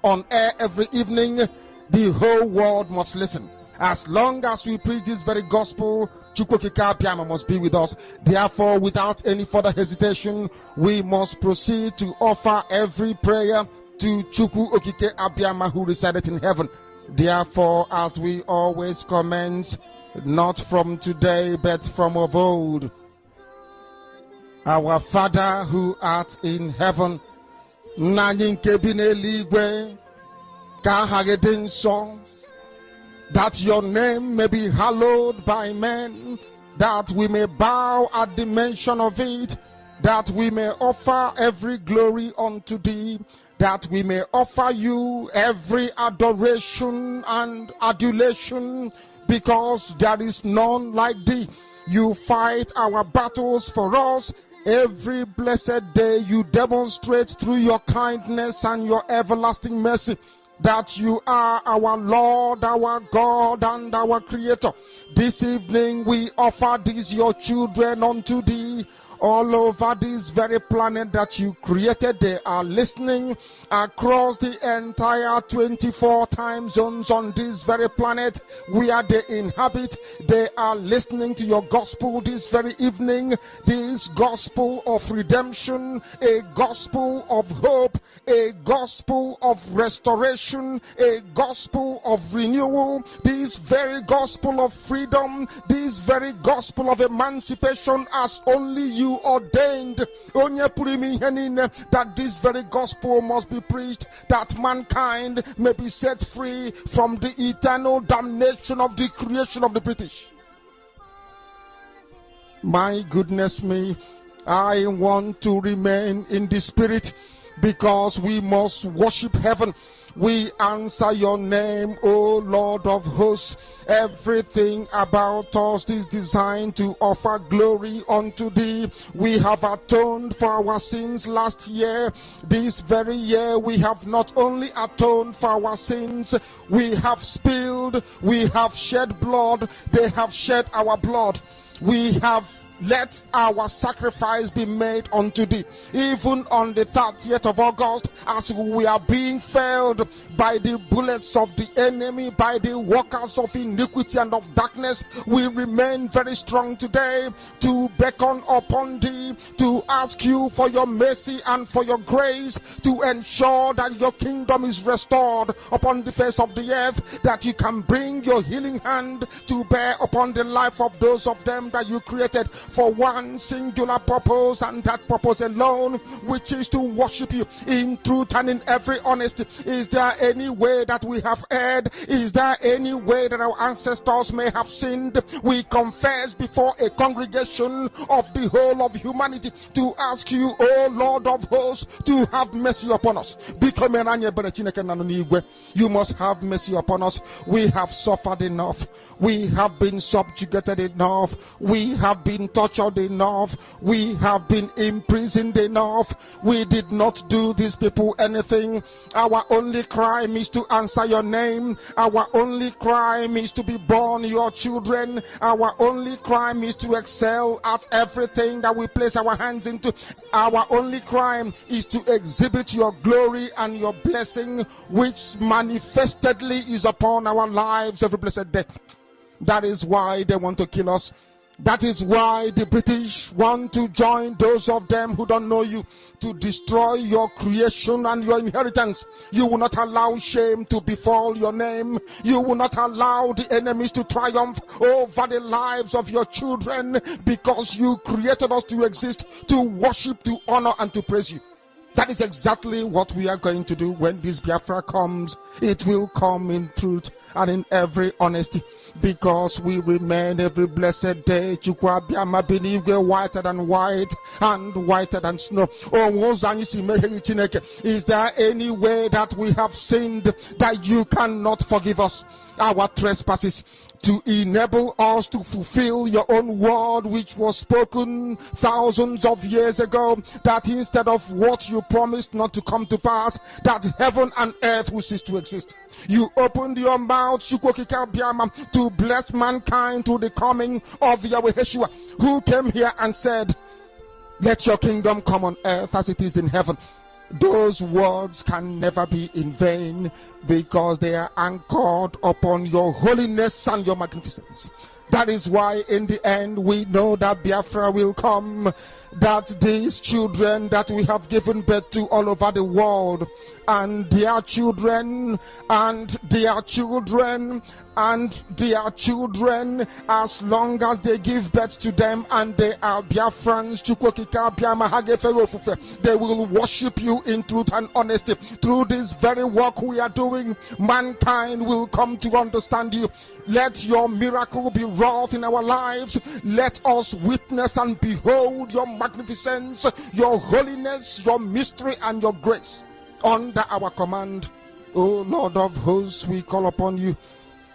on air every evening, the whole world must listen. As long as we preach this very gospel, Chukwokika Abiyama must be with us. Therefore, without any further hesitation, we must proceed to offer every prayer to Chukwu Okike Abiyama who resided in heaven. Therefore, as we always commence, not from today, but from of old, our Father who art in heaven, that your name may be hallowed by men, that we may bow at the mention of it, that we may offer every glory unto thee, that we may offer you every adoration and adulation, because there is none like thee. You fight our battles for us. Every blessed day you demonstrate through your kindness and your everlasting mercy that you are our Lord, our God, and our Creator. This evening we offer these your children unto thee. All over this very planet that you created, they are listening across the entire 24 time zones on this very planet where they inhabit. They are listening to your gospel this very evening, this gospel of redemption, a gospel of hope, a gospel of restoration, a gospel of renewal, this very gospel of freedom, this very gospel of emancipation as only you ordained, that this very gospel must be preached, that mankind may be set free from the eternal damnation of the creation of the British. My goodness me, I want to remain in the spirit, because we must worship heaven. We answer your name, O Lord of hosts. Everything about us is designed to offer glory unto thee. We have atoned for our sins last year. This very year we have not only atoned for our sins, we have spilled, we have shed blood, they have shed our blood. We have let our sacrifice be made unto thee. Even on the 30th of August, as we are being felled by the bullets of the enemy, by the workers of iniquity and of darkness, we remain very strong today to beckon upon thee, to ask you for your mercy and for your grace, to ensure that your kingdom is restored upon the face of the earth, that you can bring your healing hand to bear upon the life of those of them that you created for one singular purpose, and that purpose alone, which is to worship you in truth and in every honesty. Is there any way that we have erred? Is there any way that our ancestors may have sinned? We confess before a congregation of the whole of humanity to ask you, O Lord of hosts, to have mercy upon us. You must have mercy upon us. We have suffered enough. We have been subjugated enough. We have been tortured enough. We have been imprisoned enough. We did not do these people anything. Our only crime is to answer your name. Our only crime is to be born your children. Our only crime is to excel at everything that we place our hands into. Our only crime is to exhibit your glory and your blessing, which manifestedly is upon our lives every blessed day. That is why they want to kill us. That is why the British want to join those of them who don't know you to destroy your creation and your inheritance. You will not allow shame to befall your name. You will not allow the enemies to triumph over the lives of your children, because you created us to exist, to worship, to honor, and to praise you. That is exactly what we are going to do when this Biafra comes. It will come in truth and in every honesty, because we remain every blessed day whiter than white and whiter than snow. Is there any way that we have sinned that you cannot forgive us our trespasses, to enable us to fulfill your own word, which was spoken thousands of years ago, that instead of what you promised not to come to pass, that heaven and earth will cease to exist? You opened your mouth to bless mankind through the coming of Yahweh Yeshua, who came here and said, let your kingdom come on earth as it is in heaven. those words can never be in vain, because they are anchored upon your holiness and your magnificence. That is why in the end we know that Biafra will come, that these children that we have given birth to all over the world, and their children, and their children, and their children, as long as they give birth to them and they are Biafrans, they will worship you in truth and honesty. Through this very work we are doing, mankind will come to understand you. Let your miracle be wrought in our lives. Let us witness and behold your magnificence, your holiness, your mystery, and your grace under our command. O Lord of hosts, we call upon you.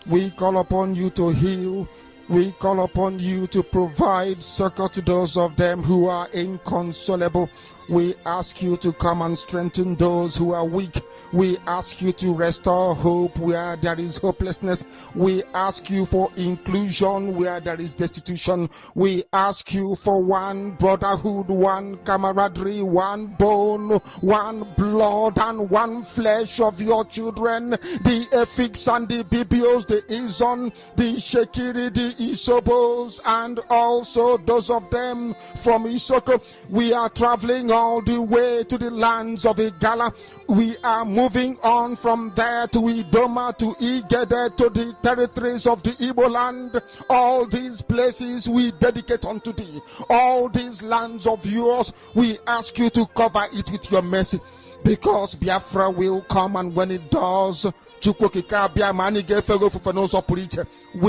We call upon you to heal. We call upon you to provide succor to those of them who are inconsolable. We ask you to come and strengthen those who are weak. We ask you to restore hope where there is hopelessness. We ask you for inclusion where there is destitution. We ask you for one brotherhood, one camaraderie, one bone, one blood, and one flesh of your children. The Efiks and the Bibios, the Izon, the Shekiri, the Isobos, and also those of them from Isoko. We are traveling all the way to the lands of Igala. We are moving on from there to Idoma, to Igede, to the territories of the Igbo land. All these places we dedicate unto thee. All these lands of yours, we ask you to cover it with your mercy. Because Biafra will come, and when it does, we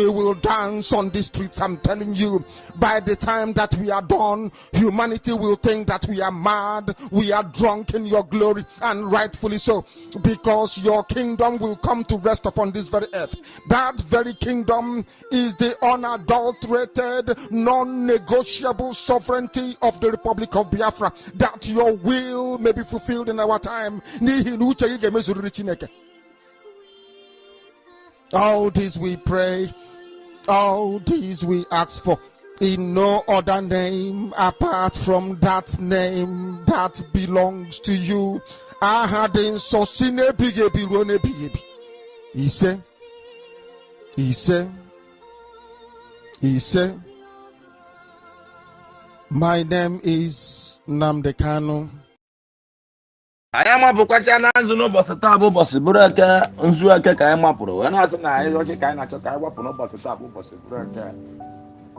will dance on the streets. I'm telling you, by the time that we are done, humanity will think that we are mad, we are drunk in your glory, and rightfully so, because your kingdom will come to rest upon this very earth. That very kingdom is the unadulterated, non-negotiable sovereignty of the Republic of Biafra, that your will may be fulfilled in our time. All this we pray, all this we ask for, in no other name apart from that name that belongs to you. He said, my name is Namdekano. I am a Bukachan, no Bossatabo, Bossiburaka, Unzuaka, Kaimapuro, and as an eye, logic, I not a weapon of Bossatabo, Bossiburaka.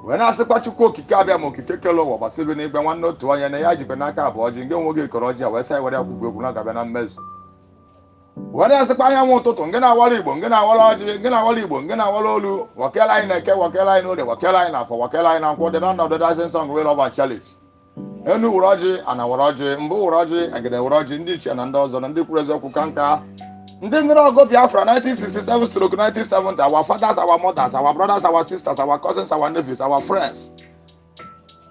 When I said what you cook, Kabiamo, Kikelo, or 7 even 1 note to an Ayaji Penaka, or Jingo Koroja, West Side, whatever Guguna Mez. What else if I want to Gena Walibon, Gena Walaji, Gena Walibon, Gena Walolu, Wakela, Wakela, no, the Wakela, for Wakela, and quoted under the dozen song will of our challenge. Enu uraji anauraji mbu uraji agede uraji ndichi anandozo na ndi kurezo kukanka ndi ngiro go Biafra 1967 stroke 1970. Our fathers, our mothers, our brothers, our sisters, our cousins, our nephews, our friends.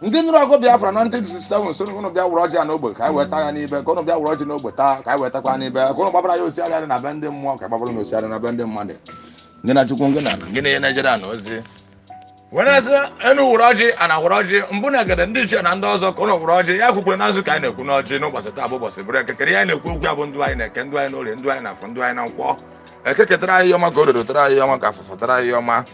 Ndi ngiro go Biafra 1967 so ngono bia uraji anogbo kai weta ya nibe kono bia uraji n'ogbo ta kai weta kwa nibe kono babara yo si ala na bende mmụọ kai babara no si ala na bende mmade ndi na chukwu ngena ngene ye Nigeria no ozi. When I say any Uraji and Auraji, Mbuna get a dish and Andozo, Kono Uraji, Yakuanazu kind of Kunoji, no, but a tabo was a break. A Karian, a cook, Yabunduina, Kenduino, Linduina, Funduina, Quo. A Kekatrai Yoma go to try Yoma for try Yoma.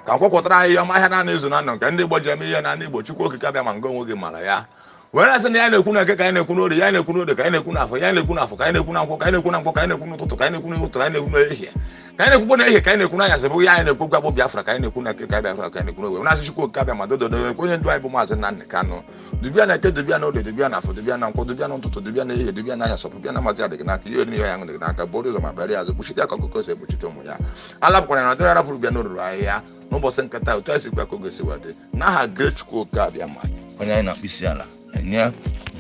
Kako try Yoma Hanan is none, Candy Bojami and Anibo, Chuko Kabam and go with Malaya. When I say Yana Kuna, Kana Kuno, the Yana Kuno, the Kana Kuna, for Yana Kuna, for Kana Kuna, for Kana Kuna, for Kana Kuna, to Kana Kuna, to Kana Kuna here. Kana Kuna, Kana Kuna, as a boy, and a cook of Biafra, Kana Kuna, Kana Kuna. When I see Cook Kabama, the Korean drive Maz and Nankano, the Biana, the Biano, the Biana, for the Biana, for the Biano, to the Biana, the Biana, so Biana Mazia, the Naki, you and the Naka, borders of my belly as a Bushita Cocos, a Buchitomoya. I love when another Biano Raya, no Boston Kata, Tassi Bakogosiwade. Now a great cook Kabiama, when I not be Siala. Nya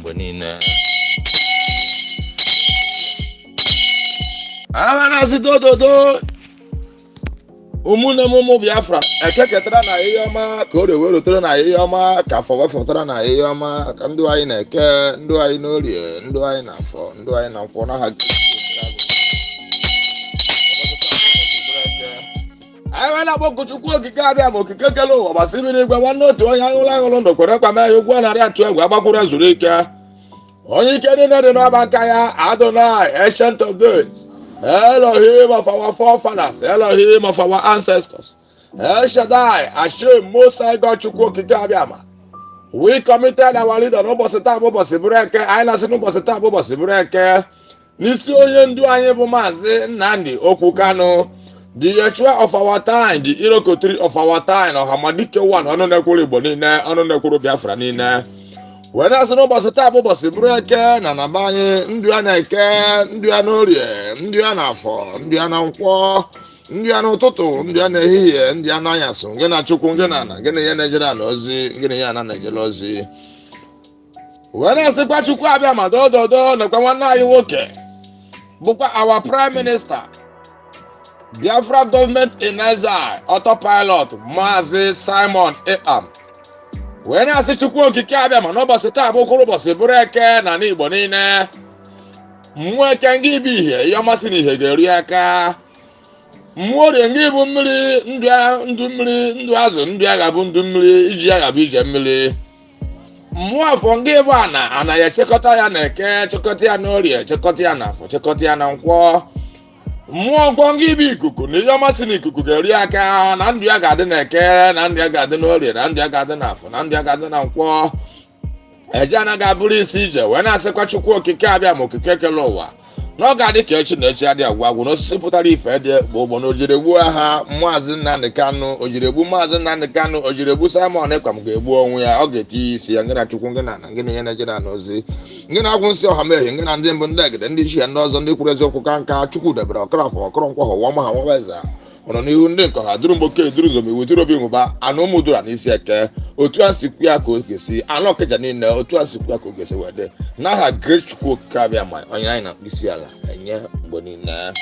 bonina na si do omuna momo Biafra ekeketra na iyoma ka o de wero tro na iyoma ka fo fotra na iyoma ka ndu ayi na eke ndu ayi no rie ndu ayi na fo ndu ayi na fo na ha ayi na bo kuchukwu okike abia mo okike kelo wo basiri ni gba wan no to yan la ngolo ndo kwere kwa me yogwa na ri atu egwa agbakwuru zuru ike onye ike niile dị n'ọba aka ya, Adonai, ancient of days, Elohim of our forefathers, Elohim of our ancestors, El Shaddai, Hashem, Most High God, Chukwu okike abịama. We committed our leader n'ụbọchị taa bụ ụbọchị bụrụ eke, anyị na-asị n'ụbọchị taa bụ ụbọchị bụrụ eke, n'isi onye ndu anyị bụ Maazị Nnamdi Okwu Kanu, the Yeshua of our time, the Irokotri of our time, Ọhamadike one, ọnụ na-ekwuru Igbo niile, ọnụ na-ekwuru Biafra niile. Wee na-asị n'ụbọchị taa bụ ụbọchị bụrụ eke na naba anyị, ndụ ya na-eke, ndụ ya n'orie, ndụ ya n'afọ, ndụ ya na nkwọ, ndụ ya n'ụtụtụ, ndụ ya n'ehihie, ndụ ya n'anyasụ, nke na Chukwu, nke na ana, nke na ya na-ejere ana ozi, nke na ya na-ejere ozi. Wee na-asịkwa Chukwu abịa ma dododo nakwa nwanne anyị nwoke bụkwa our prime minister, Biafra government in exile, autopilot, Maazị Simon Ekpa. Wee na-asị Chukwu okike abịa ma n'ụbọchị taa bụ ụbọchị bụrụ eke na n'Igbo niile. Mmụọ eke ngị bụ ihe, ihe ọmasị na ihe ga-eri aka. Mmụọ orie ngị bụ mmiri, ndụ mmiri, ndụ azụ, ndụ agha bụ ndụ mmiri, iji agha bụ ije mmiri. Mmụọ afọ ngị bụ ana ya echekọta ya na eke, chekọta ya n'orie, chekọta ya n'afọ, chekọta ya na nkwọ. Mmụọ nkwọ ngị bụ ikuku na ihe ọmasị na ikuku ga-eri aka, na ndụ ya ga-adị na eke, na ndụ ya ga-adị n'orie, na ndụ ya ga-adị n'afọ, na ndụ ya ga-adị na nkwọ. Eje anaghị abụrụ isi ije. Wee na-asịkwa Chukwu okike abịa ma okike kele ụwa na ọ ga-adị ka echi na echi adị agwa agwụ, na osisi pụtara ife dị bụ ụgbọ na ojiri egbuo ha Maazị Nnamdi Kanu, ojiri egbu Maazị Nnamdi Kanu, ojiri egbu Simon Ekpa m ga-egbu onwe ya, ọ ga-etinye isi ya. Ngị na Chukwu, ngị na ana, ngị na ihe na-ejere ana ozi, ngị na-agwụ nsị ọha mehie, ngị na ndị mbụ, ndị egede, ndị ichie, ndị ọzọ, ndị kwuru eziokwu ka nka. Chukwu debere ọkọrọfọ ọkọrọ nkwọ họwa ma ha nwaweza ọnọ n'ihu ndị nke ha duru mgboke duru zomi weturu obi nwụba anụ ụmụ dura n'isi eke, otu a sikwu ya ka o ga-esi anụ ọkịja niile, otu a sikwu ya ka o ga-esi wede n'aha Great Chukwu okike abịa ma onye anyị na-akpụ isi ala enye mgbe niile.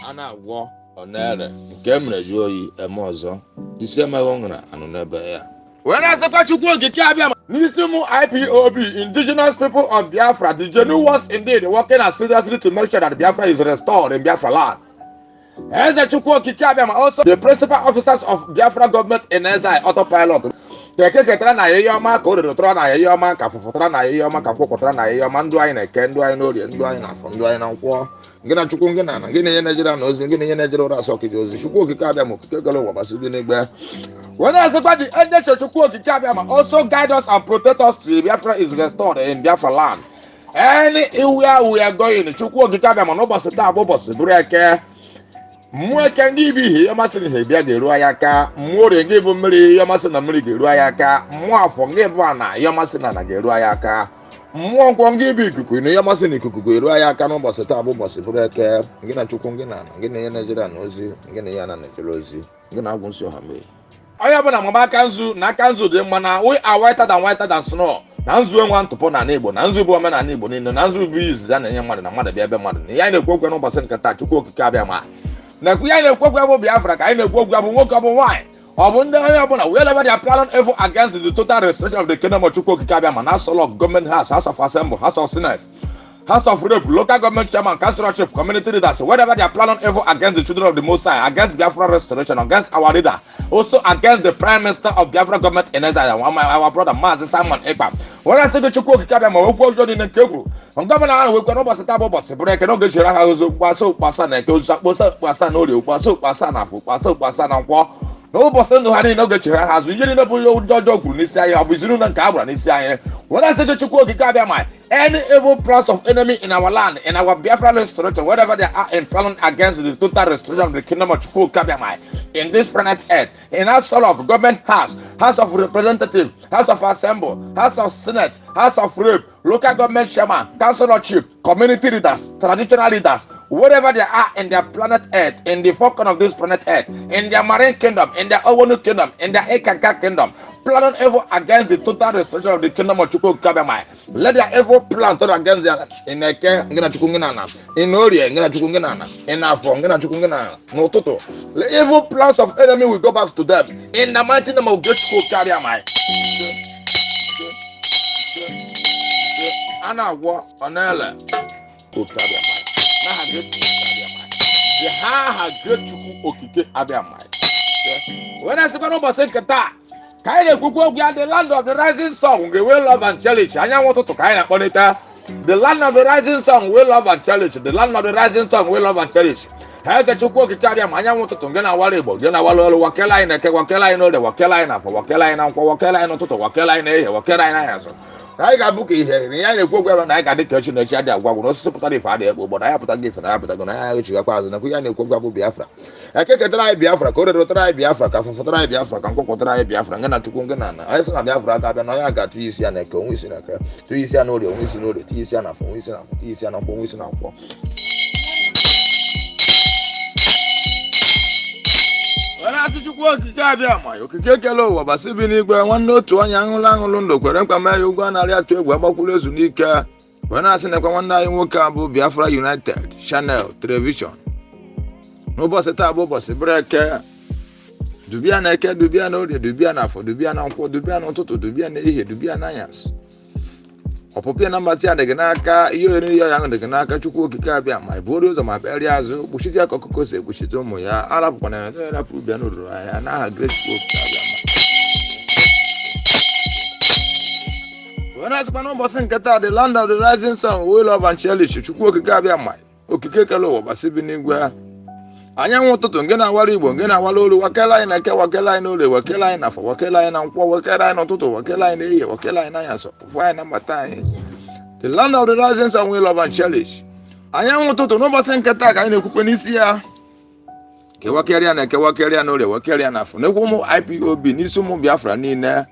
A na-agwọ ọ na-ere nke e mere ju oyi eme ọzọ, isi emeghị ọṅara anụ n'ebe ya. Wee na-asịkwa Chukwu okike abịa ma n'isi ụmụ IPOB, indigenous people of Biafra, the genuine ones indeed, working as seriously to make sure that Biafra is restored in Biafra land. Eze Chukwu okike abịa ma also the principal officers of Biafra government in exile, autopilot. Keke ketara na ihe ọma ka o rere na ihe ọma ka fụfụtara na ihe ọma ka kwụkwọtara na ihe ọma, ndụ anyị na-eke, ndụ anyị n'orie, ndụ anyị n'afọ, ndụ anyị na nkwọ. Ngị na Chukwu, ngị na ana, ngị na ihe na-ejere na ozi, ngị na ihe na-ejere ụra asọ ọkịja ozi. Chukwu okike abịa ma okike golo ụwa gbasị dị n'igbe. When I say the angel Chukwu okike abịa ma also guide us and protect us till Biafra is restored in Biafra land. Anywhere we are going, Chukwu okike abịa ma n'ụbọchị taa bụ ụbọchị bụrụ eke. Mmụọ eke ngị bụ ihe ọmasị na ihe bịa ga-eru anyị aka. Mmụọ orie ngị bụ mmiri, ihe ọmasị na mmiri ga-eru anyị aka. Mmụọ afọ ngị bụ ana, ihe ọmasị na ana ga-eru anyị aka. Mmụọ nkwọ ngị bụ ikuku na ihe ọmasị na ikuku ga-eru anyị aka n'ụbọchị taa bụ ụbọchị bụrụ eke. Ngị na Chukwu, ngị na ana, ngị na ihe na-ejere na ozi, ngị na ihe na-ejere ozi, ngị na-agwụ nsị ọha mee. Onye ọbụla mama aka nzu na aka nzu dị mma na we are whiter than snow. Na nzu enwe ntụpọ na Igbo, na nzu bụ omenala Igbo niile, na nzu bụ izizi a na-enye mmadụ na mmadụ bịa ebe mmadụ. Ihe anyị na-ekwu okwu n'ụbọchị nke taa, Chukwu okike abịa ma na-ekwu ihe anyị na-ekwu okwu bụ Biafra ka anyị na-ekwu okwu bụ nwoke ọ bụ nwaanyị ọ bụ ndị onye ọbụla wherever they are planning evil against the total restoration of the kingdom of Chukwu okike abịa ma na Solok government house, House of Assembly, House of Senate, House of Rep, local government chairman, councilor chief, community leaders, whatever they are planning evil against the children of the Most High, against Biafra restoration, against our leader, also against the prime minister of Biafra government in exile, our brother Maazị Simon Ekpa. When I say the Chukwu okike abịa ma okwu ọjọọ dị nke kwuru ngọmana ahụ wekwa n'ụbọchị taa bụ ụbọchị bụrụ eke n'oge chere ha ozo kpasa ụkpasa na eke ozu akpọsa ụkpasa na orie ụkpasa ụkpasa na afọ ụkpasa ụkpasa na nkwọ n'ụbọchị ndụ ha niile oge chere ha azụ ihe niile bụ ihe ọjọọ kwuru n'isi anyị, ọ bụ izinu na nke a gbara n'isi anyị. When I say the Chukwu okike abịa ma any evil plans of enemy in our land, in our Biafra restoration, wherever they are in planning against the total restoration of the kingdom of Chukwu okike abịa ma in this planet earth, in our soul of government house, House of Representatives, House of Assembly, House of Senate, House of Rep, local government chairman, councilor chief, community leaders, traditional leaders, wherever they are in their planet earth, in the four corners of this planet earth, in their marine kingdom, in their Owonu kingdom, in their Ekaka kingdom, planning evil against the total restoration of the kingdom of Chukwu okike abịa ma let their evil plan turn against their in eke ngị na Chukwu ngị na ana, in orie ngị na Chukwu ngị na ana, in afọ ngị na Chukwu ngị na ana, n'ụtụtụ the evil plans of enemy will go back to them in the mighty name of Great Chukwu okike abịa ma. A na-agwọ ọ na-ele okike abịa ma n'aha Great Chukwu abịa ma the ha Great Chukwu okike abịa ma. Wee na-asịkwa n'ụbọchị nke taa Kind of we are the land of the rising sun, we will love and challenge. I want to kind of monitor. The land of the rising sun, we love and challenge. The land of the rising sun, we love and challenge. How the Chukwu Kikabia, I want to get a wallable, then I will Wakela in a Wakela in the Wakela in for Wakela in Wakela in to Wakela in a Wakela in answer. I got book here, and I go and I got the question that I was supposed to father, but I have to give an apple. I have to go and go Biafra. I can't try Biafra, go to try Biafra, for try Biafra, can go try Biafra, and to Kungana. I saw Biafra, and I got 2 years and a co-wissing. 2 years and no, the wissing, no, the Tiziana for wissing, Tiziana for wissing. When I see you work, you can get a low, but Sibini, one note to one young Langundo, Querenca, you go and I to Wabakulas Unica. When I send a one night work up, Biafra United, Channel, Television. No boss at table, boss, a breaker. Dubiana, Dubiano, the Dubiana for Dubiana, Dubiano, Toto, Dubiana, Dubiana, yes. Opopia Matia de Ganaka, you and young the Ganaka to cook Kabia, my borders of my areas, Bushia Cocose, Bushitomoya, Arab one another, Pubiano, and I had great school. When I spent almost in Qatar, the land of the rising sun, will love and cherish to cook Kabia, my Okikalo, Basibinigua. I want to get a worry, get a wallow, Wakela in a Wakela, no, the Wakela in a Wakela and Wakela, not to Wakela in the Wakela in Ayaso. Why number time? The land of the rising sun will love and cherish. I want to know what's in Qatar, I know Kupanisia. Kewakarian and Kewakarian, no, the Wakarian for no more IPOB, Nisumu Biafra, Nina.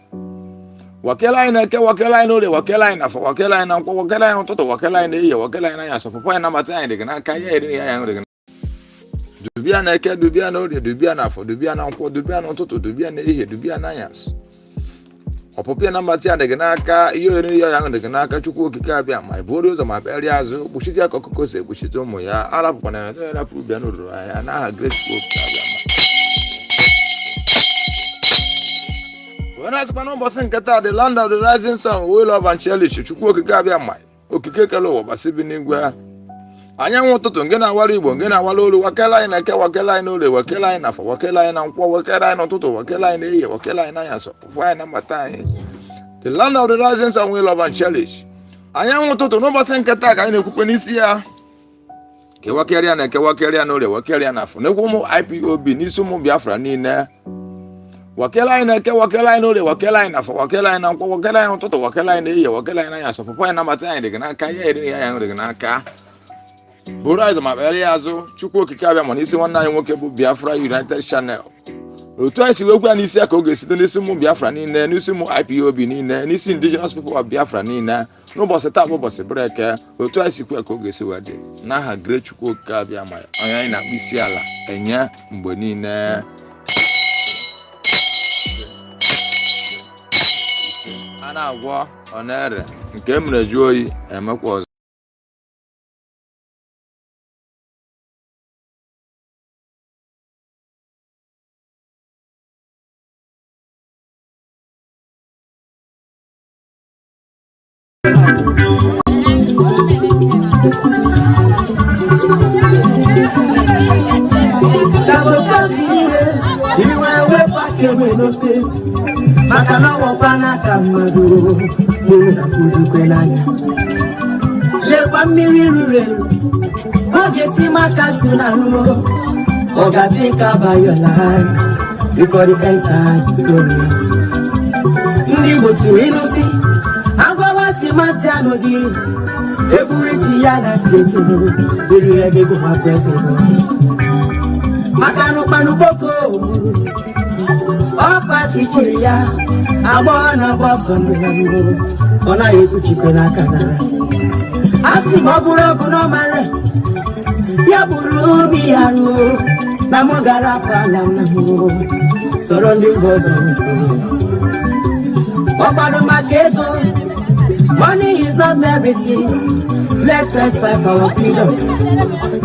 Wakela in a Kewakela, no, the Wakela in a Wakela and Wakela, not to Wakela in the Wakela in Ayaso. For why number time, they can carry Dubiana, Dubiano, the Dubiana for Dubiana, Dubiano, Toto, Dubiana, Dubiana, yes. Opopia Matia, the Ganaka, you and young the Ganaka to cook Kabia, my borders of my areas, Bushia Cocose, Bushitomoya, Arab one another, Pubiano, and I had great school. When I spent almost in Qatar, the land of the rising sun, will love and cherish to cook Kabia, my Okikalo, Basibinigua. I want to get a worry, get a wallow, Wakela in a Wakela, no, the Wakela in a Wakela and Wakela, not to Wakela in the Wakela in Ayaso. Why number time? The land of the rising sun will love and cherish. I want to know what's in Qatar, I know Kupanisia. Kewakarian and Kewakarian, no, the Wakarian for no more IPOB, Nisumu Biafra, Nina. Wakela in a Wakela, no, the Wakela in a Wakela and Wakela, not to Wakela in the Wakela in Ayaso. Why number time? They can Naka. Bora my areas, Chukwu Kikabia, Monisi one night workable Biafra United Channel. Twice we go and see a cogis, the Nisumu Biafra Nina, Nisumu IPOB Nina, Nisi indigenous people of Biafra Nina, no boss at table was a breaker, or twice you could cogis were there. Now her great Chukwu Kikabia, my Ayana Bisiala, and ya, Bonina. Anna war on air, and came the joy and Macwas. Makana wapana kamadu muna fudu kwenanya lepa mirirure oge si makasuna no ogati kabayo lai because the end time sorry ndi mutu inusi agwa ti matiano di eburisi ya na tesu diri ebe go ma preso makanu panu boko Opa tichiria, abona bosondo yango, ona yukuchipena kana. Asi maburo kuno mare, ya buru biyaru, namogara pala namu, sorondi bozo. Opa no maketo, money is not everything. Let's fight for our freedom.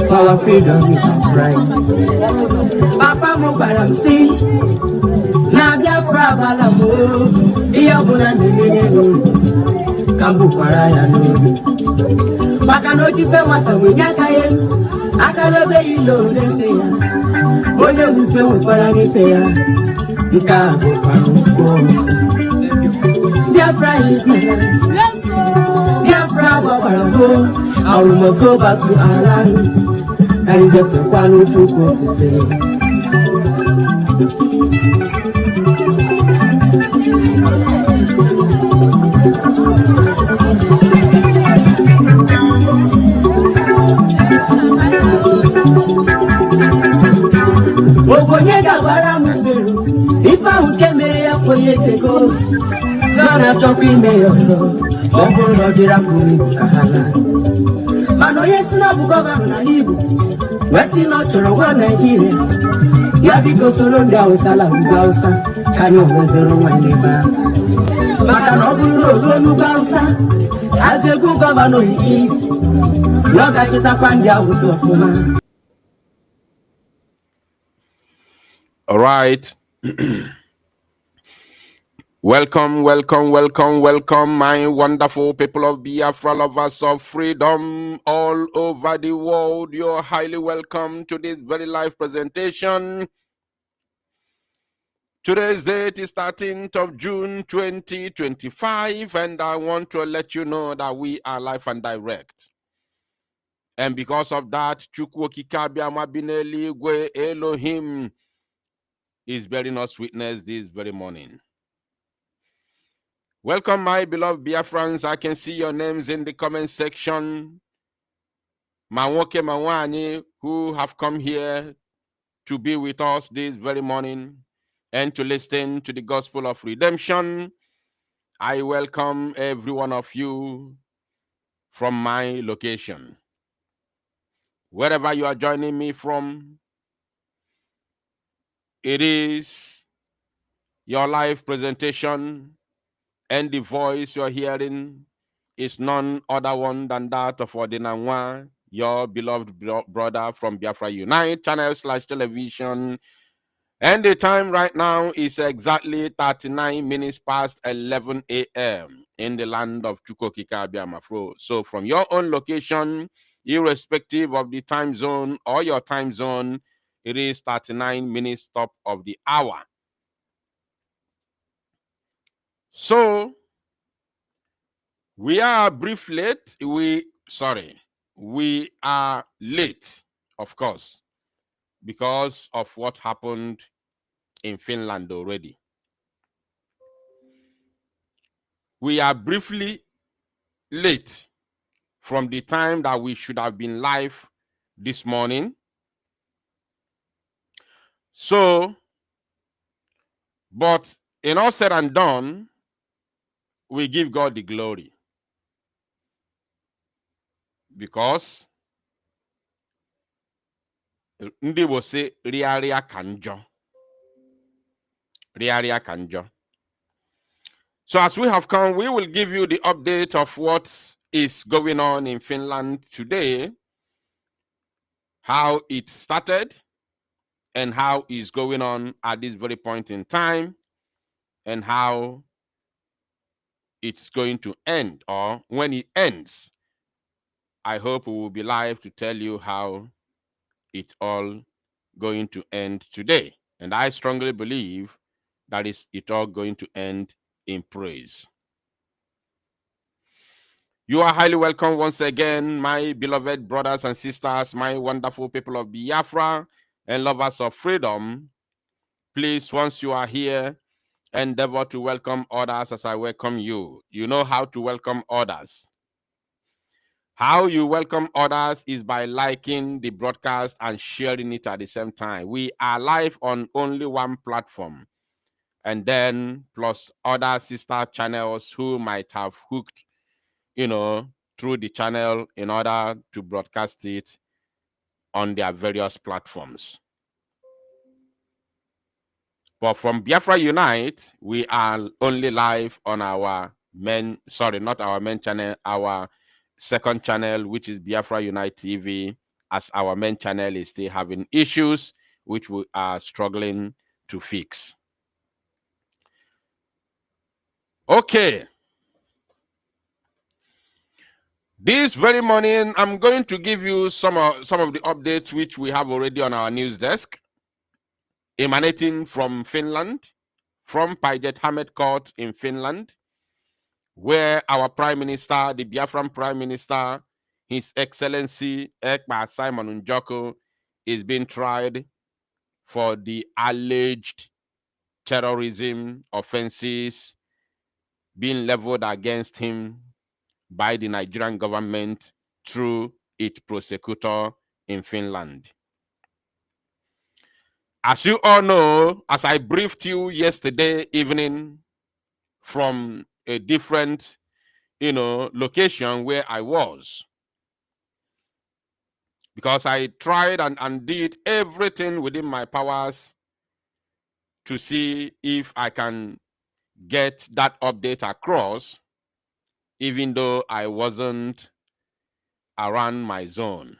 For our freedom is our right. Papa mo baramsi. Nabia frabala mo, iya buna nemene kambu paraya no. Makano jife wata winyaka ye, akalobe ilo leseya. Oye wife wapara nifeya, Biafra is my land. Biafra, and we must go back to our land. And if the one to go to if I would get married 4 years ago, gonna jump in mayor, I'm gonna get up with Kahana. But no, yes, no, government, West in not to one Nigeria. You have to go so long down with Salam Gausa, can you reserve one neighbor? But I'm not going to Gausa as a good governor he is. Not that you tap on the house of woman. All right. Welcome, my wonderful people of Biafra, lovers of freedom all over the world. You're highly welcome to this very live presentation. Today's date is 13th of June 2025, and I want to let you know that we are live and direct. And because of that, Chukwu Elohim is bearing us witness this very morning. Welcome, my beloved Biafrans. I can see your names in the comment section. Mawoke Mawani, who have come here to be with us this very morning and to listen to the gospel of redemption. I welcome every one of you from my location. Wherever you are joining me from, it is your live presentation, and the voice you're hearing is none other one than that of Ordinanwa, your beloved brother from Biafra Unite channel/television. And the time right now is exactly 39 minutes past 11 a.m. in the land of Chukokika Biamafro. So from your own location, irrespective of the time zone or your time zone, it is 39 minutes top of the hour. So we are brief late. We are late, of course, because of what happened in Finland already. We are briefly late from the time that we should have been live this morning. So, but in all said and done, we give God the glory, because ndị will say riaria kanjo. Riaria kanjo. So as we have come, we will give you the update of what is going on in Finland today, how it started, and how it's going on at this very point in time, and how it's going to end, or when it ends. I hope we will be live to tell you how it's all going to end today. And I strongly believe that it's all going to end in praise. You are highly welcome once again, my beloved brothers and sisters, my wonderful people of Biafra and lovers of freedom. Please, once you are here, endeavor to welcome others as I welcome you. You know how to welcome others. How you welcome others is by liking the broadcast and sharing it at the same time. We are live on only one platform, and then plus other sister channels who might have hooked, through the channel in order to broadcast it on their various platforms. But from Biafra Unite, we are only live on our not our main channel, our second channel, which is Biafra Unite TV, as our main channel is still having issues, which we are struggling to fix. Okay. This very morning, I'm going to give you some of the updates which we have already on our news desk, emanating from Finland. from Paidet Hamed Court in Finland, where our Prime Minister, the Biafran Prime Minister, His Excellency Ekpa Simon Njoko, is being tried for the alleged terrorism offenses being leveled against him by the Nigerian government through its prosecutor in Finland. As you all know, as I briefed you yesterday evening from a different, location where I was, because I tried and did everything within my powers to see if I can get that update across, even though I wasn't around my zone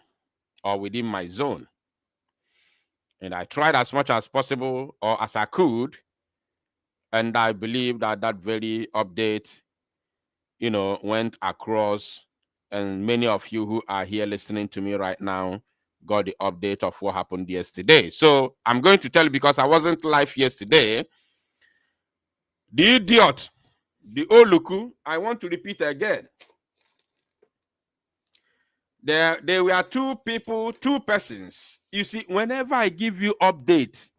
or within my zone. And I tried as much as possible or as I could. And I believe that that very update, went across. And many of you who are here listening to me right now got the update of what happened yesterday. So I'm going to tell you, because I wasn't live yesterday, the idiot, the Oluku, I want to repeat again. There were two people, two persons. You see, whenever I give you update,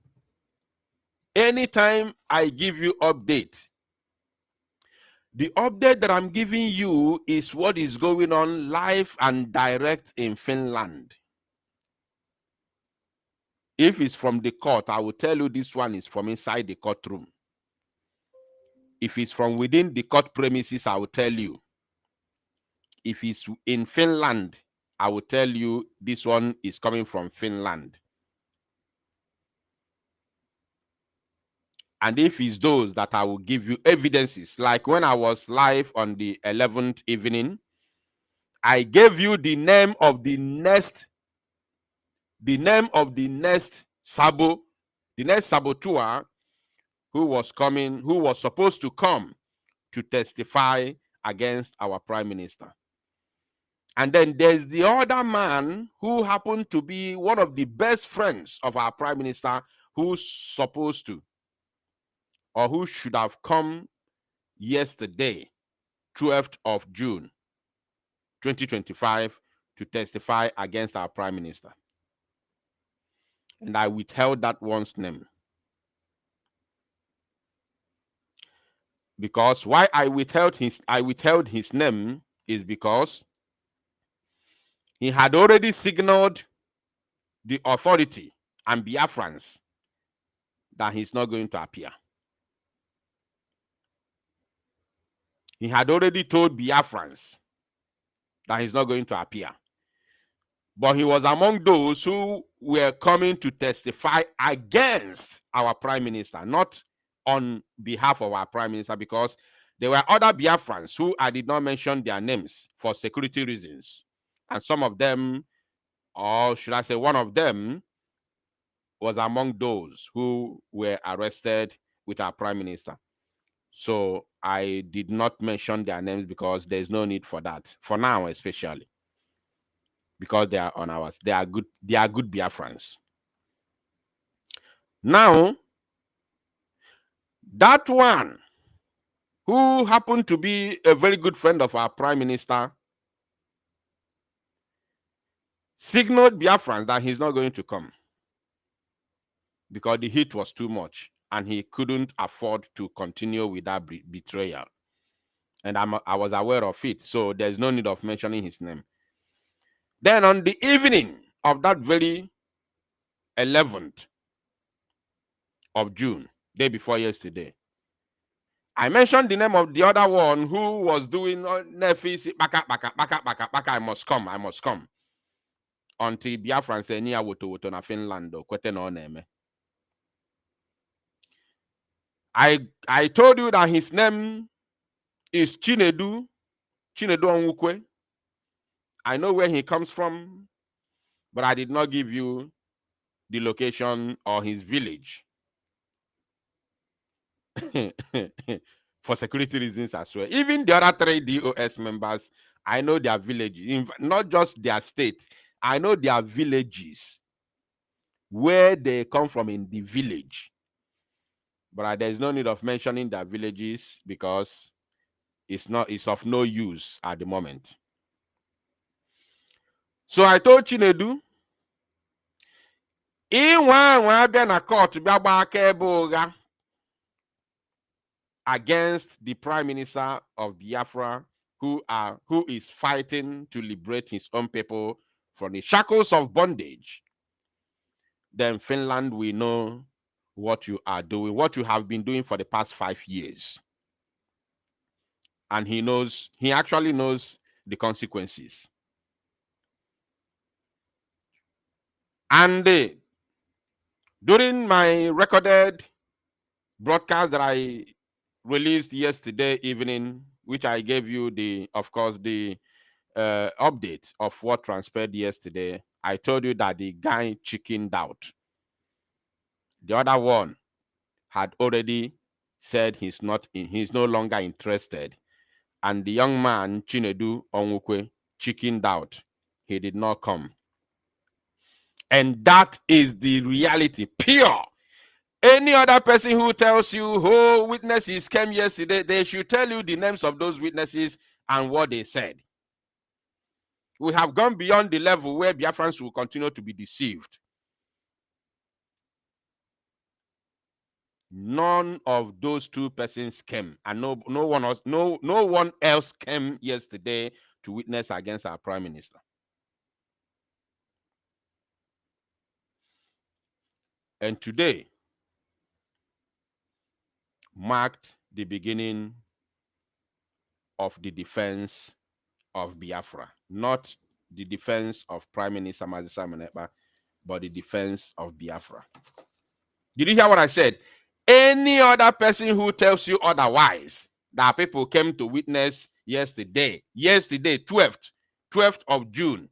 anytime I give you update, the update that I'm giving you is what is going on live and direct in Finland. If it's from the court, I will tell you this one is from inside the courtroom. If it's from within the court premises, I will tell you. If it's in Finland, I will tell you this one is coming from Finland. And if it's those that I will give you evidences, like when I was live on the 11th evening, I gave you the name of the next saboteur who was supposed to come to testify against our Prime Minister. And then there's the other man who happened to be one of the best friends of our Prime Minister, who's supposed to, or who should have come yesterday, 12th of June, 2025, to testify against our Prime Minister. And I withheld that one's name. Because why I withheld his name is because he had already signaled the authority and Biafrans that he's not going to appear. He had already told Biafrans that he's not going to appear. But he was among those who were coming to testify against our Prime Minister, not on behalf of our Prime Minister, because there were other Biafrans who I did not mention their names for security reasons. And some of them, or should I say one of them, was among those who were arrested with our Prime Minister. So I did not mention their names because there's no need for that, for now especially. Because they are on ours. They are good Biafrans. Now, that one who happened to be a very good friend of our Prime Minister signaled Biafrans that he's not going to come because the heat was too much and he couldn't afford to continue with that betrayal. And I was aware of it, so there's no need of mentioning his name. Then on the evening of that very 11th of June, day before yesterday, I mentioned the name of the other one who was doing Nefis, baka, I must come. Until Biafran said, Nia woto na Finland, kwete no neme. I told you that his name is Chinedu Onwukwe. I know where he comes from, but I did not give you the location or his village. For security reasons as well. Even the other 3 DOS members, I know their villages, not just their state. I know their villages, where they come from in the village. But there's no need of mentioning their villages because it's of no use at the moment. So I told Chinedu, na court against the Prime Minister of Biafra, who is fighting to liberate his own people from the shackles of bondage, then Finland will know what you are doing, what you have been doing for the past 5 years. And he actually knows the consequences. And during my recorded broadcast that I released yesterday evening, which I gave you the update of what transpired yesterday, I told you that the guy chickened out. The other one had already said he's no longer interested. And the young man, Chinedu Onwukwe, chickened out. He did not come. And that is the reality, pure. Any other person who tells you, oh, witnesses came yesterday, they should tell you the names of those witnesses and what they said. We have gone beyond the level where Biafrans will continue to be deceived. None of those two persons came, and no one else came yesterday to witness against our Prime Minister. And today marked the beginning of the defense of Biafra, not the defense of Prime Minister Mazi Simon Ekpa, but the defense of Biafra. Did you hear what I said? Any other person who tells you otherwise, that people came to witness yesterday, 12th of June,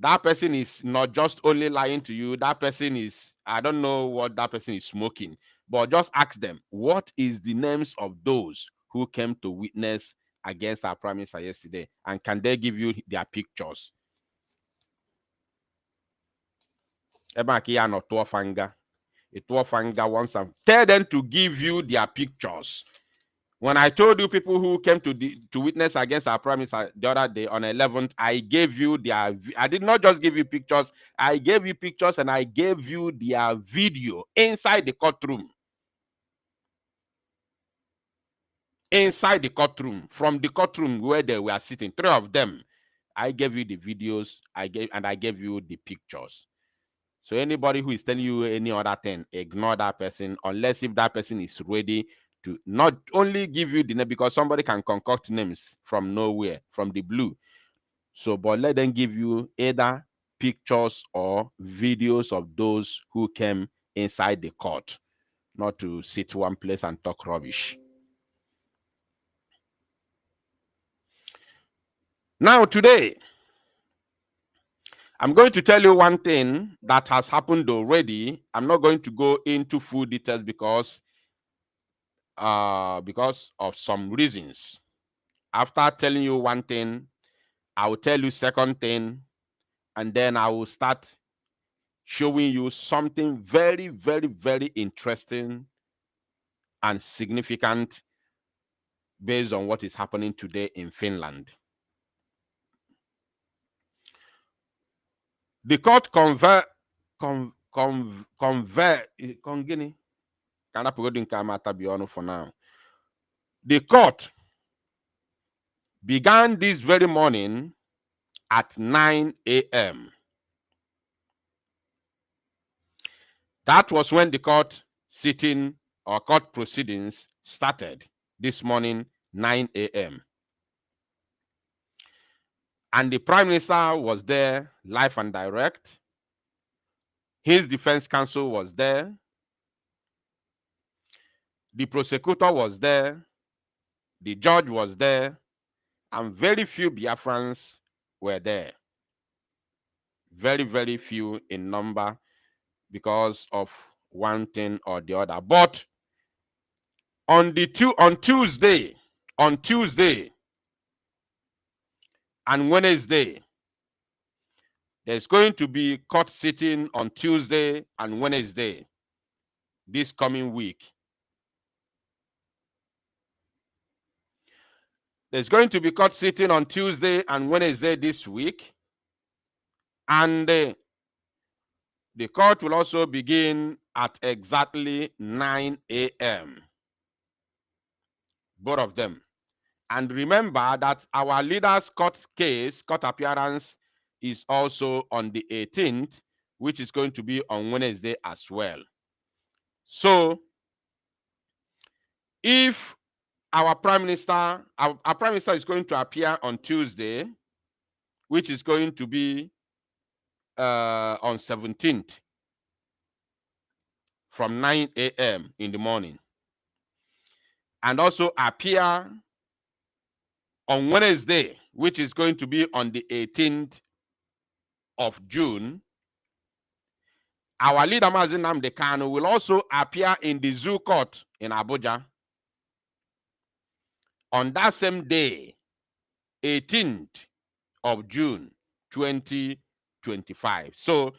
that person is not just only lying to you. That person is, I don't know what that person is smoking, but just ask them, what is the names of those who came to witness against our Prime Minister yesterday? And can they give you their pictures? Tell them to give you their pictures. When I told you people who came to witness against our Prime Minister the other day on 11th, I gave you I did not just give you pictures, I gave you pictures and I gave you their video inside the courtroom. Inside the courtroom, from the courtroom where they were sitting, 3 of them, I gave you the videos, I gave you the pictures. So anybody who is telling you any other thing, ignore that person, unless if that person is ready to not only give you the name, because somebody can concoct names from nowhere, from the blue. So, but let them give you either pictures or videos of those who came inside the court, not to sit one place and talk rubbish. Now, today, I'm going to tell you one thing that has happened already. I'm not going to go into full details because of some reasons. After telling you one thing, I will tell you second thing, and then I will start showing you something very, very, very interesting and significant based on what is happening today in Finland. The court for now. The court began this very morning at 9 a.m. That was when the court sitting or court proceedings started this morning, 9 a.m. And the Prime Minister was there live and direct. His defense counsel was there. The prosecutor was there. The judge was there. And very few Biafrans were there. Very, very few in number because of one thing or the other. But on Tuesday and Wednesday, there's going to be court sitting on Tuesday and Wednesday this coming week. There's going to be court sitting on Tuesday and Wednesday this week. And the court will also begin at exactly 9 a.m. Both of them. And remember that our leader's court appearance is also on the 18th, which is going to be on Wednesday as well. So, if our prime minister is going to appear on Tuesday, which is going to be on 17th from 9 a.m. in the morning, and also appear on Wednesday, which is going to be on the 18th of June, our leader Mazi Nnamdi Kanu will also appear in the zoo court in Abuja on that same day, 18th of June 2025. So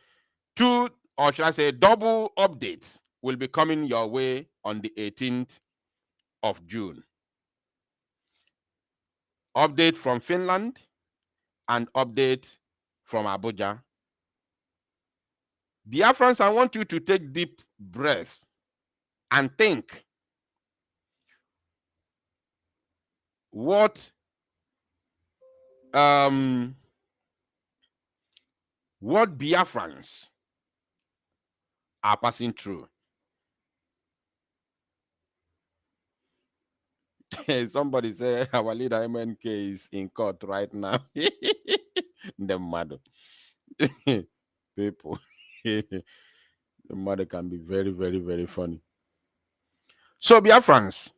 two, or should I say double updates will be coming your way on the 18th of June. Update from Finland and update from Abuja. Biafrans, I want you to take deep breath and think what Biafrans are passing through. Somebody say our leader MNK is in court right now. The mother. People. The mother can be very, very, very funny. So, Biafrans,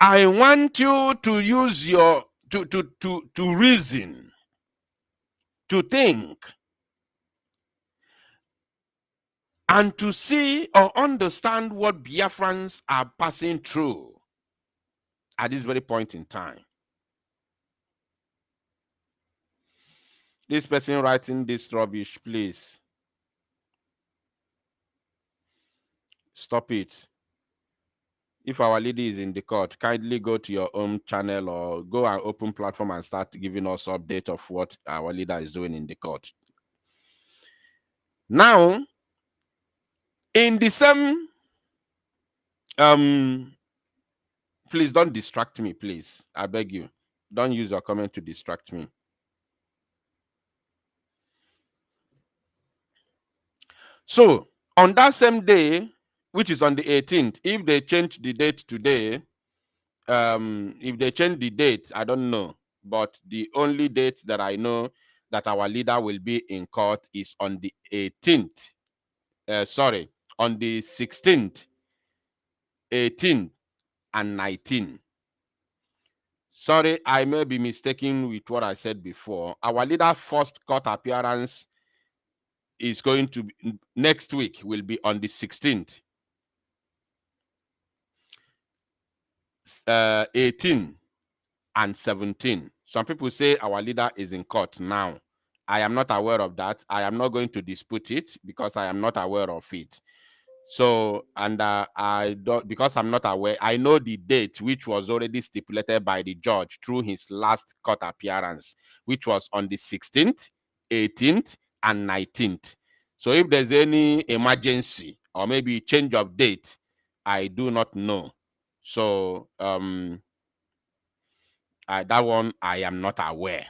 I want you to use your to reason, to think, and to see or understand what Biafrans are passing through at this very point in time. This person writing this rubbish, please stop it. If our lady is in the court, kindly go to your own channel or go and open platform and start giving us update of what our leader is doing in the court. Now, in the same, please don't distract me, please. I beg you. Don't use your comment to distract me. So, on that same day, which is on the 18th, if they change the date today, if they change the date, I don't know. But the only date that I know that our leader will be in court is on the 18th. On the 16th, 18th, and 19th. Sorry, I may be mistaken with what I said before. Our leader's first court appearance is going to be next week, will be on the 16th. 18 and 17. Some people say our leader is in court now. I am not aware of that. I am not going to dispute it because I am not aware of it. So, and I don't, because I'm not aware, I know the date which was already stipulated by the judge through his last court appearance, which was on the 16th, 18th, and 19th. So if there's any emergency or maybe change of date, I do not know. So that one I am not aware.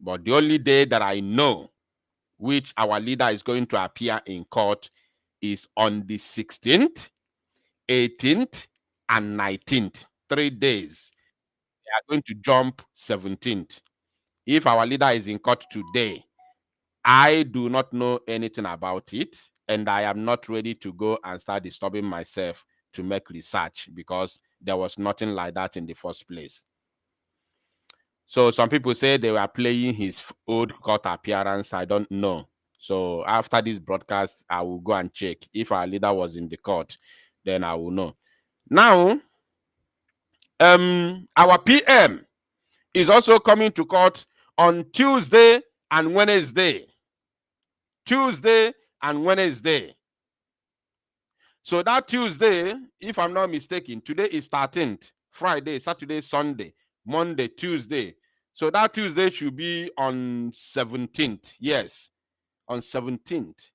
But the only day that I know which our leader is going to appear in court is on the 16th, 18th, and 19th. 3 days. They are going to jump 17th. If our leader is in court today, I do not know anything about it, and I am not ready to go and start disturbing myself to make research because there was nothing like that in the first place. So some people say they were playing his old court appearance. I don't know. So after this broadcast, I will go and check. If our leader was in the court, then I will know. Now, our PM is also coming to court on Tuesday and Wednesday. Tuesday and Wednesday. So that Tuesday, if I'm not mistaken, today is 13th, Friday, Saturday, Sunday, Monday, Tuesday. So that Tuesday should be on 17th. Yes, on 17th.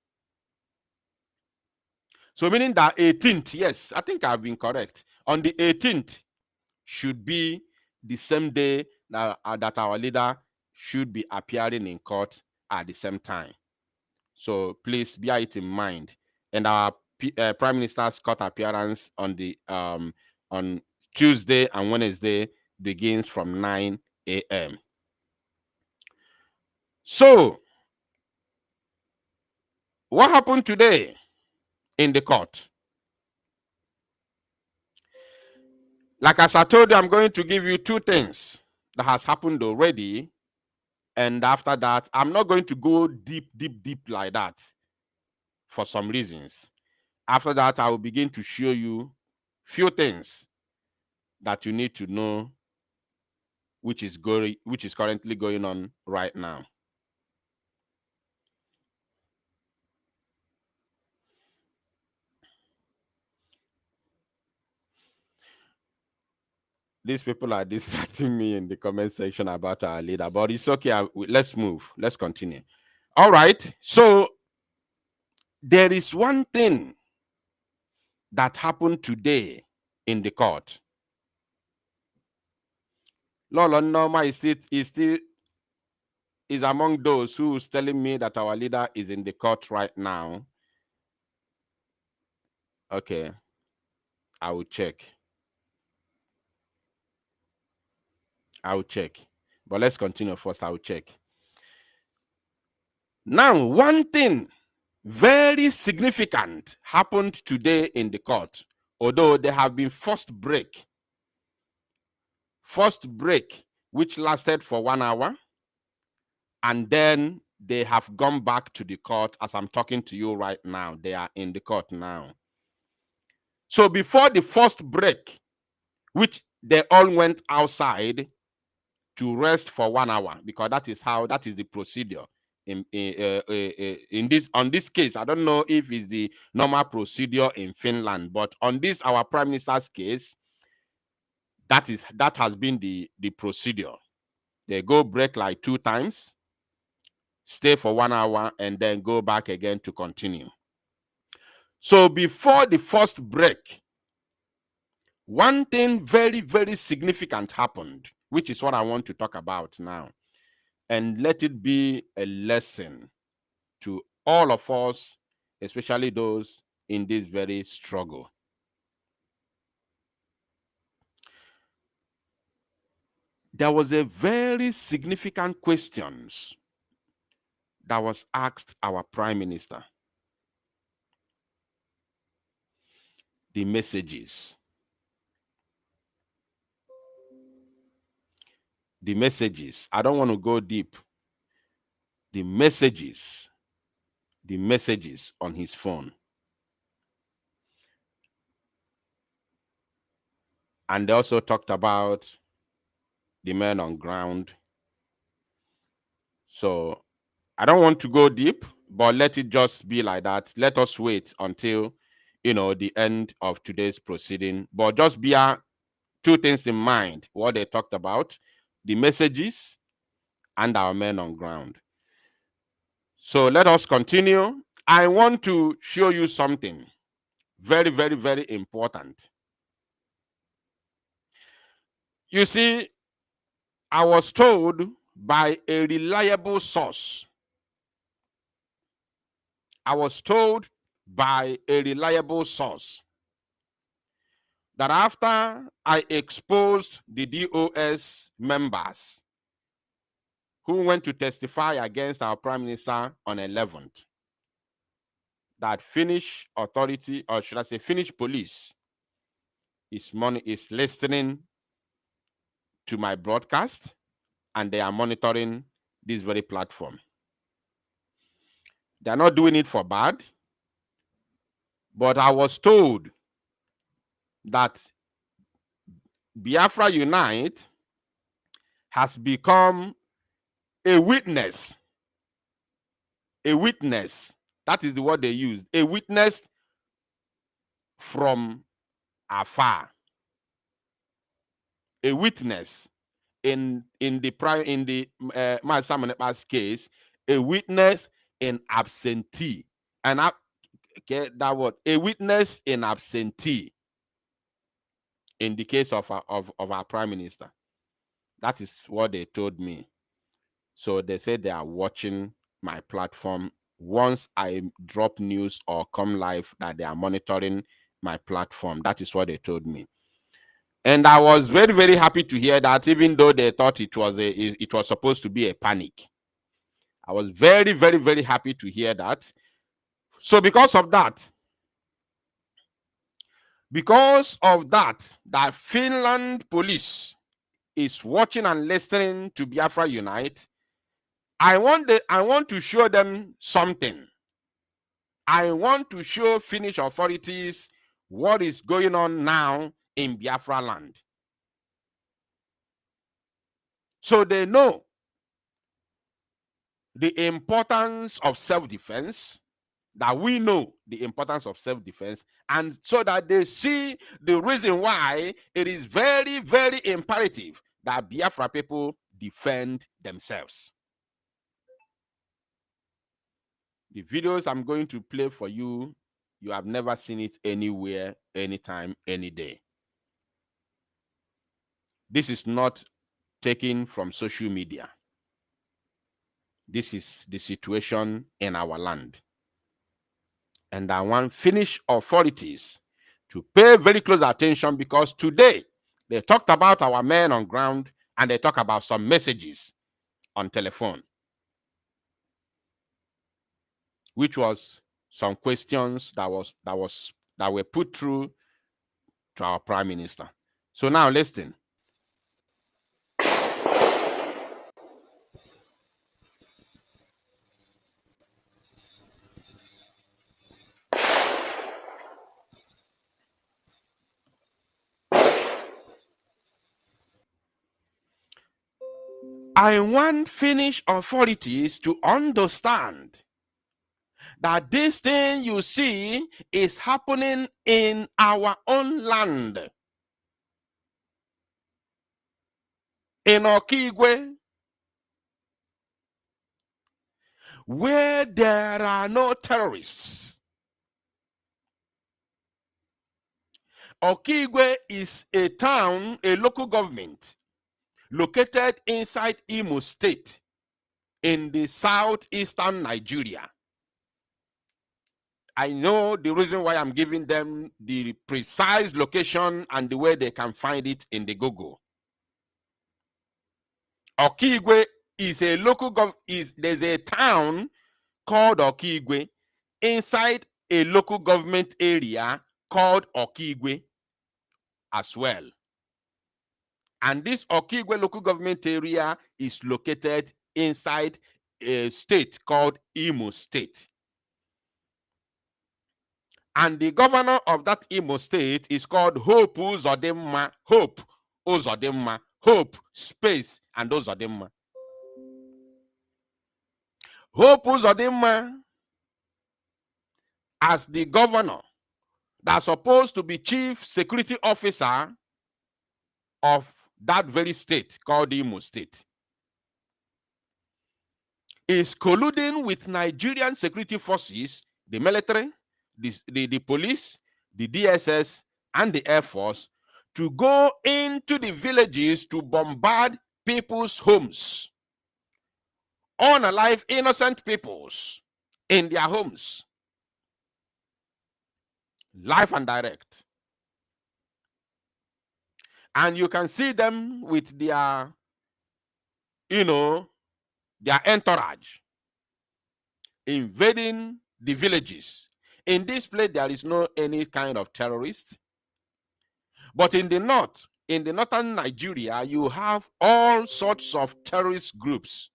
So meaning that 18th, yes, I think I've been correct. On the 18th should be the same day that our leader should be appearing in court at the same time. So please bear it in mind. And our Prime Minister's court appearance on the on Tuesday and Wednesday begins from 9 a.m. So what happened today in the court? Like as I told you, I'm going to give you two things that has happened already. And after that, I'm not going to go deep like that for some reasons. After that, I will begin to show you few things that you need to know, which is currently going on right now. These people are distracting me in the comment section about our leader, but it's okay. Let's move. Let's continue. All right. So there is one thing that happened today in the court. Lolo Norma is among those who's telling me that our leader is in the court right now. Okay. I will check. But let's continue first. I will check. Now, one thing very significant happened today in the court, although there have been first break, which lasted for 1 hour, and then they have gone back to the court. As I'm talking to you right now, they are in the court now. So before the first break, which they all went outside to rest for 1 hour, because that is the procedure on this case. I don't know if it's the normal procedure in Finland, but on this our Prime Minister's case, that has been the procedure. They go break like 2 times, stay for 1 hour, and then go back again to continue. So before the first break, one thing very, very significant happened, which is what I want to talk about now. And let it be a lesson to all of us, especially those in this very struggle. There was a very significant question that was asked our Prime Minister. The messages. I don't want to go deep. The messages on his phone. And they also talked about the men on ground. So I don't want to go deep, but let it just be like that. Let us wait until, the end of today's proceeding. But just bear 2 things in mind, what they talked about, the messages and our men on ground. So let us continue. I want to show you something very, very, very important. You see, I was told by a reliable source. That after I exposed the DOS members who went to testify against our Prime Minister on 11th, that Finnish authority, or should I say Finnish police, is listening to my broadcast, and they are monitoring this very platform. They are not doing it for bad, but I was told that Biafra Unite has become a witness. That is the word they used. A witness from afar. a witness in the Master Ekpa's case, a witness in absentee, and okay, that word, a witness in absentee in the case of our prime minister. That is what they told me. So they said they are watching my platform. Once I drop news or come live, that they are monitoring my platform. That is what they told me. And I was very, very happy to hear that, even though they thought it was supposed to be a panic. I was very, very, very happy to hear that. So because of that, that Finland police is watching and listening to Biafra Unite, I want to show them something. I want to show Finnish authorities what is going on now in Biafra land. So they know the importance of self-defense, that we know the importance of self-defense, and so that they see the reason why it is very, very imperative that Biafra people defend themselves. The videos I'm going to play for you, you have never seen it anywhere, anytime, any day. This is not taken from social media. This is the situation in our land. And I want Finnish authorities to pay very close attention, because today they talked about our men on ground and they talk about some messages on telephone, which was some questions that were put through to our prime minister. So now listen. I want Finnish authorities to understand that this thing you see is happening in our own land. In Okigwe, where there are no terrorists. Okigwe is a town, a local government, located inside Imo State in the southeastern Nigeria. I know the reason why I'm giving them the precise location and the way they can find it in the Google. Okigwe is a local there's a town called Okigwe inside a local government area called Okigwe as well. And this Okigwe local government area is located inside a state called Imo State. And the governor of that Imo State is called Hope Uzodimma. Hope Uzodimma. Hope space and Uzodimma. Hope Uzodimma, as the governor that's supposed to be chief security officer of that very state called Imo State, is colluding with Nigerian security forces, the military, the police, the DSS, and the Air Force, to go into the villages to bombard people's homes, unalive innocent peoples in their homes, live and direct. And you can see them with their, their entourage invading the villages. In this place, there is no any kind of terrorist. But in the north, in the northern Nigeria, you have all sorts of terrorist groups.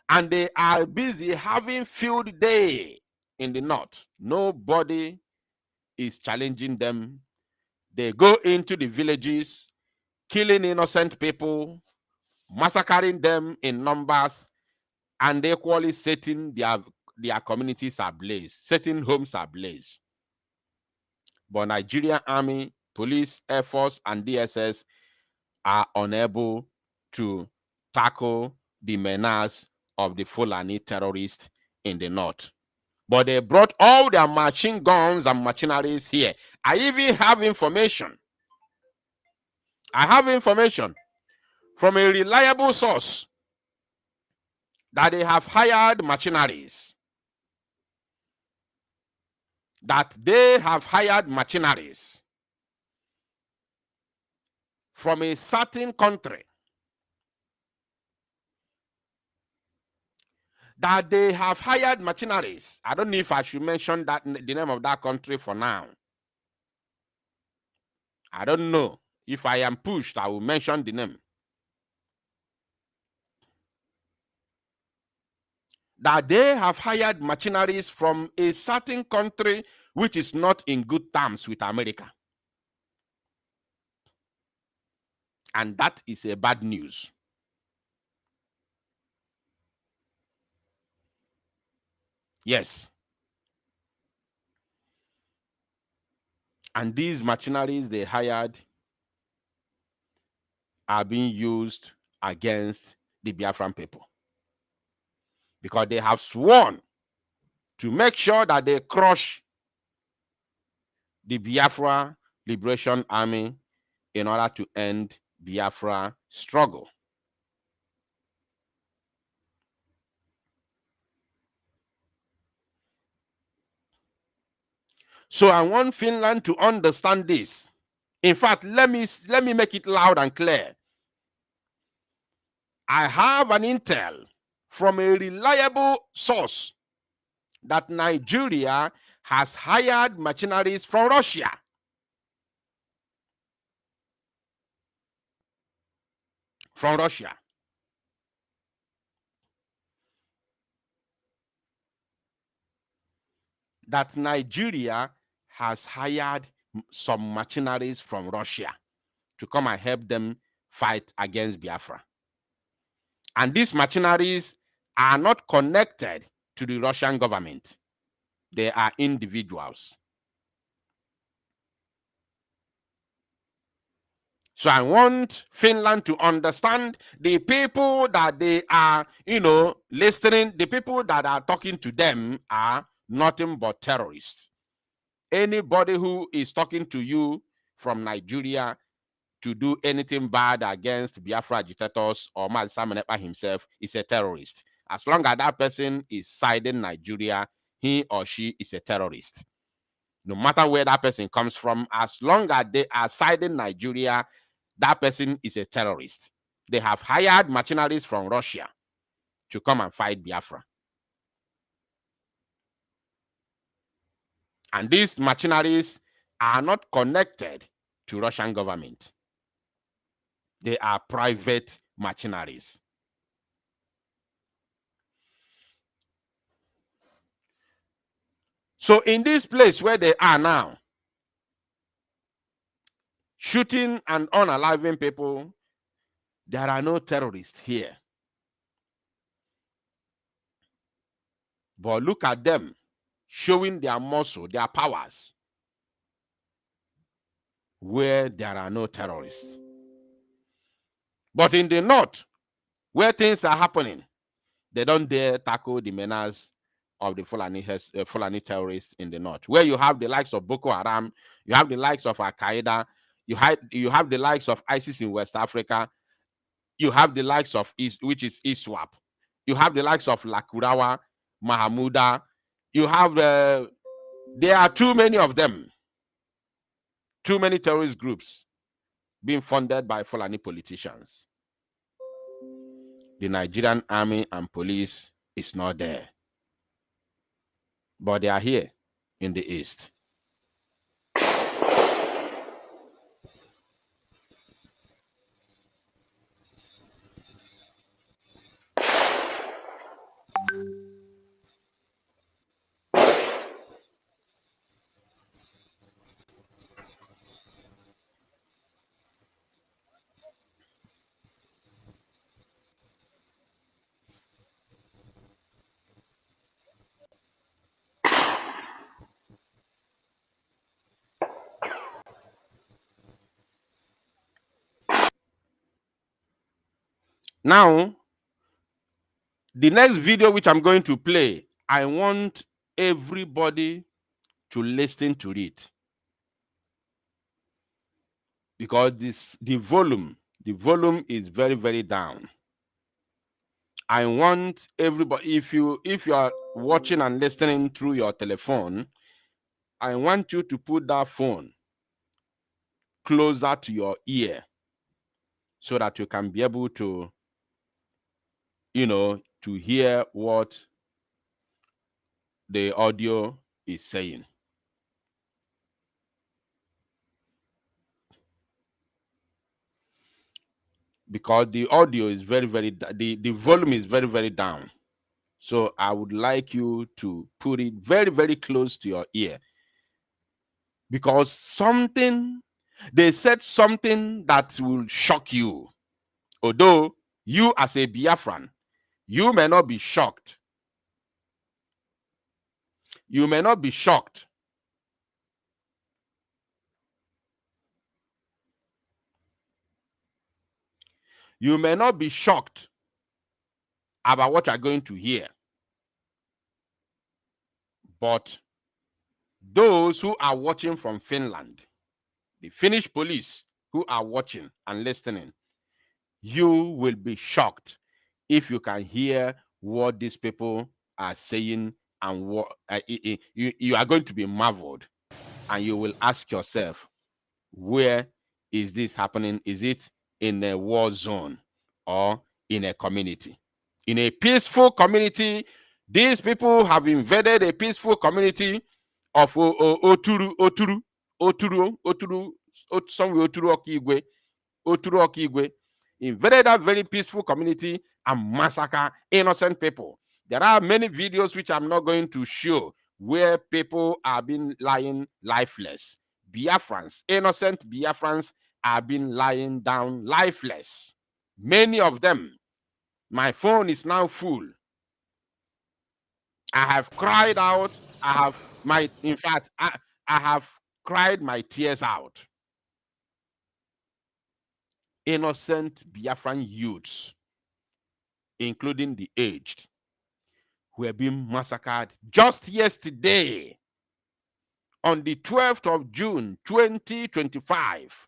And they are busy having field day in the north. Nobody is challenging them. They go into the villages, killing innocent people, massacring them in numbers, and equally setting their communities ablaze, setting homes ablaze. But Nigerian Army, Police, Air Force, and DSS are unable to tackle the menace of the Fulani terrorists in the north. But they brought all their machine guns and machineries here. I even have information. I have information from a reliable source that they have hired machineries. From a certain country. That they have hired machineries. I don't know if I should mention that the name of that country for now. I don't know. If I am pushed, I will mention the name. That they have hired machineries from a certain country which is not in good terms with America. And that is a bad news. Yes. And these machineries they hired are being used against the Biafran people. Because they have sworn to make sure that they crush the Biafra Liberation Army in order to end Biafra struggle. So I want Finland to understand this. In fact, let me make it loud and clear. I have an intel from a reliable source that Nigeria has hired mercenaries from Russia. From Russia. That Nigeria has hired some mercenaries from Russia to come and help them fight against Biafra. And these mercenaries are not connected to the Russian government. They are individuals. So I want Finland to understand the people that they are, listening, the people that are talking to them are nothing but terrorists. Anybody who is talking to you from Nigeria to do anything bad against Biafra agitators or Mazi Simon Ekpa himself is a terrorist. As long as that person is siding Nigeria, he or she is a terrorist. No matter where that person comes from, as long as they are siding Nigeria, that person is a terrorist. They have hired mercenaries from Russia to come and fight Biafra. And these mercenaries are not connected to Russian government. They are private mercenaries. So in this place where they are now, shooting and unaliving people, there are no terrorists here. But look at them showing their muscle, their powers, where there are no terrorists. But in the north, where things are happening, they don't dare tackle the menace of the Fulani terrorists in the north, where you have the likes of Boko Haram, you have the likes of Al Qaeda, you have the likes of ISIS in West Africa, you have the likes of which is ISWAP, you have the likes of Lakurawa, Mahamuda, you have there are too many of them, too many terrorist groups being funded by Fulani politicians. The Nigerian army and police is not there, but they are here in the east. Now, the next video which I'm going to play, I want everybody to listen to it, because the volume is very, very down. I want everybody, if you are watching and listening through your telephone, I want you to put that phone closer to your ear so that you can be able to, to hear what the audio is saying. Because the audio is very, very, the volume is very, very down. So I would like you to put it very, very close to your ear. Because they said something that will shock you. Although you as a Biafran, you may not be shocked. You may not be shocked. You may not be shocked about what you're going to hear. But those who are watching from Finland, the Finnish police who are watching and listening, you will be shocked if you can hear what these people are saying, and what you are going to be marveled, and you will ask yourself, where is this happening? Is it in a war zone or in a community? In a peaceful community, these people have invaded a peaceful community of Oturu Okigwe, invaded that very peaceful community and massacre innocent people. There are many videos which I'm not going to show where people are being lying lifeless. Biafrans, innocent Biafrans, are being lying down lifeless. Many of them. My phone is now full. I have cried out. I have cried my tears out. Innocent Biafran youths, including the aged, were being massacred just yesterday, on the 12th of June, 2025.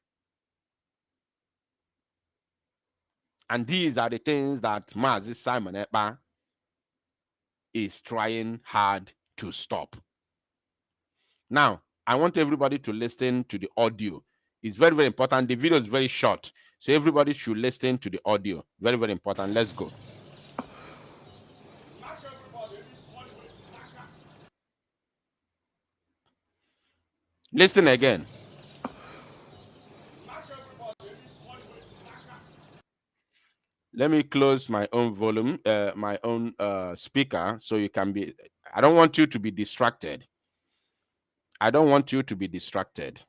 And these are the things that Mazi Simon Ekpa is trying hard to stop. Now, I want everybody to listen to the audio. It's very, very important. The video is very short, so everybody should listen to the audio. Very, very important. Let's go. Listen again. Let me close my own volume, my own speaker, so you can be. I don't want you to be distracted. I don't want you to be distracted.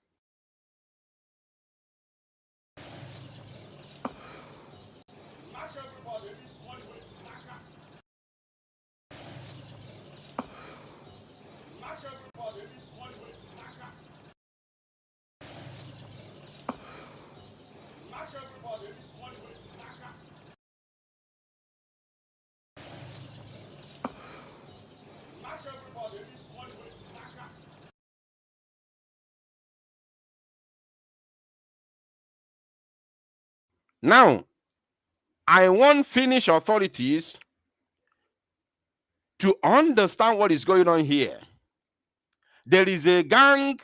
Now, I want Finnish authorities to understand what is going on here. There is a gang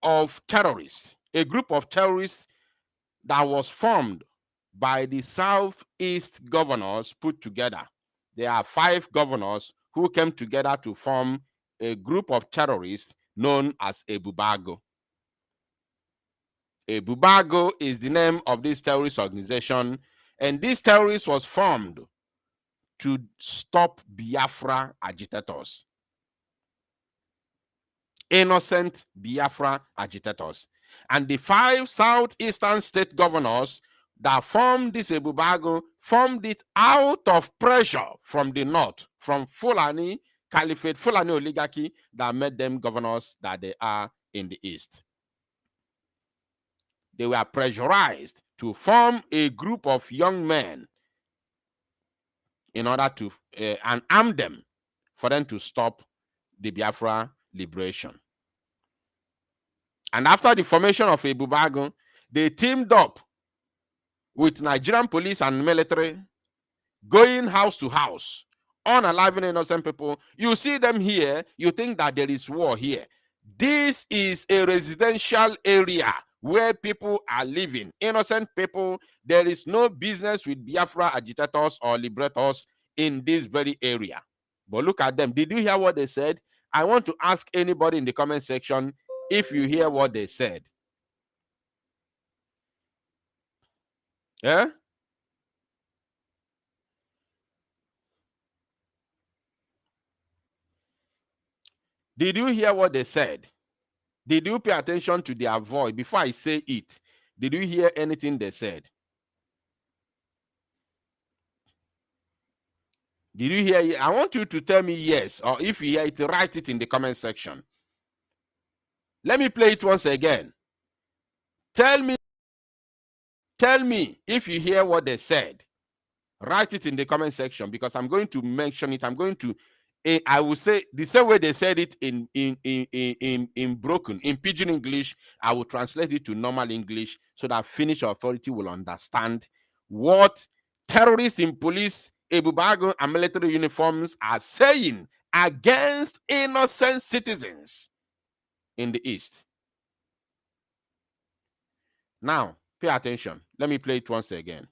of terrorists, a group of terrorists that was formed by the Southeast governors put together. There are 5 governors who came together to form a group of terrorists known as Ebubago. Ebubago is the name of this terrorist organization, and this terrorist was formed to stop Biafra agitators. Innocent Biafra agitators. And the 5 southeastern state governors that formed this Ebubago formed it out of pressure from the north, from Fulani Caliphate, Fulani oligarchy that made them governors that they are in the east. They were pressurized to form a group of young men in order to and arm them for them to stop the Biafra liberation. And after the formation of Ebubago, they teamed up with Nigerian police and military, going house to house, unaliving innocent people. You see them here, you think that there is war here. This is a residential area where people are living, innocent people. There is no business with Biafra agitators or liberators in this very area. But look at them. Did you hear what they said? I want to ask anybody in the comment section if you hear what they said. Yeah? Did you hear what they said? Did you pay attention to their voice before I say it? Did you hear anything they said? Did you hear it? I want you to tell me yes, or if you hear it, write it in the comment section. Let me play it once again. Tell me if you hear what they said. Write it in the comment section, because I'm going to mention it. I'm going to, I will say the same way they said it in broken, in pidgin English. I will translate it to normal English so that Finnish authority will understand what terrorists in police, Ebubago, and military uniforms are saying against innocent citizens in the East. Now, pay attention. Let me play it once again.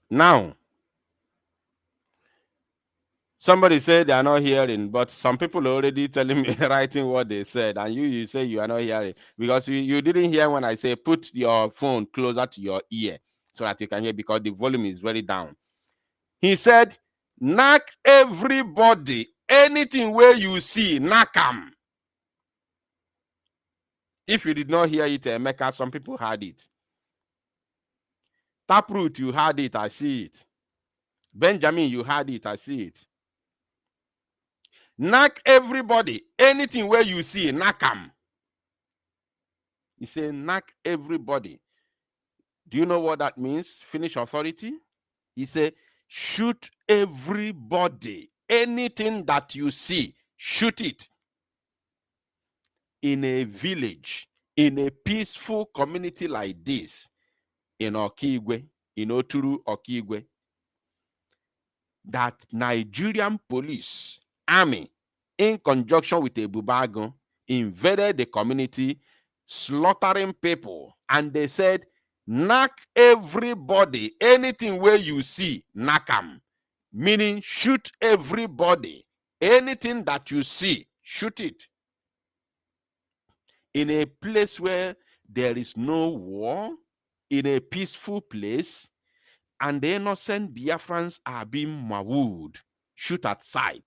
Now, somebody said they are not hearing, but some people are already telling me, writing what they said, and you say you are not hearing because you didn't hear when I say put your phone closer to your ear so that you can hear, because the volume is very down. He said, knock everybody, anything where you see, knock them. If you did not hear it, Mecca, some people heard it. Taproot, you heard it, I see it. Benjamin, you heard it, I see it. Knock everybody, anything where you see, knock them. He said, knock everybody. Do you know what that means? Finnish authority. He said, shoot everybody. Anything that you see, shoot it. In a village, in a peaceful community like this, in Okigwe, in Oturu, Okigwe, that Nigerian police, army, in conjunction with Ebubago, invaded the community, slaughtering people. And they said, knock everybody, anything where you see, knock them. Meaning, shoot everybody. Anything that you see, shoot it. In a place where there is no war, in a peaceful place, and the innocent Biafrans are being mauled, shoot at sight.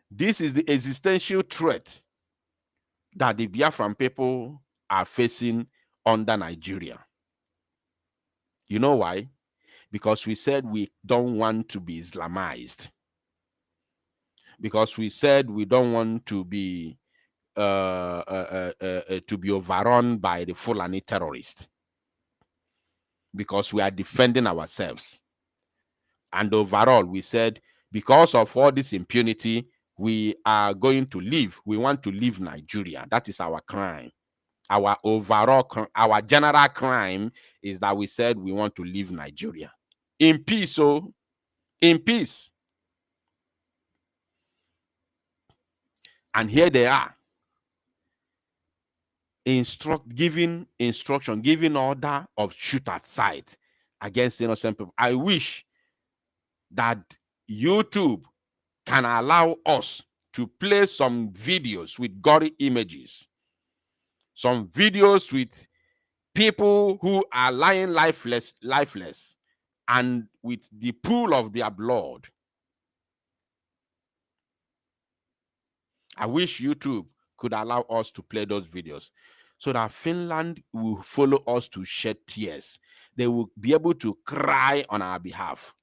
This is the existential threat that the Biafran people are facing under Nigeria. You know why? Because we said we don't want to be Islamized. Because we said we don't want to be overrun by the Fulani terrorists. Because we are defending ourselves. And overall, we said, because of all this impunity, we are going to leave. We want to leave Nigeria. That is our crime. Our overall, our general crime is that we said we want to leave Nigeria. In peace, oh, in peace. And here they are. Giving instruction, giving order of shoot at sight. against innocent people. I wish that YouTube can allow us to play some videos with gory images, some videos with people who are lying lifeless, and with the pool of their blood. I wish YouTube could allow us to play those videos so that Finland will follow us to shed tears. They will be able to cry on our behalf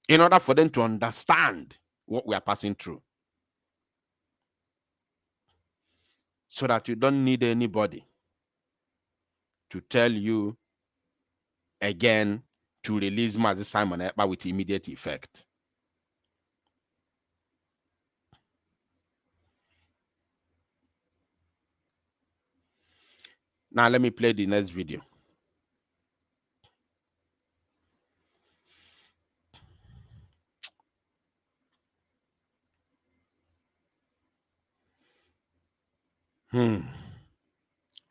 in order for them to understand what we are passing through. So that you don't need anybody to tell you again to release Mazi Simon Ekpa with immediate effect. Now let me play the next video.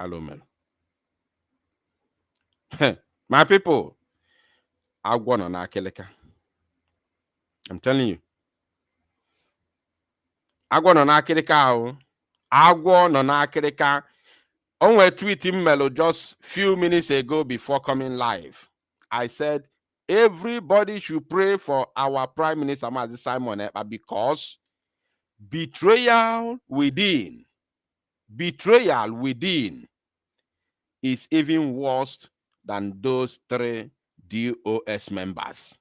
Hello, man. My people, I'm telling you. Agwo no n'akịrịka o. Agwo no n'akịrịka. On a tweet Melo just few minutes ago before coming live. I said everybody should pray for our Prime Minister Mazi Simon Ekpa because betrayal within is even worse than those 3 DOS members.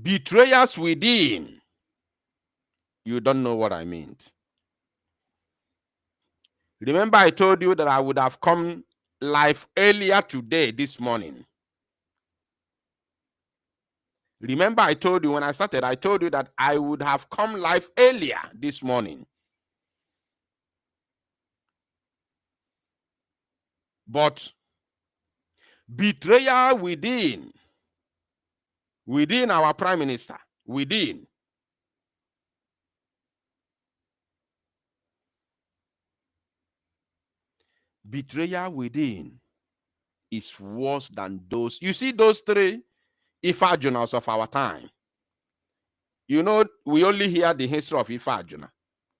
Betrayers within. You don't know what I mean. Remember, I told you that I would have come live earlier today, this morning. Remember, I told you when I started, I told you that I would have come live earlier this morning. But betrayal within our Prime Minister, betrayal within is worse than those. You see those 3 Ifa journals of our time. You know, we only hear the history of Ifa Juna.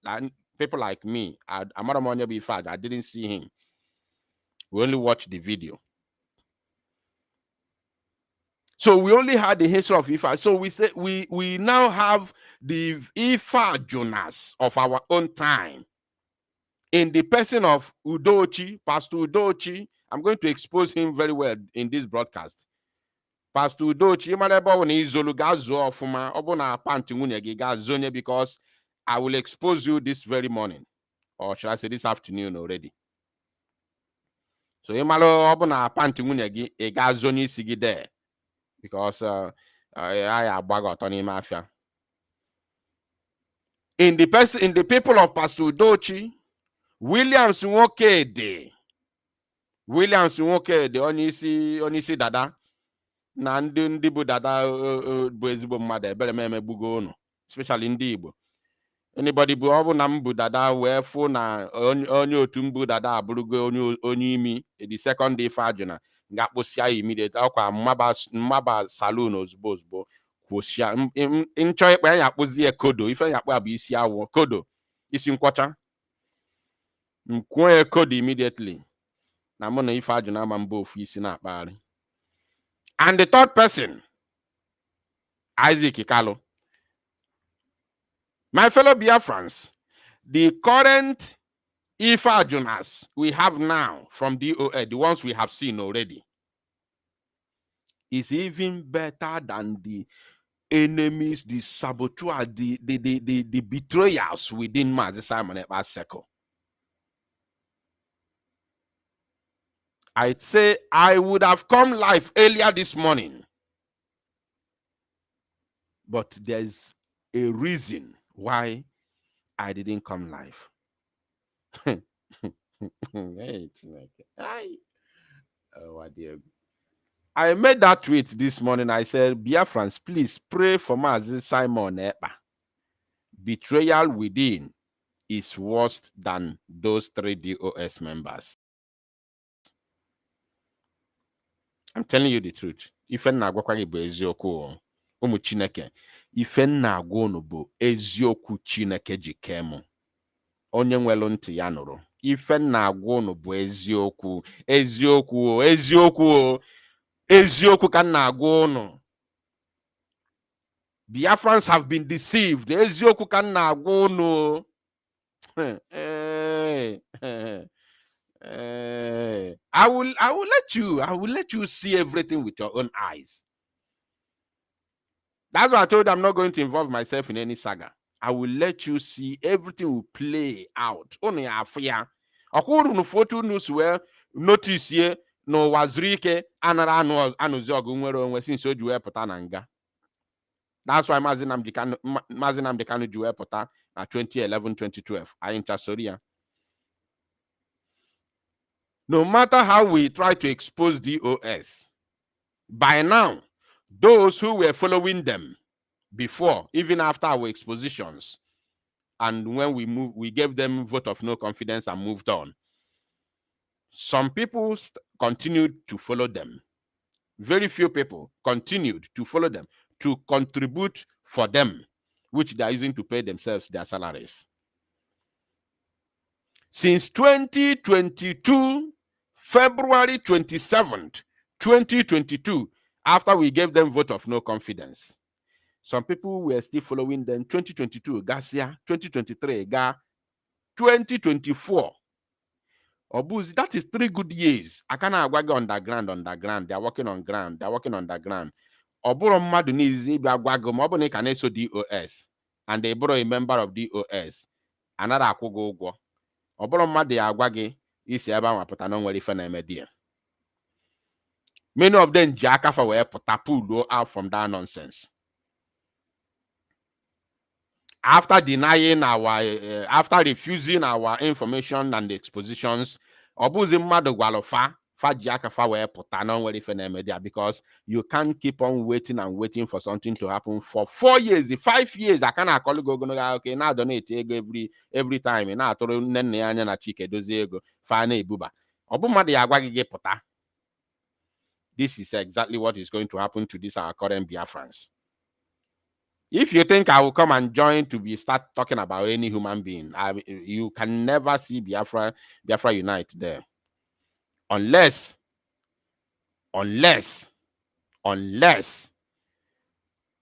And people like me, I didn't see him. We only watched the video. So we only had the history of Ifa. So we say we now have the Ifa Jonas of our own time. In the person of Udochi, Pastor Udochi. I'm going to expose him very well in this broadcast. Pastor Udochi, because I will expose you this very morning. Or should I say this afternoon already? So imalo obuna panti nwunye gi e ga zoni sigi there because I agbago on him afia. In the people of Pastor Udochi, Williams Nwokede onye isi dada na ndị bụ dada bụ ezigbo mmadụ ebere m emegbugo unu, especially ndị Igbo. Anybody bụ ọ bụ na m bụ dada wee fụ na onye otu m bụ dada abụrụgo onye imi the second day Fajuna ga-akpụsịa immediate ọkwa mmaba saloon ozugbo kwụsịa nchọ ịkpa ya akpụzie kodo ife ya akpụ abụ isi awọ kodo isi nkwọcha mkwuo kodo immediately na mụ na ife Fajuna ama mba ofu isi na-akpagharị. And the third person, Isaac Kalu. My fellow Biafrans, the current Ifa Jonas we have now from DOA, the ones we have seen already, is even better than the enemies, the saboteurs, the betrayals within Mazi Simon Ekpa's circle. I'd say I would have come live earlier this morning, but there's a reason why I didn't come live. I made that tweet this morning. I said, Biafrans, please pray for Mazi Simon Ekpa. Betrayal within is worse than those 3 DOS members. I'm telling you the truth. Ife nna agwakwa gị bụ eziokwu ụmụ Chineke. Ife nna agwa unu bụ eziokwu Chineke ji kee mụ. Onye nwelu ntị ya nụrụ. Ife nna agwa unu bụ eziokwu. Eziokwu, eziokwu, eziokwu ka nna agwa unu. Biafrans have been deceived. Eziokwu ka nna agwa unu. I will let you see everything with your own eyes. That's why I told you I'm not going to involve myself in any saga. I will let you see everything will play out. Only afia. Okuru no photo news where notice here no wazrike anara anuzi ogu nwere onwe since o juwe pụta na nga. That's why Mazinam Dekanu juwe pụta na 2011-2012. Ayincha Soria. No matter how we try to expose DOS, by now, those who were following them before, even after our expositions, and when we gave them vote of no confidence and moved on, some people continued to follow them. Very few people continued to follow them, to contribute for them, which they are using to pay themselves their salaries. Since 2022, February 27th, 2022, after we gave them vote of no confidence, some people were still following them. 2022, Garcia, 2023, Ga, 2024. Obuz, that is 3 good years. I cannot work underground. They are working on ground. They are working underground. Oburo madu nizi bi agwago mo obone can so DOS, and they borrow a member of DOS. Another akwụgo ụgwọ. Oburo madu ya agwagi isi ebe anwa pụta no nwere ife na emedia. Many of them jakafa were pull out from that nonsense. After denying after refusing our information and the expositions, obuzi mmadụ gwalofa fajiakafa wee pụta na nwere ife na media, because you can't keep on waiting and waiting for something to happen for 4 years, 5 years. I can't call you go okay, now donate ego every time. Na atụrụ nne ya anya na Chike dozie ego fa na ebuba. Obu mmadụ ya agwa gị pụta. This is exactly what is going to happen to this our current Biafrans. If you think I will come and join to start talking about any human being, you can never see Biafra Unite there. Unless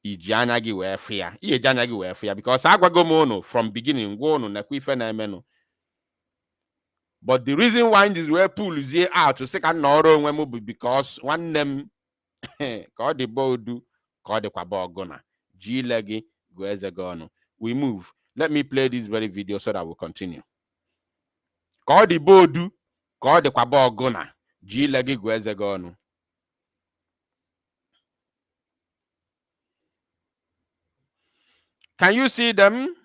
Ijanagi were fear. Ijanagi were fear, because Agwagomono from beginning go na kwife na emeno. But the reason why this were pull is here out to second noro when because one them called the bodu called the kwabogona. G-leggy, we move. Let me play this very video so that we'll continue. Call the bodu, call the kwabogona. G-leggy, gwezegonu. Can you see them?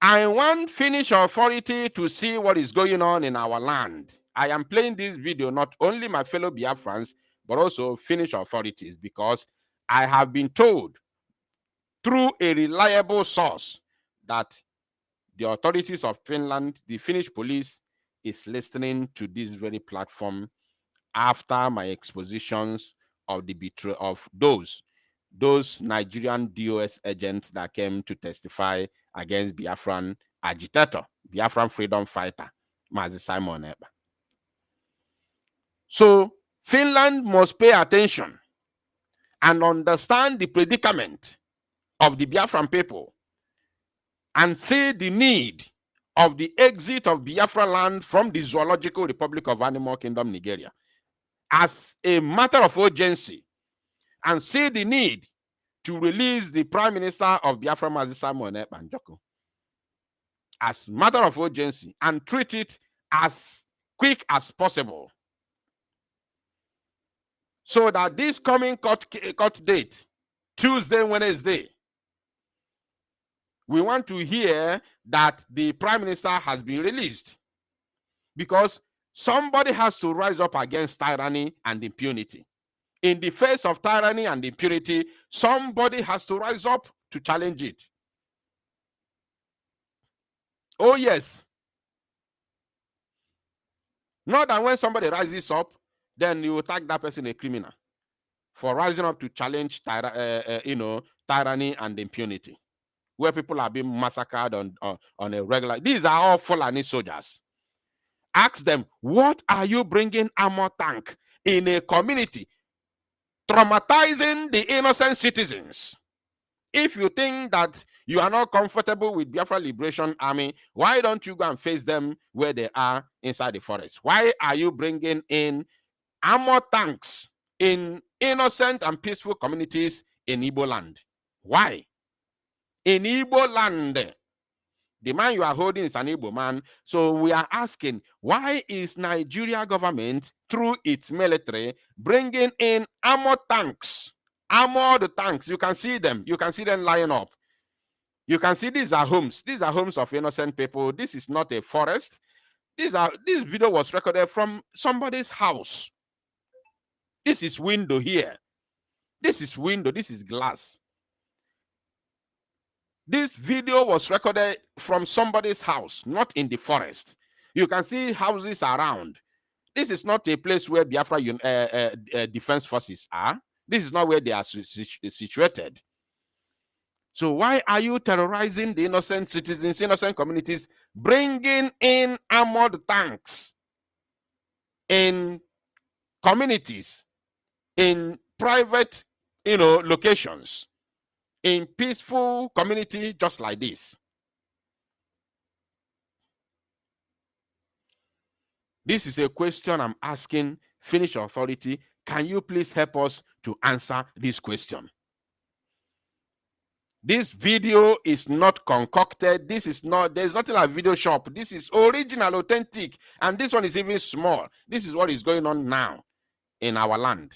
I want Finnish authority to see what is going on in our land. I am playing this video, not only my fellow Biafrans, but also Finnish authorities, because I have been told through a reliable source that the authorities of Finland, the Finnish police, is listening to this very platform after my expositions of the betrayal of those Nigerian DOS agents that came to testify against Biafran agitator, Biafran freedom fighter, Mazi Simon Ekpa. So Finland must pay attention and understand the predicament of the Biafran people and see the need of the exit of Biafra land from the Zoological Republic of Animal Kingdom, Nigeria, as a matter of urgency, and see the need to release the Prime Minister of Biafra, Mazi Simon Ekpa Njoko, as matter of urgency, and treat it as quick as possible, so that this coming court date, Tuesday, Wednesday, we want to hear that the Prime Minister has been released, because somebody has to rise up against tyranny and impunity. In the face of tyranny and impunity, somebody has to rise up to challenge it. Oh yes. Not that when somebody rises up, then you tag that person a criminal for rising up to challenge tyranny and impunity, where people are being massacred on a regular. These are all Fulani soldiers. Ask them, what are you bringing armor tank in a community, traumatizing the innocent citizens? If you think that you are not comfortable with Biafra Liberation Army, why don't you go and face them where they are inside the forest? Why are you bringing in armor tanks in innocent and peaceful communities in Igbo land? Why? In Igbo land, the man you are holding is an Igbo man. So we are asking, why is Nigeria government, through its military, bringing in armor tanks? Armored tanks. You can see them. You can see them lying up. You can see these are homes. These are homes of innocent people. This is not a forest. This video was recorded from somebody's house. This is window here. This is window. This is glass. This video was recorded from somebody's house, not in the forest. You can see houses around. This is not a place where Biafra defense forces are. This is not where they are situated. So why are you terrorizing the innocent citizens, innocent communities, bringing in armored tanks in communities, in private, locations, in peaceful community just like this? This is a question I'm asking Finnish authority. Can you please help us to answer this question? This video is not concocted. This is not, there's nothing like video shop. This is original, authentic. And this one is even small. This is what is going on now in our land.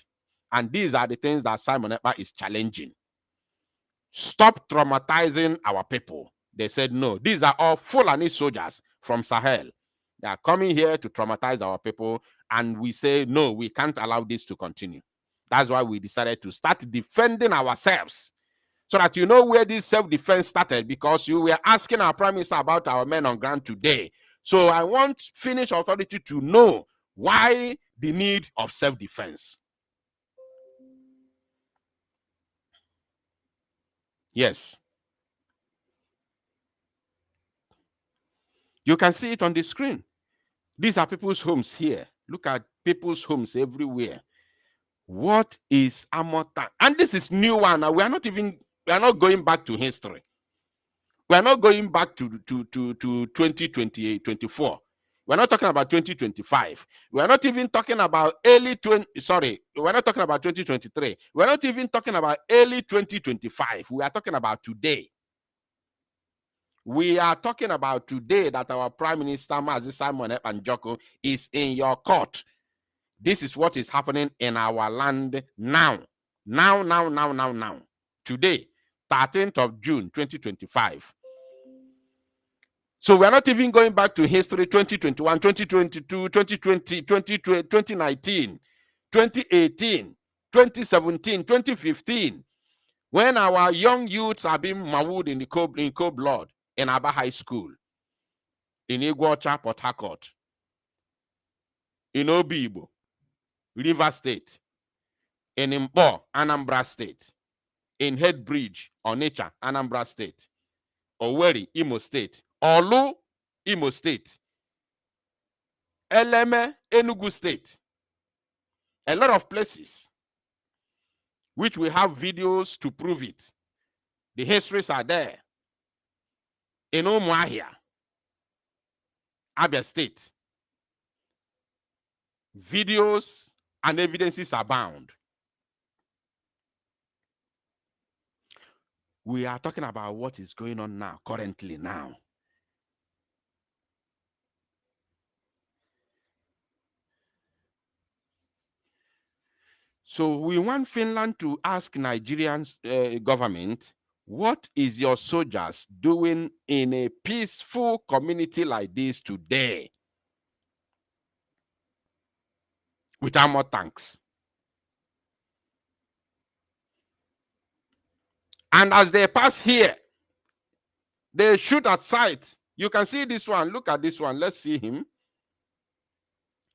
And these are the things that Simon Ekpa is challenging. Stop traumatizing our people. They said, no, these are all Fulani soldiers from Sahel. They are coming here to traumatize our people. And we say, no, we can't allow this to continue. That's why we decided to start defending ourselves. So that you know where this self-defense started, because you were asking our Prime Minister about our men on ground today. So I want Finnish authority to know why the need of self-defense. Yes. You can see it on the screen. These are people's homes here. Look at people's homes everywhere. What is armor tank? And this is new one. We are not going back to history. We are not going back to 2028, 24. We're not talking about 2025. We're not even talking about we're not talking about 2023. We're not even talking about early 2025. We are talking about today. We are talking about today that our Prime Minister, Mazi Simon Ekpa Njoko, is in your court. This is what is happening in our land now. Now. Today, 13th of June, 2025. So we're not even going back to history, 2021, 2022, 2020, 2019, 2018, 2017, 2015, when our young youths are being mauled in cold blood in Aba High School, in Iguacha, Port Harcourt, in Obibo, River State, in Mpo, Anambra State, in Headbridge, Onitsha, Anambra State, Owerri, Imo State, Olu, Imo State, Eleme, Enugu State, a lot of places, which we have videos to prove it. The histories are there. In Umuahia, Abia State, videos and evidences abound. We are talking about what is going on now, currently now. So we want Finland to ask Nigerian government, what is your soldiers doing in a peaceful community like this today with armor tanks? And as they pass here, they shoot at sight. You can see this one. Look at this one. Let's see him.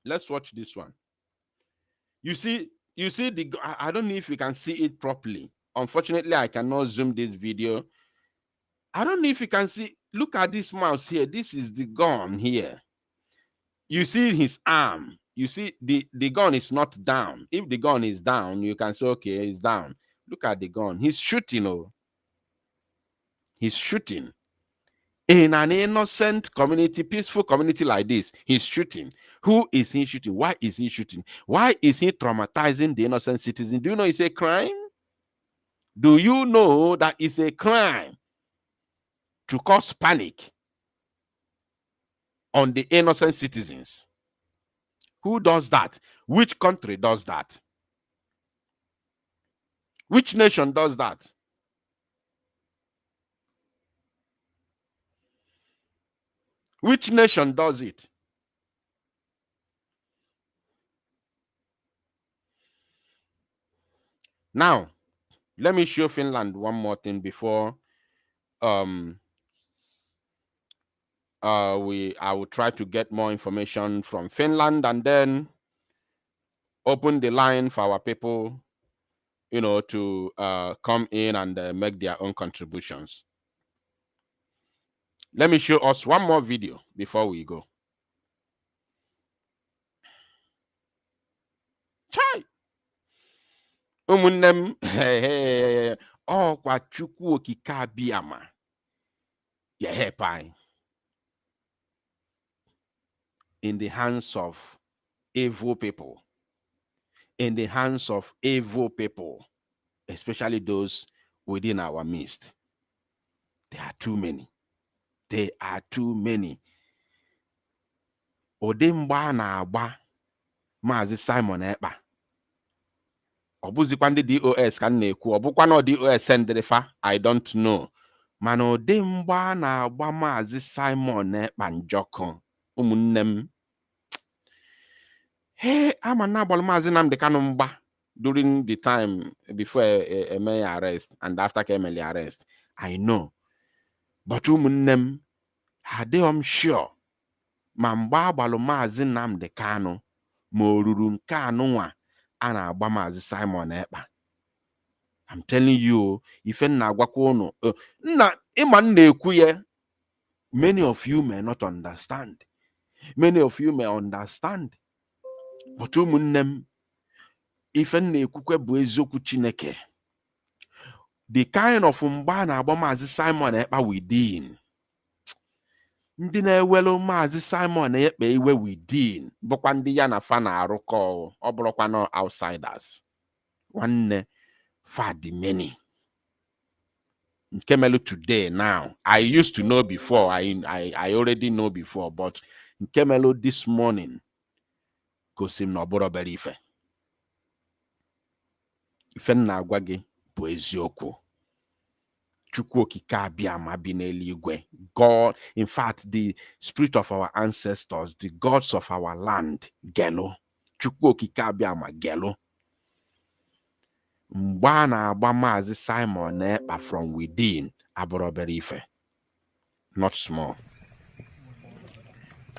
Let's watch this one. You see the, I don't know if you can see it properly. Unfortunately, I cannot zoom this video. I don't know if you can see. Look at this mouse here. This is the gun here. You see his arm. You see the gun is not down. If the gun is down, you can say, okay, it's down. Look at the gun. He's shooting. Oh, he's shooting. In an innocent community, peaceful community like this, he's shooting. Who is he shooting? Why is he shooting? Why is he traumatizing the innocent citizen? Do you know it's a crime? Do you know that it's a crime to cause panic on the innocent citizens? Who does that? Which country does that? Which nation does that? Which nation does it? Now, let me show Finland one more thing before I will try to get more information from Finland and then open the line for our people, you know, to come in and make their own contributions. Let me show us one more video before we go. Chai! Umunnem, oh, kwa chukwu okike abịama. Yeah, pine. In the hands of evil people. In the hands of evil people, especially those within our midst. There are too many. There are too many. Odemba na agba Maazị Simon Ekpa. Obuzikwa ndị DOS ka na-ekwu, ọbụkwa na DOS sendịrịfa, I don't know. Mana odemba na agba Maazị Simon Ekpa njọkụ. Ụmụnne m. Hey, ama na agbala Maazị Nnamdi Kanu mgba during the time before Emeli arrest and after Emeli arrest. I know. But ụmụnne m, adịghị sure ma mgba agbalụ Maazị Nnamdi Kanu ma o ruru nke anụnwa a na-agba Maazị Simon Ekpa. I'm telling you, ife nna agwakwa unu, nna ịma nna ekwu ya, many of you may not understand. Many of you may understand. But ụmụnne m, ife nna ekwukwe bụ eziokwu Chineke. The kind of mgba na-agba Maazị Simon Ekpa within. Ndị na-ewelu Maazị Simon Ekpa iwe within bụkwa ndị ya na fa na-arụkọ, ọ bụrụkwa na outsiders. Nwanne fadi many. Nke melu today now. I used to know before. I already know before, but nke melu this morning gosim na ọbụrụ obere ife. Ife na agwa gị bụ eziokwu. Chukwu okike abịama bi n'eluigwe. God, in fact, the spirit of our ancestors, the gods of our land, gelo. Chukwu okike abịama gelo. Mgba na-agba Maazị Simon Ekpa from within abụrụ obere ife. Not small.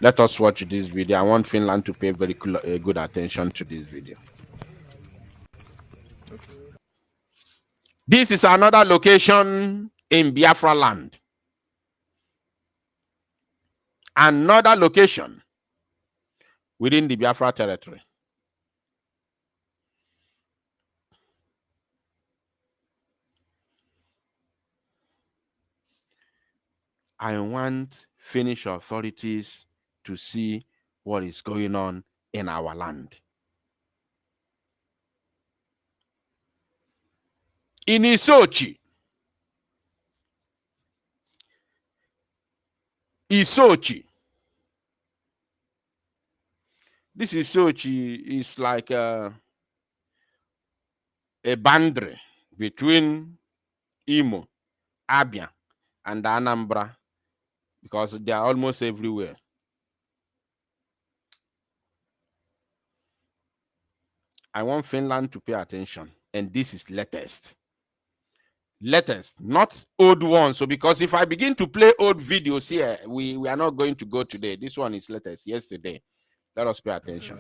Let us watch this video. I want Finland to pay very good attention to this video. This is another location in Biafra land. Another location within the Biafra territory. I want Finnish authorities to see what is going on in our land. In Isochi. This Isochi is like a boundary between Imo, Abia, and Anambra, because they are almost everywhere. I want Finland to pay attention, and this is latest. Latest, not old ones. So because if I begin to play old videos here, we are not going to go today. This one is latest, yesterday. Let us pay attention.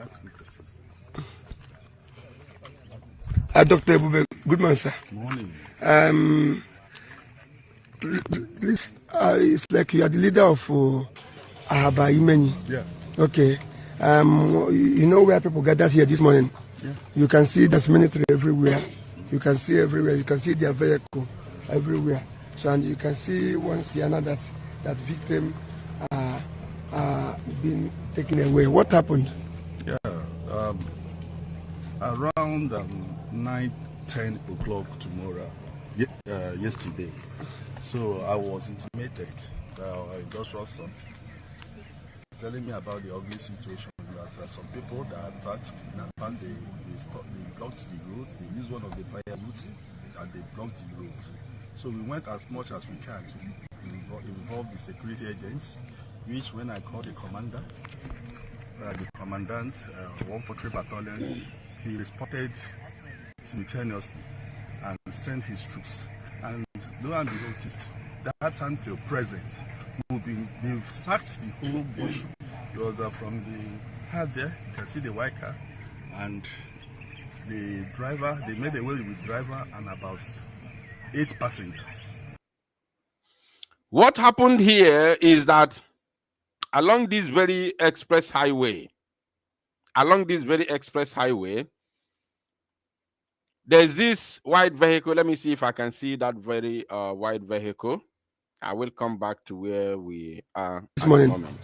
Dr. Ebube, good morning, sir. Morning. Please, it's like you are the leader of Ahaba Imeni. Yes. Okay. You know where people gathered here this morning? Yeah. You can see there's military everywhere. You can see everywhere. You can see their vehicle everywhere. So, and you can see one Sienna that victim being taken away. What happened? Yeah. Around 9-10 o'clock tomorrow, yesterday. So I was intimated by our industrial son, telling me about the ugly situation. That there are some people that attacked Kidnapping, they blocked the road, they used one of the fire routes, and they blocked the road. So we went as much as we can to involve the security agents, which when I called the commander, the commandant, 143 Battalion, he responded simultaneously and sent his troops. And lo and behold, that time till present, they've sacked the whole bush. It was from the car there, you can see the white car, and the driver, they made away with the driver and about 8 passengers. What happened here is that along this very express highway, there's this white vehicle. Let me see if I can see that very white vehicle. I will come back to where we are at the moment.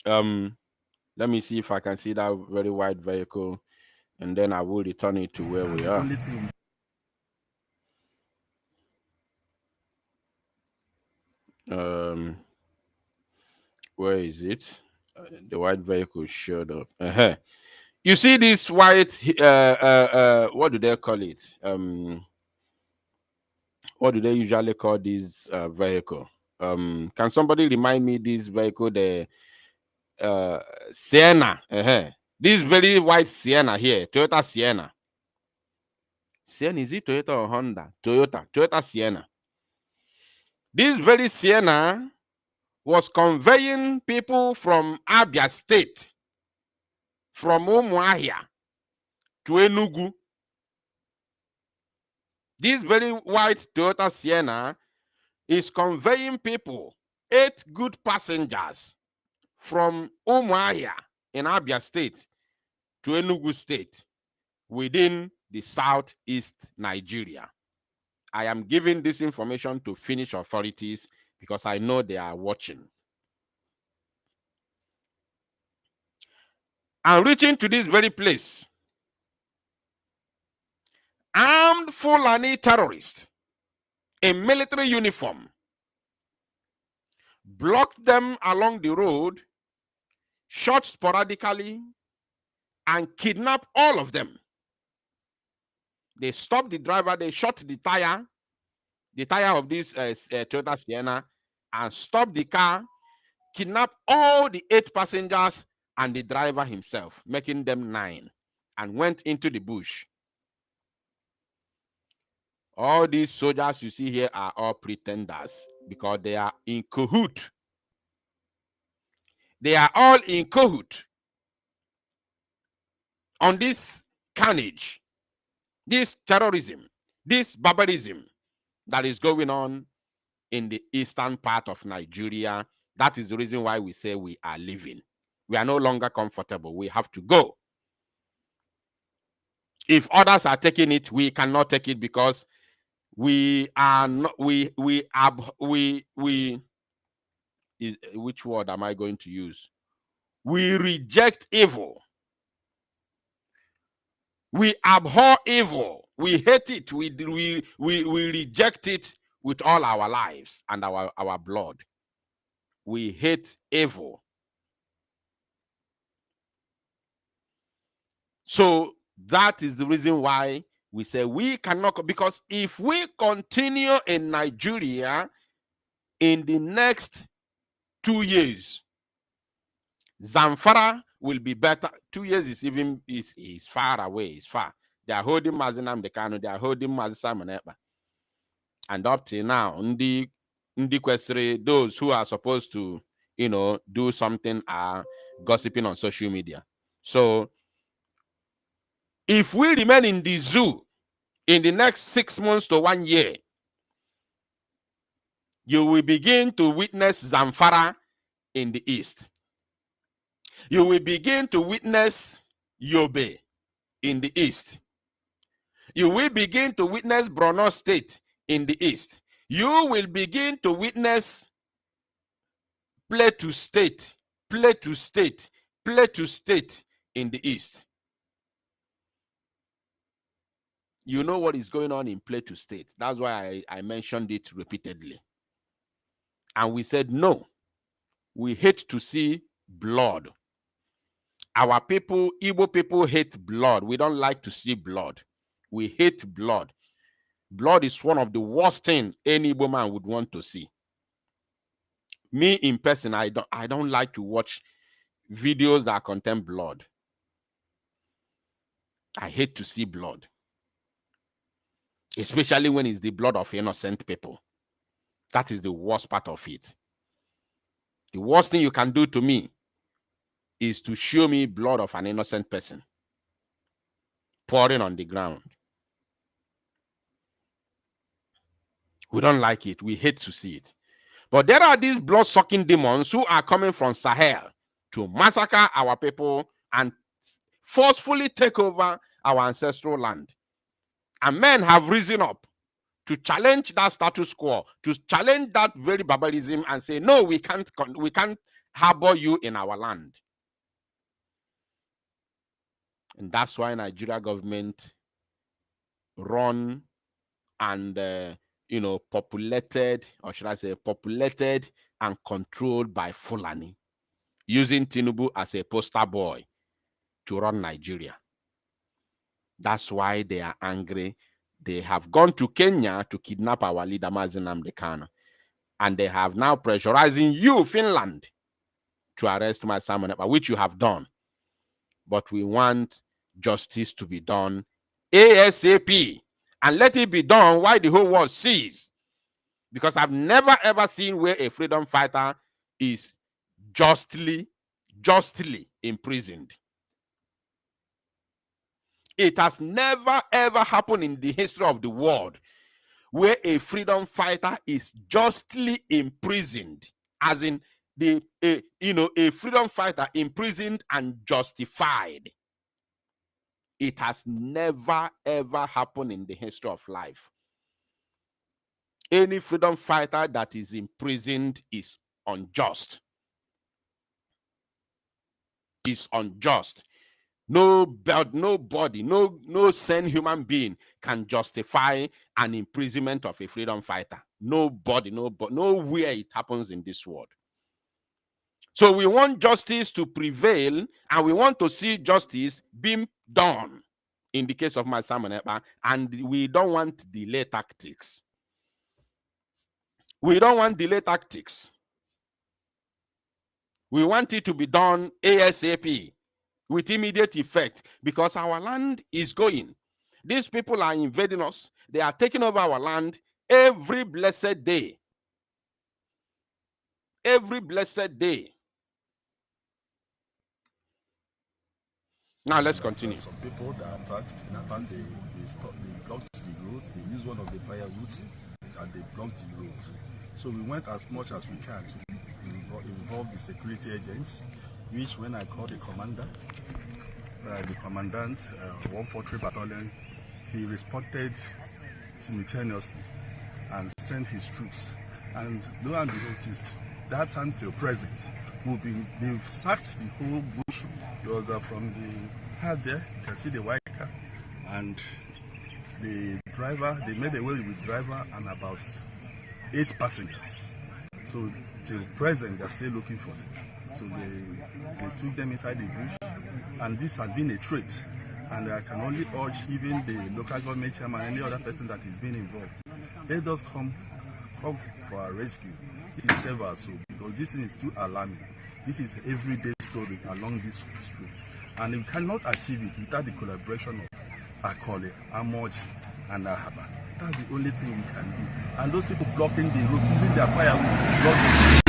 Yeah. Let me see if I can see that very white vehicle, and then I will return it to where we are. Where is it? The white vehicle showed up. You see this white, what do they call it? What do they usually call this vehicle? Can somebody remind me this vehicle, the Sienna? This very white Sienna here, Toyota Sienna. Sienna, is it Toyota or Honda? Toyota Sienna. This very Sienna was conveying people from Abia State, from Umuahia to Enugu. This very white Toyota Sienna is conveying people, 8 good passengers, from Umuahia in Abia State to Enugu State within the southeast Nigeria. I am giving this information to Finnish authorities because I know they are watching. And reaching to this very place, armed Fulani terrorists in military uniform blocked them along the road, shot sporadically, and kidnapped all of them. They stopped the driver, they shot the tire of this Toyota Sienna, and stopped the car, kidnapped all the 8 passengers and the driver himself, making them 9, and went into the bush. All these soldiers you see here are all pretenders because they are in cahoot. They are all in cahoot on this carnage, this terrorism, this barbarism that is going on in the eastern part of Nigeria. That is the reason why we say we are leaving. We are no longer comfortable. We have to go. If others are taking it, we cannot take it because we are not, which word am I going to use? We reject evil. We abhor evil. We hate it. We reject it with all our lives and our blood. We hate evil. So that is the reason why we say we cannot, because if we continue in Nigeria in the next 2 years, Zamfara will be better. 2 years is far away. It's far. They are holding Mazinam Dekano. They are holding Simon Ekpa. And up till now, Ndi Kwesiri, those who are supposed to, do something are gossiping on social media. So If we remain in the zoo in the next 6 months to 1 year, you will begin to witness Zamfara in the east. You will begin to witness Yobe in the east. You will begin to witness Borno State in the east. You will begin to witness Plateau State in the east. You know what is going on in Plateau State. That's why I mentioned it repeatedly. And we said, no, we hate to see blood. Our people, Igbo people, hate blood. We don't like to see blood. We hate blood. Blood is one of the worst things any Igbo man would want to see. Me in person, I don't like to watch videos that contain blood. I hate to see blood, especially when it's the blood of innocent people. That is the worst part of it. The worst thing you can do to me is to show me blood of an innocent person pouring on the ground. We don't like it. We hate to see it. But there are these blood-sucking demons who are coming from Sahel to massacre our people and forcefully take over our ancestral land. And men have risen up to challenge that status quo, to challenge that very barbarism and say, no, we can't harbor you in our land. And that's why Nigeria government run and populated, or should I say populated and controlled by Fulani, using Tinubu as a poster boy to run Nigeria. That's why they are angry. They have gone to Kenya to kidnap our leader, Mazi Nnamdi Kanu. And they have now pressurizing you, Finland, to arrest my Simon Ekpa, which you have done. But we want justice to be done ASAP. And let it be done while the whole world sees. Because I've never ever seen where a freedom fighter is justly imprisoned. It has never ever happened in the history of the world where a freedom fighter is justly imprisoned, as in a freedom fighter imprisoned and justified. It has never ever happened in the history of life. Any freedom fighter that is imprisoned is unjust. Is unjust. Nobody, no sane human being can justify an imprisonment of a freedom fighter. Nobody, nowhere it happens in this world. So we want justice to prevail, and we want to see justice being done in the case of my Simon Ekpa, and we don't want delay tactics. We don't want delay tactics. We want it to be done ASAP with immediate effect, because our land is going. These people are invading us. They are taking over our land every blessed day. Every blessed day. Now let's continue. Some people that attacked Kidnapping, they blocked the road. They used one of the firewood and they blocked the road. So we went as much as we can to involve the security agents, which when I called the commander, the commandant, 143 Battalion, he responded simultaneously and sent his troops. And lo and behold, since that time till present, they've sacked the whole bush. It was from the car there, you can see the white car, and the driver, they made away with the driver and about 8 passengers. So till present, they're still looking for them. So they took them inside the bush, and this has been a threat. And I can only urge even the local government chairman and any other person that is being involved, let us come for our rescue. This is several, so because this thing is too alarming. This is everyday story along this street, and we cannot achieve it without the collaboration of Akole, Amoji, and Ahaba. That's the only thing we can do. And those people blocking the roads, using their firewood, blocking.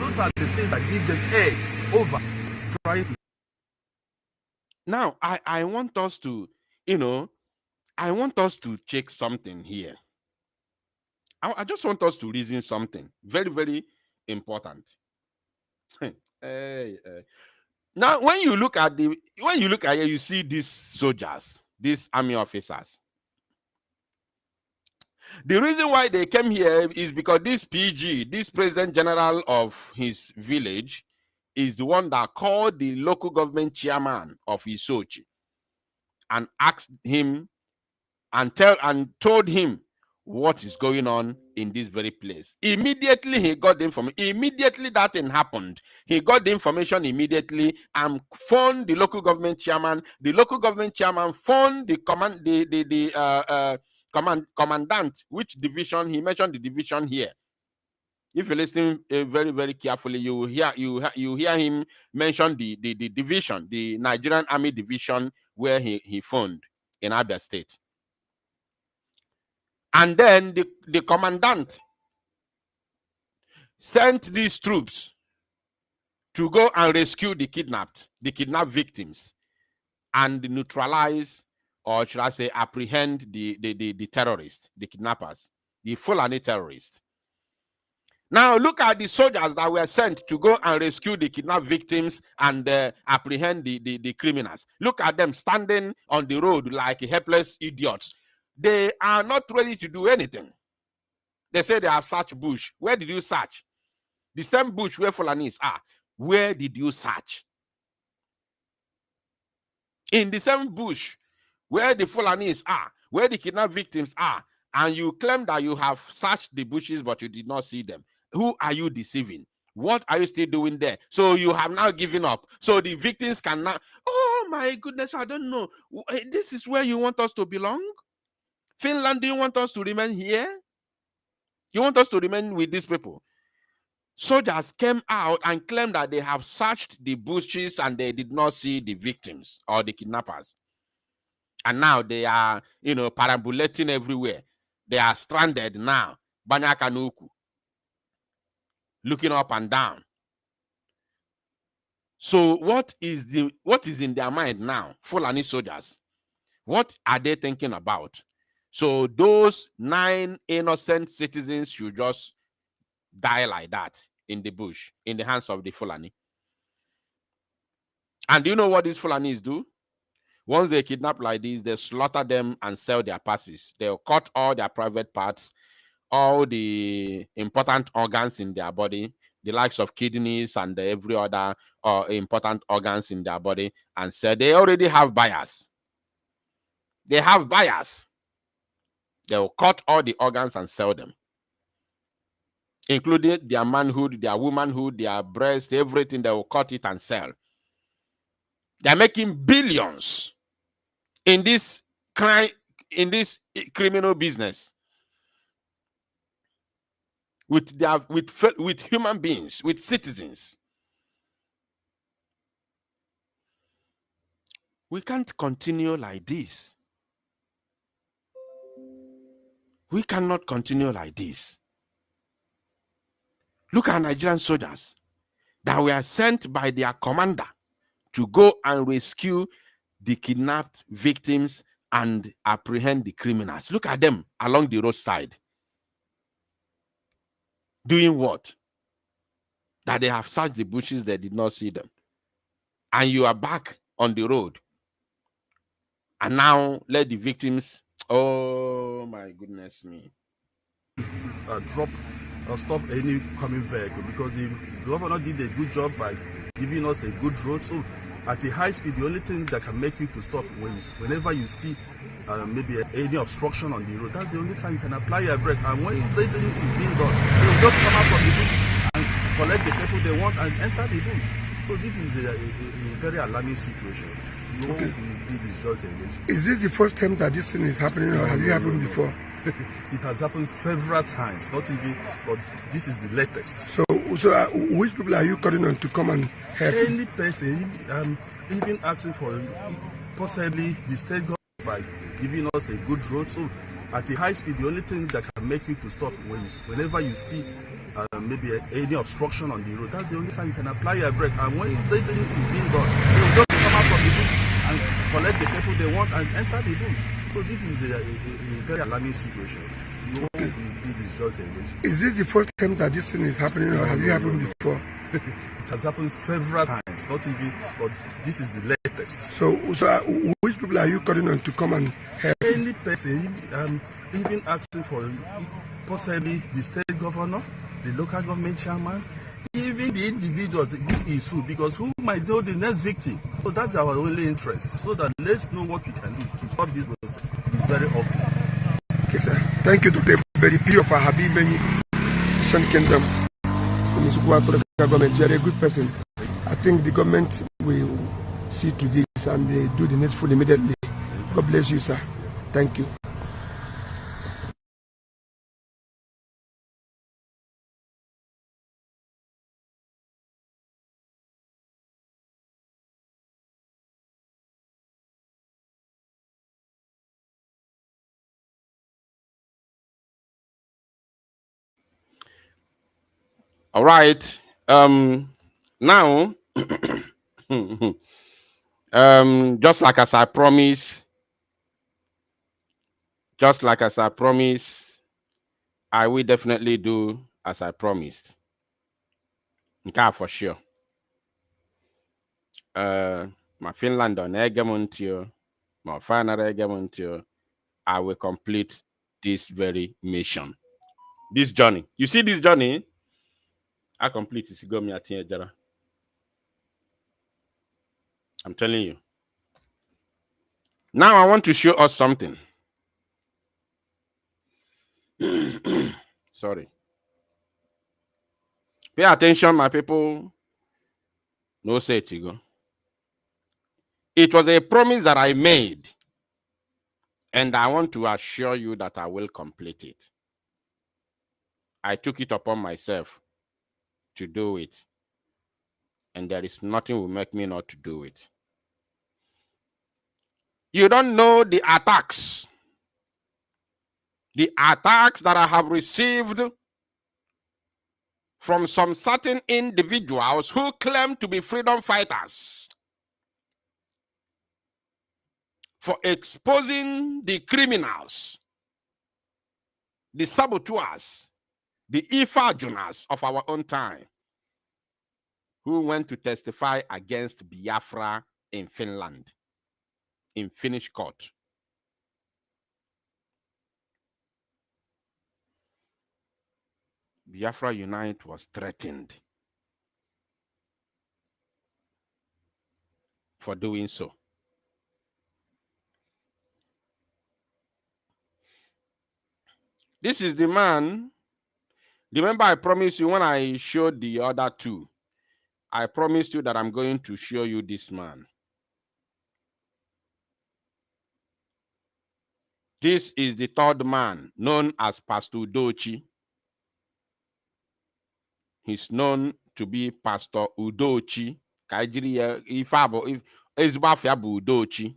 Those are the things that give them edge over trying to. Now, I want us to, I want us to check something here. I just want us to reason something very, very important. Now, when you look at here, you see these soldiers, these army officers. The reason why they came here is because this PG, this President General of his village, is the one that called the local government chairman of Isochi and asked him and told him what is going on in this very place. Immediately he got the information. Immediately that thing happened, he got the information immediately and phoned the local government chairman. The local government chairman phoned the commandant, which division. He mentioned the division here. If you listen very, very carefully, you will hear him mention the division, the Nigerian Army Division, where he phoned in Abia State. And then the commandant sent these troops to go and rescue the kidnapped victims and neutralize, or should I say, apprehend the terrorists, the kidnappers, the Fulani terrorists. Now look at the soldiers that were sent to go and rescue the kidnapped victims and apprehend the criminals. Look at them standing on the road like helpless idiots. They are not ready to do anything. They say they have searched bush. Where did you search? The same bush where Fulanis are. Where did you search? In the same bush where the Fulanis are, where the kidnapped victims are, and you claim that you have searched the bushes but you did not see them. Who are you deceiving? What are you still doing there? So you have now given up. So the victims cannot. Oh my goodness, I don't know. This is where you want us to belong? Finland, do you want us to remain here? You want us to remain with these people? Soldiers came out and claimed that they have searched the bushes and they did not see the victims or the kidnappers. And now they are, perambulating everywhere. They are stranded now. Banyakanuku. Looking up and down. So what is in their mind now? Fulani soldiers. What are they thinking about? So those 9 innocent citizens should just die like that in the bush, in the hands of the Fulani. And do you know what these Fulanis do? Once they kidnap like this, they slaughter them and sell their passes. They'll cut all their private parts, all the important organs in their body, the likes of kidneys and every other important organs in their body, and sell. They already have buyers. They have buyers. They will cut all the organs and sell them, including their manhood, their womanhood, their breast, everything. They will cut it and sell. They're making billions in this crime, in this criminal business with human beings, with citizens. We can't continue like this. We cannot continue like this. Look at Nigerian soldiers that were sent by their commander to go and rescue the kidnapped victims and apprehend the criminals. Look at them along the roadside. Doing what? That they have searched the bushes, they did not see them. And you are back on the road. And now let the victims, oh my goodness me. Stop any coming vehicle, because the governor did a good job by giving us a good road. So at a high speed, the only thing that can make you to stop whenever you see maybe any obstruction on the road, that's the only time you can apply your brake. And when this thing is being done, they will just come out from the bush and collect the people they want and enter the bush. So this is a very alarming situation. Okay. This is just a risk. Is this the first time that this thing is happening, or has it happened before? It has happened several times, not even, but this is the latest. So which people are you calling on to come and help? Any person, even asking for possibly the state government by giving us a good road. So at a high speed, the only thing that can make you to stop whenever you see maybe any obstruction on the road, that's the only time you can apply your brake. And when this thing is being done, they will just come out from the bush and collect the people they want and enter the bush. So this is a very alarming situation. Okay. It is just a risk. Is this the first time that this thing is happening, or has it happened before? It has happened several times, not even, but this is the latest. So which people are you calling on to come and help? Any person, even asking for possibly the state governor, the local government chairman, even the individuals who is sued, because who might know the next victim. So that's our only interest, so that let's know what we can do to stop this process. It's very obvious. Okay, sir. Thank you to the very P of Habibeni Shan Kingdom. Government, you are a good person. I think the government will see to this and they do the needful immediately. God bless you, sir. Thank you. All right. Now, just like as I promised, I will definitely do as I promised. Okay, for sure. My Finland on Egemontio, my final Egemontio, I will complete this very mission. This journey. You see this journey? I complete it. I'm telling you. Now I want to show us something. Sorry. Pay attention, my people. No say it, go. It was a promise that I made, and I want to assure you that I will complete it. I took it upon myself to do it, and there is nothing will make me not to do it. You don't know the attacks that I have received from some certain individuals who claim to be freedom fighters for exposing the criminals, the saboteurs, the Ifajunas of our own time, who went to testify against Biafra in Finland, in Finnish court. Biafra Unite was threatened for doing so. This is the man. Remember, I promised you when I showed the other two, I promised you that I'm going to show you this man. This is the third man, known as Pastor Udochi. He's known to be Pastor Udochi. If Udochi.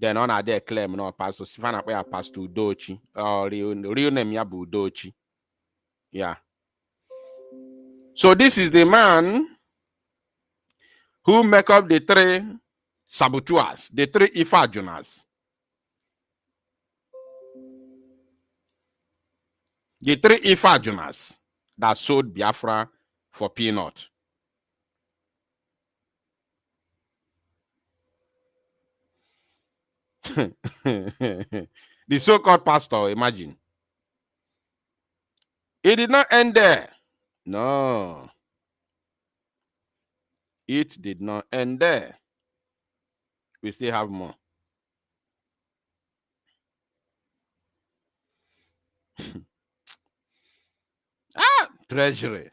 Then on a day claim no Pastor Sifana where Pastor Udochi. Real name Yabu Udochi. Yeah. So this is the man who make up the three saboteurs, the three Ifajunas. The three Ifajunas that sold Biafra for peanut. The so-called pastor, imagine. It did not end there. No. It did not end there. We still have more. Treasury.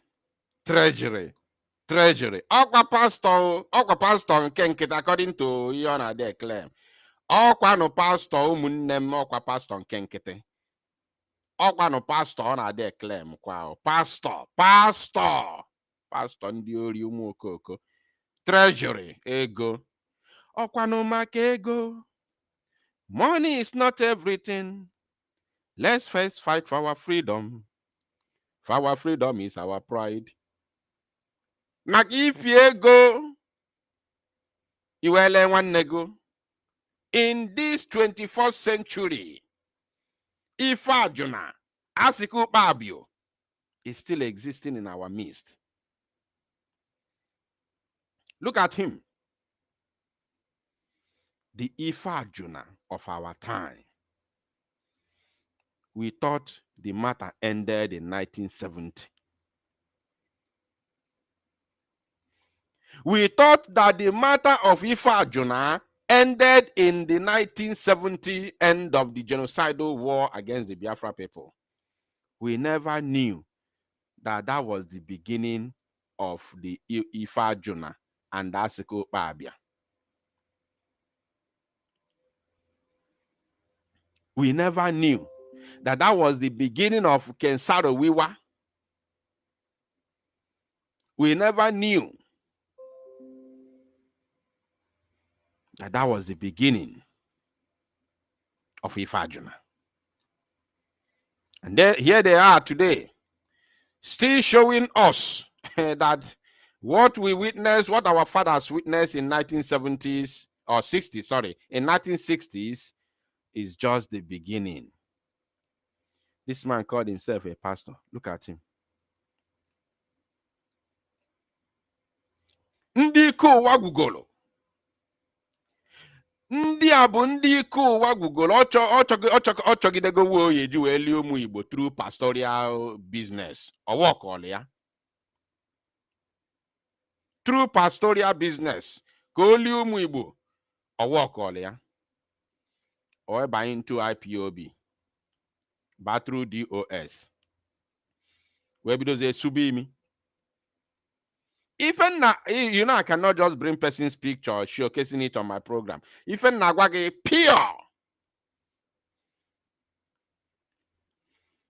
Okwa pastor nke according to Yona they claim. Okwa no pastor umunne m okwa pastor nke nkịtị. Okwa no pastor na they claim kwa pastor ndị ori ụmụ okoko. Treasury ego. Okwa no maka ego. Money is not everything. Let's first fight for our freedom. For our freedom is our pride. Like if you go, you will learn one nego. In this 21st century, Ifa Jona, Asiku Babio, is still existing in our midst. Look at him. The Ifa Jona of our time. We thought the matter ended in 1970. We thought that the matter of Ifa Jona ended in the 1970 end of the genocidal war against the Biafra people. We never knew that that was the beginning of the Ifa Jona and Asiko Babia. We never knew that that was the beginning of Kensaro Wiwa. We never knew that that was the beginning of Ifa Jona. And here they are today, still showing us that what we witnessed, what our fathers witnessed in 1970s or 60s, sorry, in 1960s is just the beginning. This man called himself a pastor. Look at him. Ndị ike ụwa gwugolo. Ndị a bụ ndị ike ụwa gwugolo. Ọ chọgidego oyi eji wee lie ụmụ Igbo through pastoral business. Ọ wọkọọlụ ya. Through pastoral business. Ka o lie ụmụ Igbo. Ọ wọkọọlụ ya. Or buy into IPOB. But through DOS. Where does it subi me? Even now, you know, I cannot just bring person's picture showcasing it on my program. Even Nagwage pure.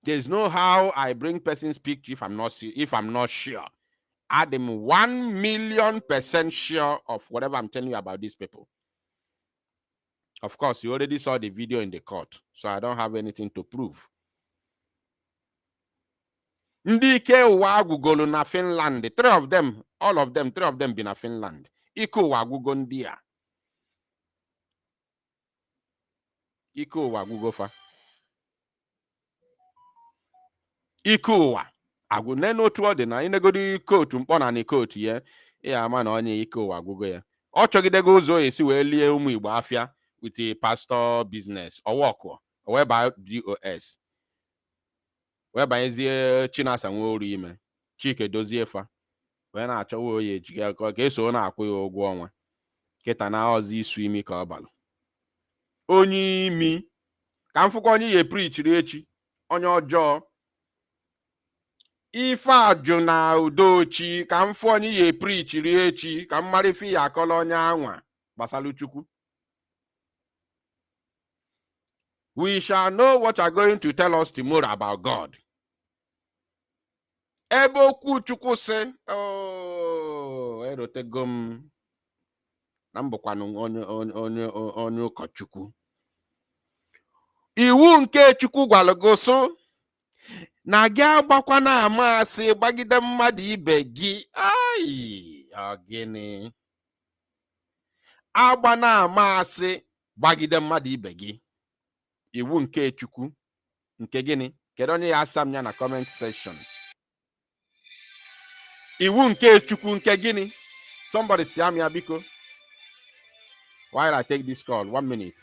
There's no how I bring person's picture if I'm not sure. Add them 1,000,000% sure of whatever I'm telling you about these people. Of course, you already saw the video in the court, so I don't have anything to prove. Ndị ike ụwa agwụgolu na Finland, three of them be na Finland. Ike ụwa agwụgo ndị a. Ike ụwa agwụgo fa. Ike ụwa agwụ nene otu ọ dị na inegodi kootu mkpọ na kootu ya ya ama na onye ike ụwa agwụgo ya. Ọ chọgidego ụzọ esi wee lie ụmụ Igbo afịa with a pastor business. Ọwọkụ, weba DOS. Webanyezie Chinasa Nworu ime. Chike dozie fa. Wee na-achọwa oyi ejiga ka eso na-akwụ ya ụgwọ ọnwa. Kịta na ọzọ isu imi ka ọ balụ. Onye imi ka m fụkwa onye ya eprichiri echi. Onye ọjọọ. Ife ajụ na Udochi ka m fụ onye ya eprichiri echi ka m mara ife ya akọla onye anwa gbasalụ Chukwu. We shall know what you are going to tell us tomorrow about God. Ebe okwu Chukwu sị, erotego m na mbụkwanụ onye ụkọchukwu. Iwu nke Chukwu gwara gị so na gị agbakwa na amasị gbagide mmadụ ibe gị. Ai, gịnị? Agba na amasị gbagide mmadụ ibe gị. Iwu nke Chukwu nke gịnị? Kedu onye ya asa m ya na comment section? Iwu nke Chukwu nke gịnị? Somebody say am ya biko. While I take this call, 1 minute.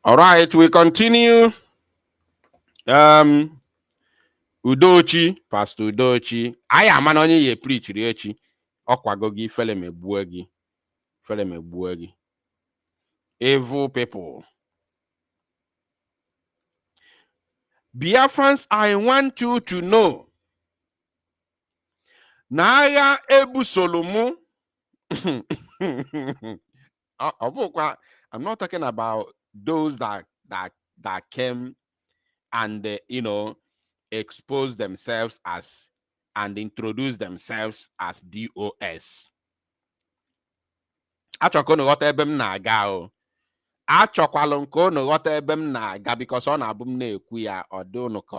All right, we continue. Udochi, Pastor Udochi. I am an only ye preach echi. Okwagogi fele me buegi. Fele me buegi. Evil people. Biafrans, I want you to know. Naya Ebu Solomo. I'm not talking about those that came and expose themselves as and introduce themselves as DOS. Achọkwa ghọta ebe m na-aga o. Achọkwalụ nke unu ghọta ebe m na-aga because ọ na-abụ m na-ekwu ya ọ dị unu ka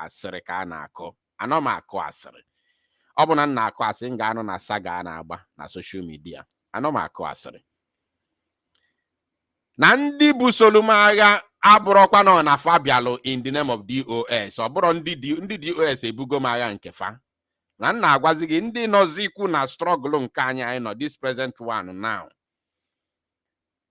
asịrị ka a na-akọ. Anọ m akụ asịrị. Ọ bụ na m na-akụ asịrị m ga-anụ na saga a na-agba na social media. Anọ m akụ asịrị. Na ndị bụ solumagha abụrọkwa nọ na fabialụ in the name of DOS. Ọ bụrụ ndị DOS ebugo m agha nke fa. Na nna agwazi gị ndị nọzi ikwu na struggle nke anyị nọ this present one now.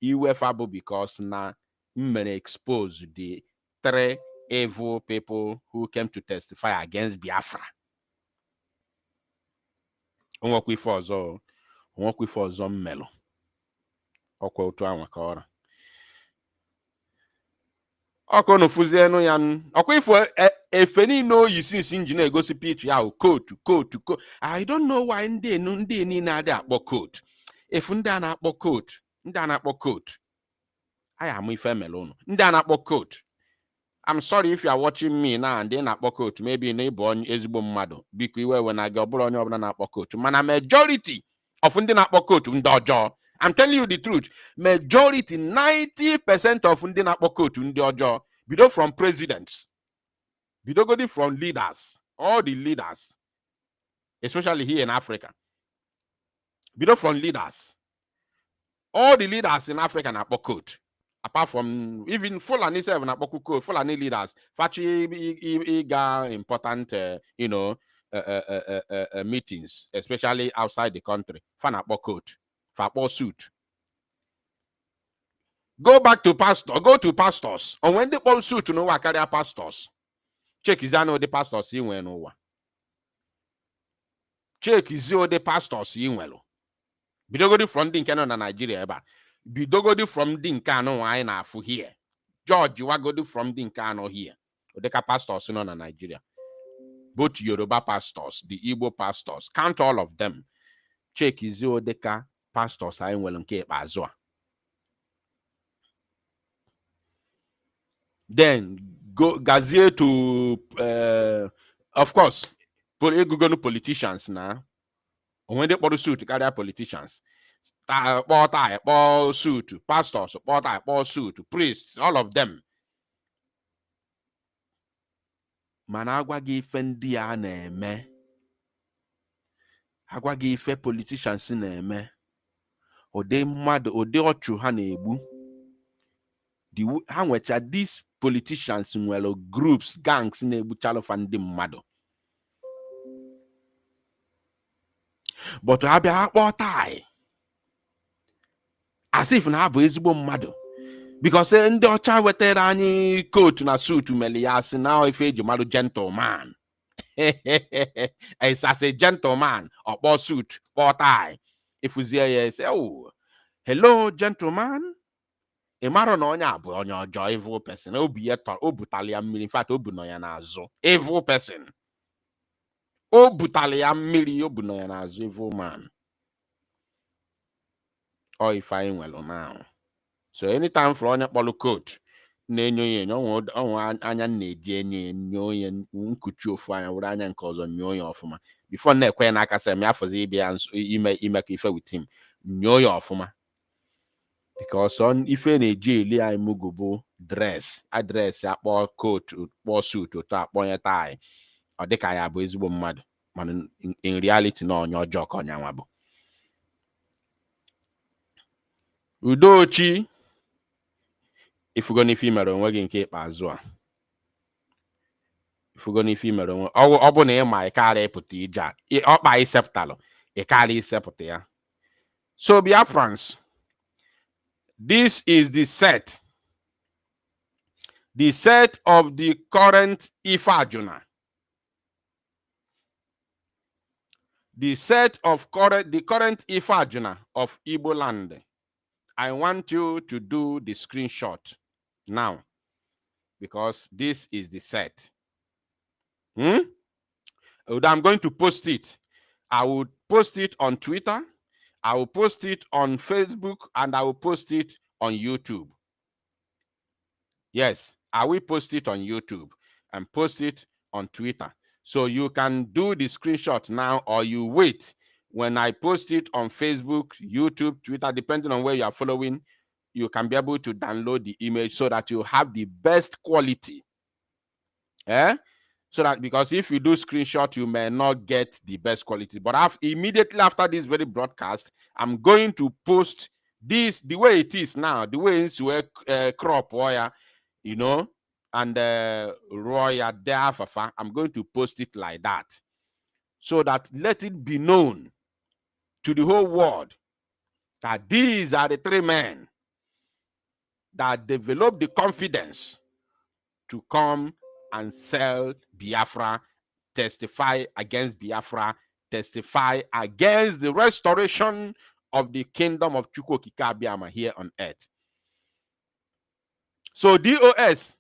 Iwefa bụ because na mere expose the 3 evil people who came to testify against Biafra. Onwekwa ife ọzọ mmelụ. Ọkwa otu anwa ka ọra. Ọkụ nufuzienu ya ọkwa ifo efe niile oyi since injin egosi picture ya coat. I don't know why ndị niile adị akpọ coat. Efu ndị a na-akpọ coat. I am ife melonu. Ndị a na-akpọ coat. I'm sorry if you are watching me now and they na-akpọ coat. Maybe na ịbụ onye ezigbo mmadụ. Biko iwe we na gị ọbụrụ onye ọbụla na-akpọ coat. Mana majority of ndị na-akpọ coat ndị ọjọọ. I'm telling you the truth. Majority, 90% of ndị na-akpọ coat ndị ọjọọ. Bido from presidents. Bido godi from leaders. All the leaders. Especially here in Africa. Bido from leaders. All the leaders in Africa na-akpọ coat. Apart from even Fulani self na-akpọ coat. Fulani leaders. Fachi iga important, meetings. Especially outside the country. Fa na-akpọ coat. Fa suit. Go back to pastors. And when they put suit to know what carry pastors. Check is the pastors in when over. Check is the pastors in well. Bidogodi from Dinkano na Nigeria eba. Bidogodi from Dinkano I na fu here. George, you go from Dinkano here. Odeka pastors in na Nigeria. Both Yoruba pastors, the Igbo pastors, count all of them. Check is the pastors I well nke Ekpa. Then go gazier to of course politicians now. When they put suit carry politicians. Suit, pastors, suit, priests, all of them. Managwa gife ndị a na-eme. Agwa gife politicians na-eme. Ode mmadụ, ode ọchụ ha na-egbu. Ha nwecha these politicians nwere groups, gangs na-egbuchalụ fa ndị mmadụ. But ha bịa akpọ tai. As if na ha bụ ezigbo mmadụ. Because ndị ọcha wetara anyị coat na suit meli ya asị na ife eji malụ gentleman. As a gentleman, ọkpọ suit, kpọ tai. Ifuzie ya say, oh, hello gentleman. Ịmara na onye a bụ onye ọjọọ, evil person. Obi ya o butali ya mmiri. In fact, obu nọ ya n'azụ. Evil person. O butali ya mmiri, obu nọ ya n'azụ, evil man. Or if I well now. So anytime for onye kpọlụ coat, na-enyo ya onwe anya na-eji enyo ya nkuchi ofu anya were anya nke ọzọ nyoo ya ọfụma. Before na-ekwe ya n'aka sị m ya fọzi ịbịa ime ka ife with him. Nyoo ya ọfụma. Because on ife na-eji eli anyị mugu bụ dress. Adress akpọ coat, kpọ suit, otu akpọ ya tie. Ọ dịka ya bụ ezigbo mmadụ. Mana in reality na onye ọjọọ ka onye nwa bụ. Udochi, ifugoni ife mere onwe gị nke ikpeazụ a. Ifugoni ife mere onwe ọ bụ na ịma ịkarị ịpụta ije a. Ọkpa isepụtalụ, ịkarị isepụta ya. So Biafrans, this is the set the set of the current Ifajuna, the set of the current Ifajuna of Igbo land. I want you to do the screenshot now, because this is the set. I'm going to post it. I will post it on Twitter, I will post it on Facebook, and I will post it on YouTube. Yes, I will post it on YouTube and post it on Twitter. So you can do the screenshot now, or you wait. When I post it on Facebook, YouTube, Twitter, depending on where you are following, you can be able to download the image so that you have the best quality. So that, because if you do screenshot, you may not get the best quality. But immediately after this very broadcast, I'm going to post this the way it is now, the way it's where crop wire, you know, and royal deafafa. I'm going to post it like that, so that let it be known to the whole world that these are the three men that developed the confidence to come and sell Biafra, testify against Biafra, testify against the restoration of the kingdom of Chukwokika Abiyama here on earth. So DOS,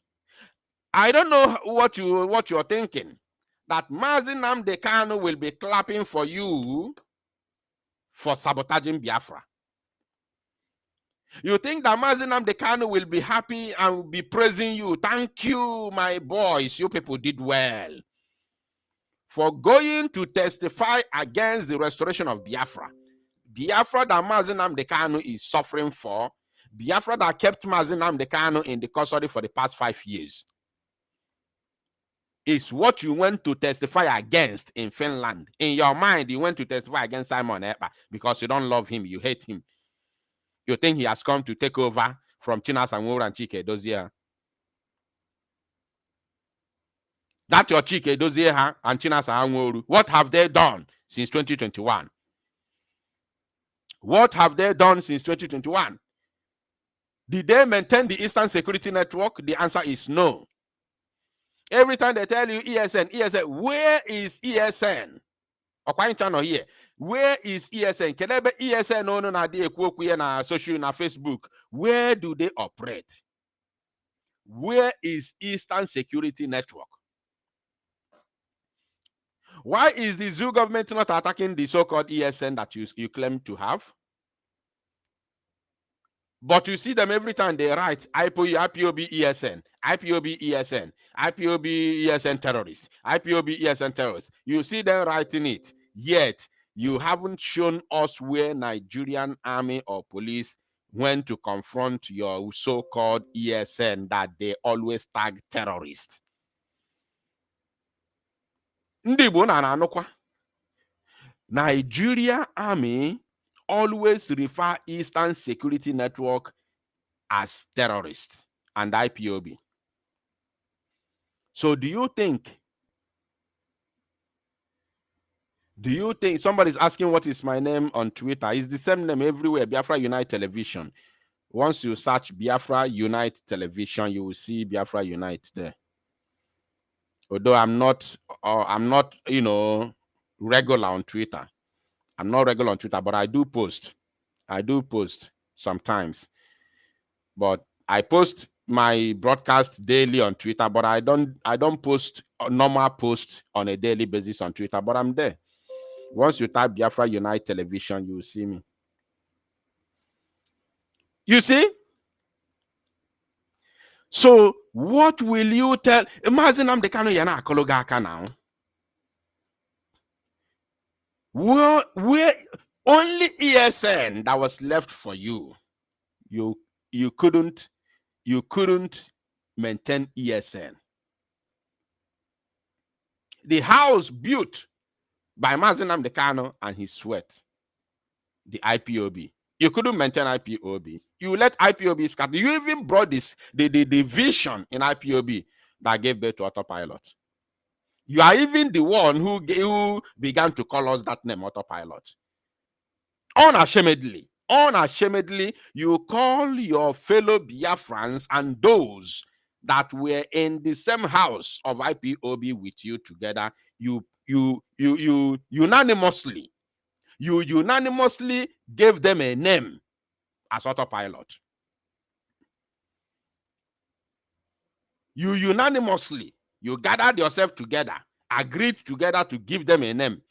I don't know what you're thinking, that Mazi Nnamdi Kanu will be clapping for you for sabotaging Biafra. You think that Mazi Nnamdi Kanu will be happy and will be praising you? Thank you, my boys. You people did well for going to testify against the restoration of Biafra. Biafra that Mazi Nnamdi Kanu is suffering for. Biafra that kept Mazi Nnamdi Kanu in the custody for the past 5 years. Is what you went to testify against in Finland. In your mind, you went to testify against Simon Ekpa because you don't love him, you hate him. You think he has come to take over from Chinas Anwuru and Chike Edozie. That's your Chike Edozie and Chinas Anwuru. What have they done since 2021? What have they done since 2021? Did they maintain the Eastern Security Network? The answer is no. Every time they tell you ESN, where is ESN? Channel here. Where is ESN? Kelebe ESN no na de ekwu na social na Facebook. Where do they operate? Where is Eastern Security Network? Why is the Zoo government not attacking the so-called ESN that you claim to have? But you see them every time they write IPOB ESN, IPOB ESN, IPOB ESN terrorists, IPOB ESN terrorists. You see them writing it, yet you haven't shown us where Nigerian army or police went to confront your so-called ESN that they always tag terrorists. Nigeria army always refer Eastern Security Network as terrorists and IPOB. So do you think somebody's asking what is my name on Twitter? It's the same name everywhere, Biafra Unite Television. Once you search Biafra Unite Television, you will see Biafra Unite there. Although I'm not, regular on Twitter. I'm not regular on Twitter, but I do post. I do post sometimes. But I post my broadcast daily on Twitter, but I don't post a normal post on a daily basis on Twitter, but I'm there. Once you type Biafra Unite Television, you will see me. You see? So what will you tell? Imagine I'm the Kano Yana Kologaka now. Where only ESN that was left for you. You couldn't maintain ESN. The house built by Mazi Nnamdi Kanu and his sweat, the IPOB. You couldn't maintain IPOB. You let IPOB scatter. You even brought the vision in IPOB that gave birth to autopilot. You are even the one who began to call us that name, autopilot. Unashamedly, you call your fellow Biafrans and those that were in the same house of IPOB with you together, you unanimously gave them a name as autopilot. You unanimously, you gathered yourself together, agreed together to give them a name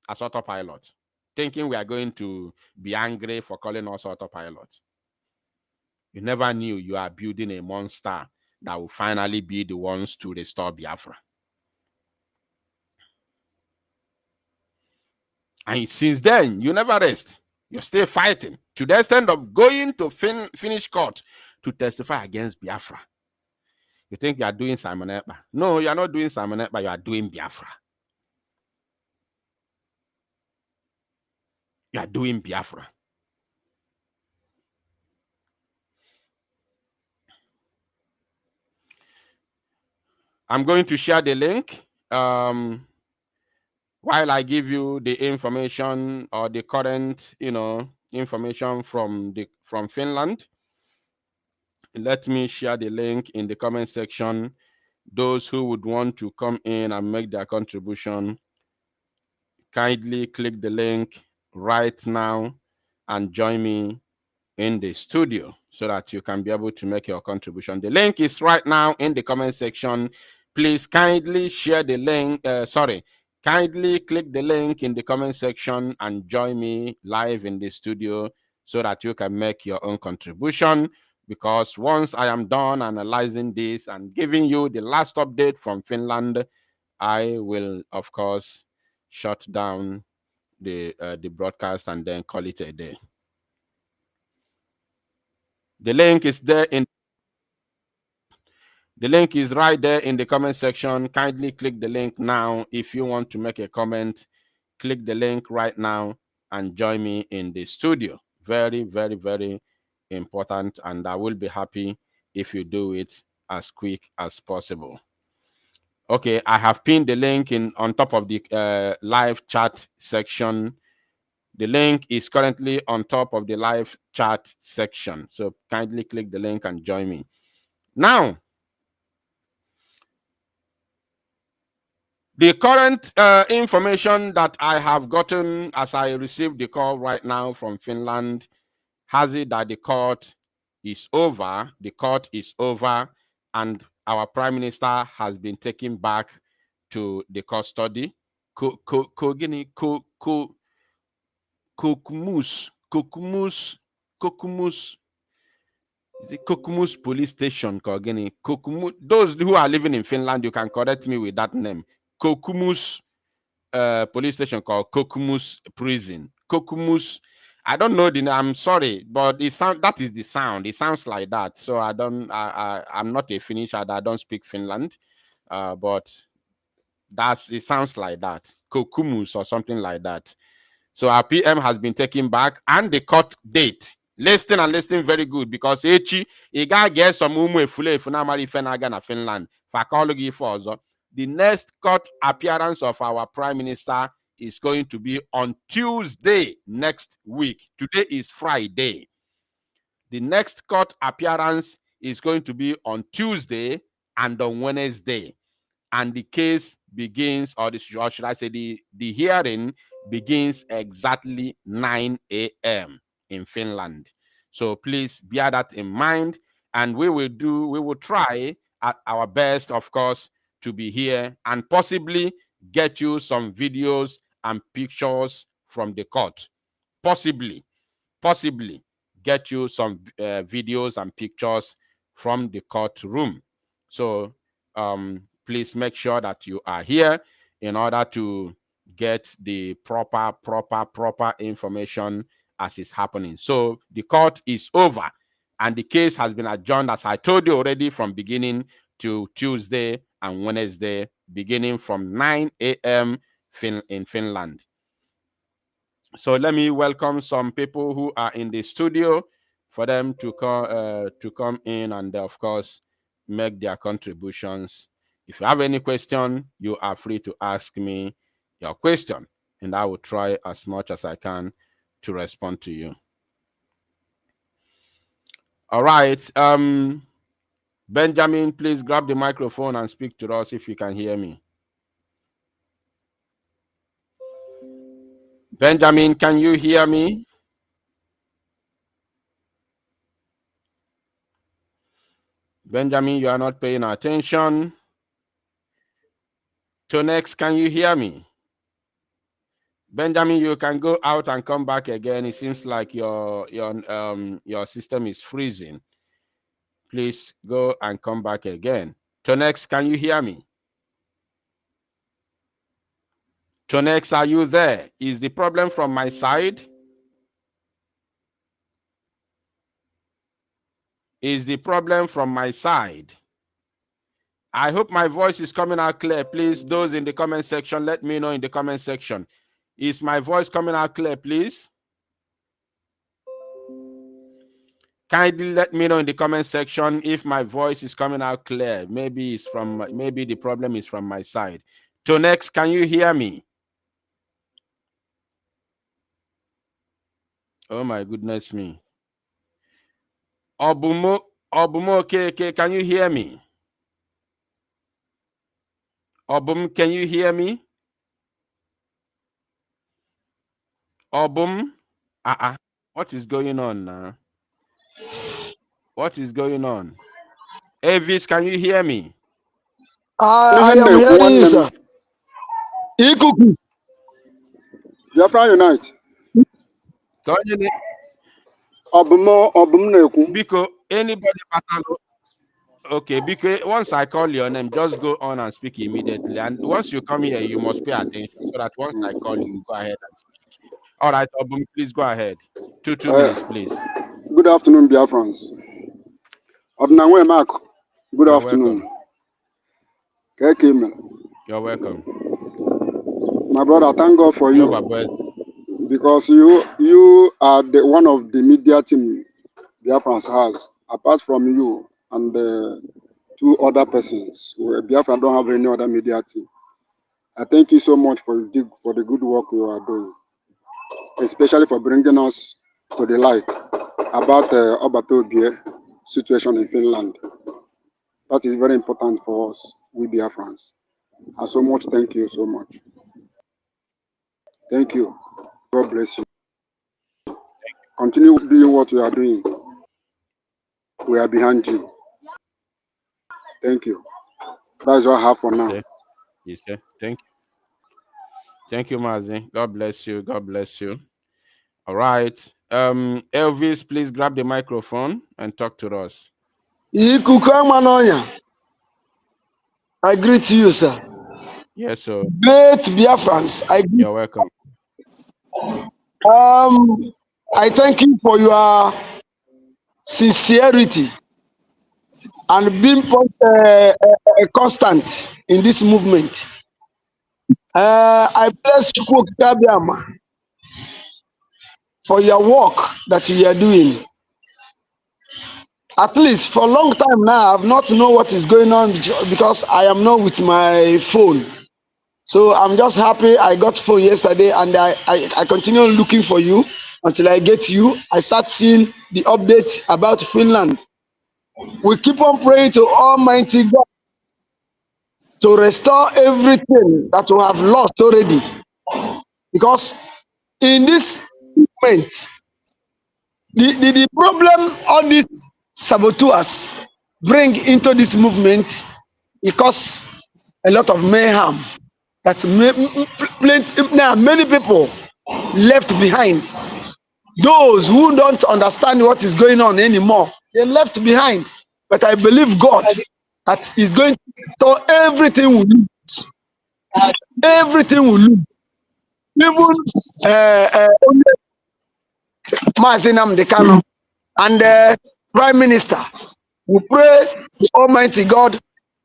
as autopilot, thinking we are going to be angry for calling us autopilot. You never knew you are building a monster that will finally be the ones to restore Biafra. And since then, you never rest. You're still fighting to the extent of going to finish court to testify against Biafra. You think you are doing Simon Ekpa? No, you are not doing Simon Ekpa. You are doing Biafra. You are doing Biafra. I'm going to share the link while I give you the information or the current, information from Finland. Let me share the link in the comment section. Those who would want to come in and make their contribution, kindly click the link right now and join me in the studio so that you can be able to make your contribution. The link is right now in the comment section. Please kindly share the link. Kindly click the link in the comment section and join me live in the studio so that you can make your own contribution. Because once I am done analyzing this and giving you the last update from Finland, I will, of course, shut down the broadcast and then call it a day. The link is there the link is right there in the comment section. Kindly click the link now if you want to make a comment. Click the link right now and join me in the studio. Very, very, very important, and I will be happy if you do it as quick as possible. Okay, I have pinned the link on top of the live chat section. The link is currently on top of the live chat section. So kindly click the link and join me. Now, the current information that I have gotten as I received the call right now from Finland has it that the court is over. The court is over, and our Prime Minister has been taken back to the custody. Kokumus is it Kokumus police station? Those who are living in Finland, you can correct me with that name. Kokumus police station called Kokumus prison. Kokumus, I don't know the name. I'm sorry, but that is the sound. It sounds like that. So I'm not a Finnish. I don't speak Finland, but it sounds like that. Kokumus or something like that. So our PM has been taken back, and the court date. Listen and listen very good, because echi you gotta get some na Finland. The next court appearance of our Prime Minister is going to be on Tuesday next week. Today is Friday. The next court appearance is going to be on Tuesday and on Wednesday. And the case begins, or should I say the hearing begins exactly 9 a.m. in Finland. So please bear that in mind, and we will try at our best, of course, to be here and possibly get you some videos and pictures from the court. Possibly get you some videos and pictures from the courtroom. So please make sure that you are here in order to get the proper information as is happening. So the court is over and the case has been adjourned, as I told you already, from beginning to Tuesday and Wednesday, beginning from 9 a.m. in Finland. So let me welcome some people who are in the studio for them to come in and, of course, make their contributions. If you have any question, you are free to ask me your question, and I will try as much as I can to respond to you. All right. Benjamin, please grab the microphone and speak to us if you can hear me. Benjamin, can you hear me? Benjamin, you are not paying attention. Tonex, can you hear me? Benjamin, you can go out and come back again. It seems like your system is freezing. Please go and come back again. Tonex, can you hear me? Tonex, are you there? Is the problem from my side? Is the problem from my side? I hope my voice is coming out clear. Please, those in the comment section, let me know in the comment section. Is my voice coming out clear, please? Kindly let me know in the comment section if my voice is coming out clear. Maybe the problem is from my side. Tonex, can you hear me? Oh my goodness me. Obumo Keke, can you hear me? Obum, can you hear me? Obum? What is going on now? What is going on? Avis, can you hear me? I am hearing you, sir. Ikuku. Biafra Unite. Because anybody battle. Okay, because once I call your name, just go on and speak immediately. And once you come here, you must pay attention so that once I call you, go ahead and speak. All right, Obum, please go ahead. Two minutes, please. Good afternoon, Biafrans. Odnangwe Mark. Good You're afternoon. Welcome. You're welcome. My brother, thank God for you. Because you are one of the media team Biafrans has. Apart from you and two other persons, Biafra don't have any other media team. I thank you so much for the good work you are doing, especially for bringing us to the light about Obatobie situation in Finland. That is very important for us, we Biafrans. And so much, thank you so much. Thank you. God bless you. Continue doing what you are doing. We are behind you. Thank you. That's all I have for now. Yes, sir. Thank you. Thank you, Mazi. God bless you. God bless you. All right. Elvis, please grab the microphone and talk to us. I greet you, sir. Yes, sir. Great Biafrans. You're welcome. I thank you for your sincerity and being constant in this movement. I bless Chukwu Kabiama for your work that you are doing. At least for a long time now, I've not know what is going on because I am not with my phone. So I'm just happy I got phone yesterday, and I continue looking for you until I get you. I start seeing the update about Finland. We keep on praying to Almighty God to restore everything that we have lost already. Because in this moment, the problem all these saboteurs bring into this movement, it causes a lot of mayhem. That many people left behind. Those who don't understand what is going on anymore, they left behind. But I believe God that is going to restore everything we lose. Everything we lose. Even Mazinam Dekano and the Prime Minister. We pray to Almighty God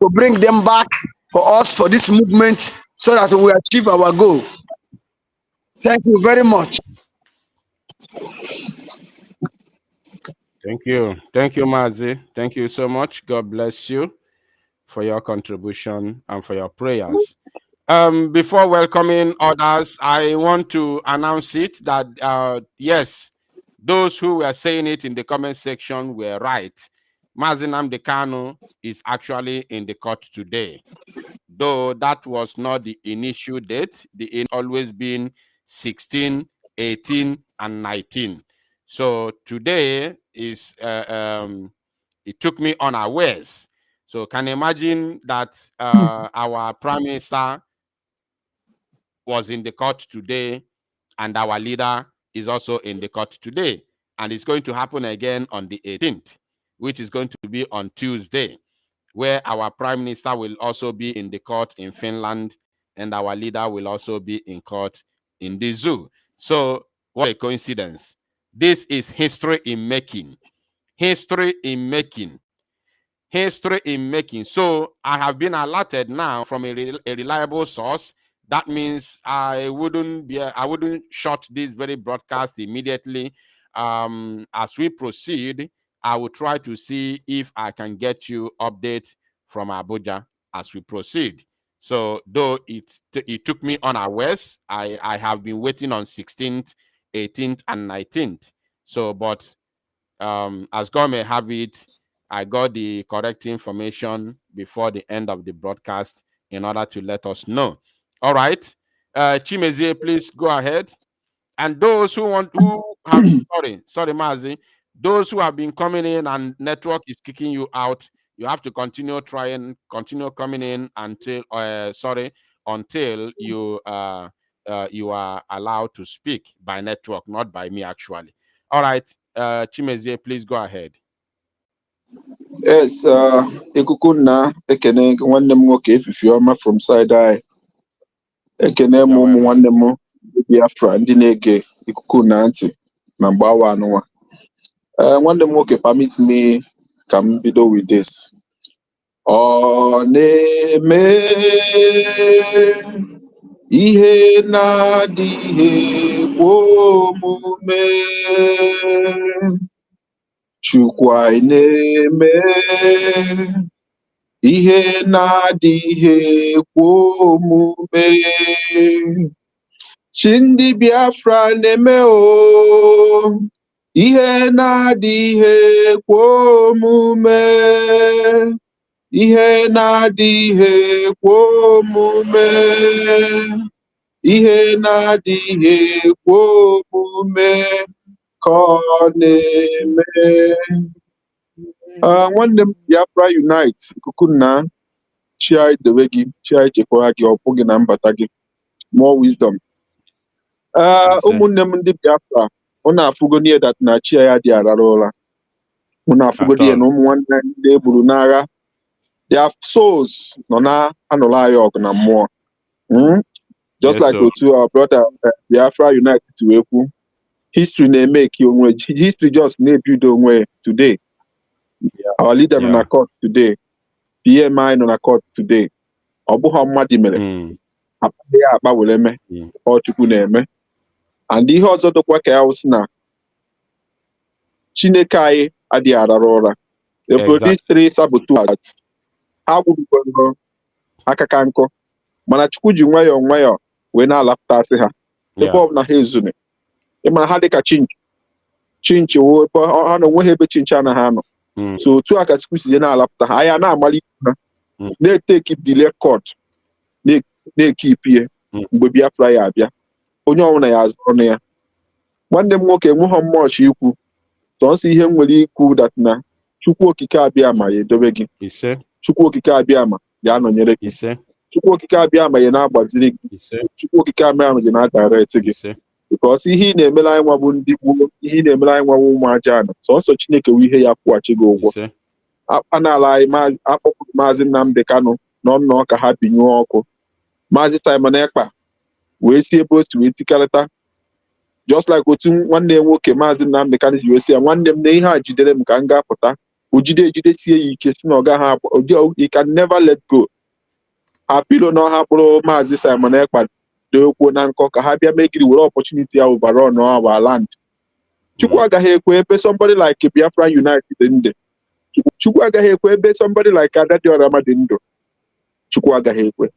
to bring them back for us for this movement so that we achieve our goal. Thank you very much. Thank you. Thank you, Mazi. Thank you so much. God bless you for your contribution and for your prayers. Before welcoming others, I want to announce it that yes, those who were saying it in the comment section were right. Mazi Nnamdi Kanu is actually in the court today. Though that was not the initial date, the always been 16, 18, and 19. So today is it took me unawares. So can you imagine that our Prime Minister was in the court today, and our leader is also in the court today, and it's going to happen again on the 18th, which is going to be on Tuesday, where our Prime Minister will also be in the court in Finland, and our leader will also be in court in the zoo. So what a coincidence. This is history in making. History in making. History in making. So I have been alerted now from a reliable source. That means I wouldn't shut this very broadcast immediately. As we proceed, I will try to see if I can get you updates from Abuja as we proceed. So though it took me unawares, I have been waiting on 16th, 18th, and 19th. So, but as God may have it, I got the correct information before the end of the broadcast in order to let us know. All right. Chimezie, please go ahead. And those who have sorry, Mazi, those who have been coming in and network is kicking you out, you have to continue coming in until you are allowed to speak by network, not by me actually. All right, Chimezie, please go ahead. Yes, ikuku na ekene nwanne m nwoke Efifioma from side eye. Ekene m ụmụ nwanne m Biafra ndị na-ege ikuku na ntị na mgbawa anụnwa. Nwanne m nwoke, permit me ka m bido with this. Ọ na-eme ihe na-adịghị ekwe omume. Chukwu anyị na-eme ihe na-adịghị ekwe omume. Chi ndị Biafra na-eme ihe na-adịghị ekwe omume. Ihe na-adịghị ekwe omume. Ihe na-adịghị ekwe omume ka ọ na-eme. Nwanne m Biafra Unite, ikuku na chi anyị debe gị, chi anyị chekwara gị, ọ bụghị na mbata gị. More wisdom. Ụmụnne m ndị Biafra, unu afụgo n'ihe dat na chi anyị adịghị arara ụra. Unu afụgo n'ihe na ụmụ nwanne anyị ndị egburu n'agha, their souls nọ na-anụrụ anyị ọgụ na mmụọ. Just like otu our brother Biafra Unite wee kwu, history na-emeki onwe, history just na-ebido onwe today. Our leader nọ na court today, PMI nọ na court today. Ọ bụghị mmadụ mere, akpaghị akpa were eme, ọ Chukwu na-eme. And ihe ọzọ dịkwa ka ya wụsị na Chineke anyị adịghị arara ụra. They produce 3 saboteurs. Ha gwụrụ aka ka nkọ, mana Chukwu ji nwayọọ nwayọọ wee na-alapụtasị ha ebe ọ bụ na ha ezune. Ịmara ha dịka chinchi ha na onwe ha ebe chinchi anaghị anọ. So otu a ka Chukwu si na-alapụta ha, anya na-amalite ha, na-eteki delay court, na-ekipie mgbe Biafra ya abịa. Onye ọbụla ya azụ ọnụ ya. Nwanne m nwoke enweghị mmụọchi ikwu, sọnsọ ihe m nwere ikwu dat na Chukwu okike abịama ya edobe gị. Chukwu okike abịama ya anọnyere gị. Chukwu okike abịama ya na-agbaziri gị. Chukwu okike abịama ya na-adirect gị. Because ihe ị na-emere anyị nwa bụ ndị gboo, ihe ị na-emere anyị nwa bụ ụmụ aja anọ, sọnsọ Chineke wụ ihe ya kwụghachi gị ụgwọ. Akpanala anyị akpọpụrụ Maazị Nnamdi Kanu n'ọnụ ka ha binyụọ ọkụ. Maazị Simon Ekpa wee si ebe otu wee tikarịta, just like otu nwanne ya nwoke Maazị Nnamdi Kanu ji wee si ya, nwanne m na ihe a jidere m ka m ga-apụta, o jidesie ya ike si na ọ gaghị abụ, you can never let go. Apilo na ọha kpụrụ Maazị Simon Ekpa deokwu na nkọ ka ha bịa megiri were opportunity ya overall na our land. Chukwu agaghị ekwe ebe somebody like Biafra Unite dị ndụ. Chukwu agaghị ekwe ebe somebody like Adadiora dị ndụ. Chukwu agaghị ekwe.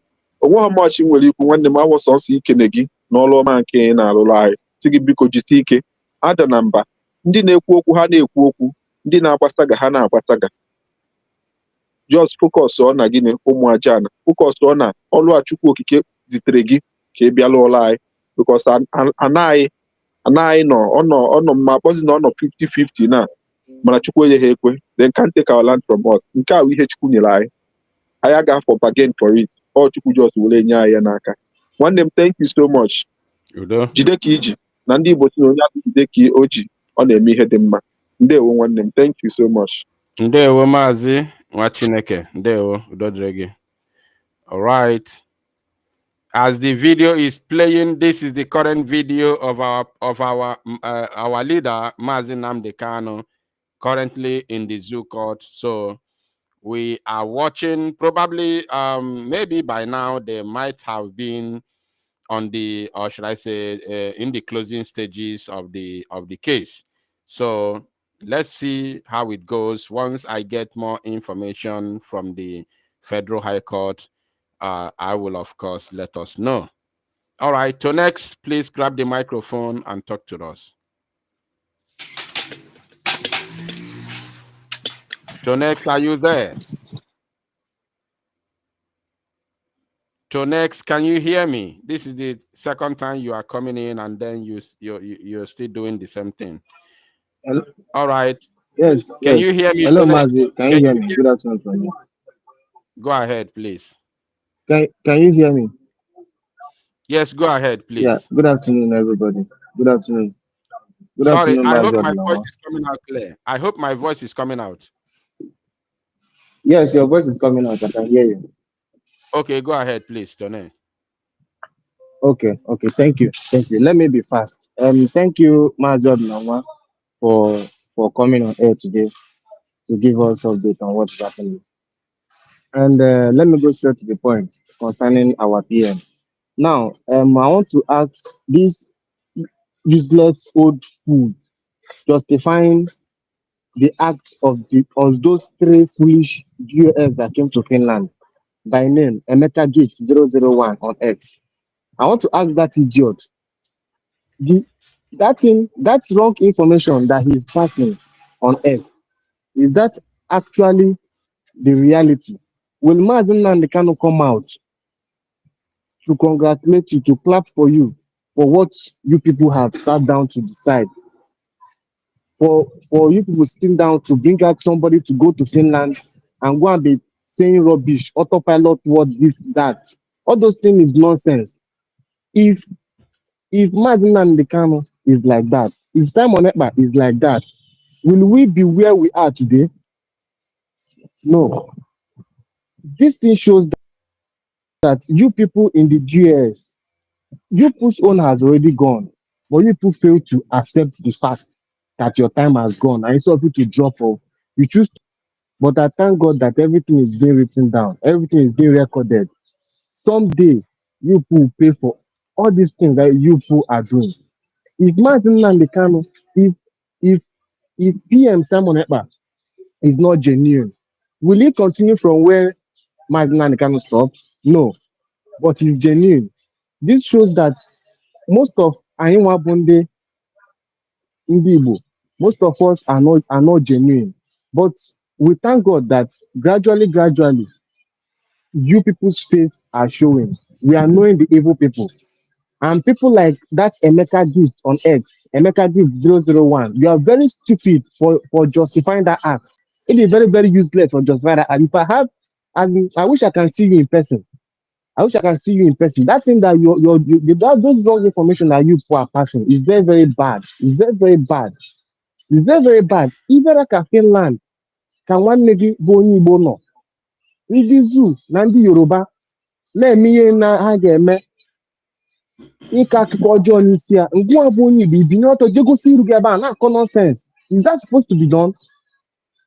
Onweghị mọchị nwere ikwu, nwanne m awụ sọnsọ ikene gị n'ọrụ ọma nke ị na-arụrụ anyị. Sị gị biko jite ike, ada na mba. Ndị na-ekwu okwu ha na-ekwu okwu, ndị na-agbasaga ha na-agbasaga. just focus on na gịnị ụmụ aja na focus on na ọlụ a Chukwu okike zitere gị ka ị bịa lụọla anyị because anaghị ọ nọ mma kpọzi na ọ nọ 50-50 na mana Chukwu enyeghị ekwe then can't take our land from us. Nke a bụ ihe Chukwu nyere anyị agaghị for bargain for it. Ọ Chukwu just were nye anyị ya n'aka. Nwanne m, thank you so much. Jide ka iji na ndị Igbo si na onye ahụ jide ka o ji ọ na-eme ihe dị mma. Ndewo nwanne m, thank you so much. Ndewo Maazị nwa Chineke, ndewo udo dịrị gị. All right. As the video is playing, this is the current video of our leader Maazị Nnamdi Kanu, currently in the zoo court. So we are watching. Probably, maybe by now they might have been on the, or should I say, in the closing stages of the case. So let's see how it goes. Once I get more information from the Federal High Court, I will, of course, let us know. All right, Tonex, please grab the microphone and talk to us. Tonex, are you there? Tonex, can you hear me? This is the second time you are coming in, and then you're still doing the same thing. Hello? All right. Yes. Can you hear me? Hello, Mazi. Can you hear me? Good afternoon from you. Go ahead, please. Can you hear me? Yes, go ahead, please. Yeah. Good afternoon, everybody. Good afternoon. Good Sorry, afternoon, I hope Mazi my Adnawa. voice is coming out clear. I hope my voice is coming out. Yes, your voice is coming out. I can hear you. Okay, go ahead, please, Tone. Okay. Thank you. Let me be fast. Thank you, Mazi Adnawa, for coming on air today to give us update on what is happening. And let me go straight to the point concerning our PM. Now, I want to ask this useless old fool justifying the act of those three foolish US that came to Finland by name Emeka Gift 001 on X. I want to ask that idiot, that wrong information that he's passing on X, is that actually the reality? Will Mazi Nnamdi Kanu come out to congratulate you, to clap for you for what you people have sat down to decide? For you people sitting down to bring out somebody to go to Finland and go and be saying rubbish, autopilot, what, this, that. All those things is nonsense. If Mazi Nnamdi Kanu is like that, if Simon Ekpa is like that, will we be where we are today? No. This thing shows that you people in the US, you people's own has already gone, but you people fail to accept the fact that your time has gone, and instead of you to drop off, you choose to. But I thank God that everything is being written down, everything is being recorded. Someday, you people will pay for all these things that you people are doing. If Mazi Nnamdi Kanu, if PM Simon Ekpa is not genuine, will he continue from where Mazi Nnamdi Kanu stopped? No, but he's genuine. This shows that most of Anyinwa Bonde Igbo, most of us are not genuine. But we thank God that gradually, you people's faith are showing. We are knowing the evil people. And people like that Emeka Gift on X, Emeka Gift 001, you are very stupid for justifying that act. It is very, very useless for justifying that act. If I have, I wish I can see you in person. That thing that those wrong information that you are passing is very, very bad. It's very, very bad. Even like a Finland, can one nigga boni bono? Ndị zoo na ndị Yoruba na-eme ihe na ha ga-eme ịka akụkọ ọjọọ n'isi ya. Ngwa bụ onye Igbo ibinye ọtọ jegosi iru gị ebe a na-akọ nonsense. Is that supposed to be done?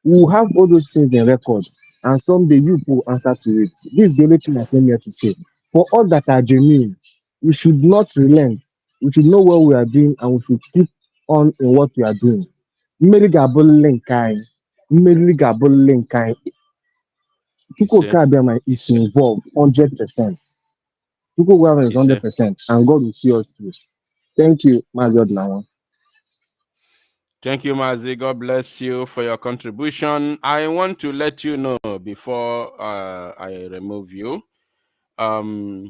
We will have all those things in record, and someday you will answer to it. This is the only thing I came here to say. For all that are genuine, we should not relent. We should know what we are doing, and we should keep on in what we are doing. Mmeri ga-abụrịrị nke anyị. Mmeri ga-abụrịrị nke anyị. Chukwu Okabịama is involved 100%. Chukwu Okabịama is 100%, and God will see us through. Thank you, Mazi Adnawa. Thank you, Mazi. God bless you for your contribution. I want to let you know before I remove you, that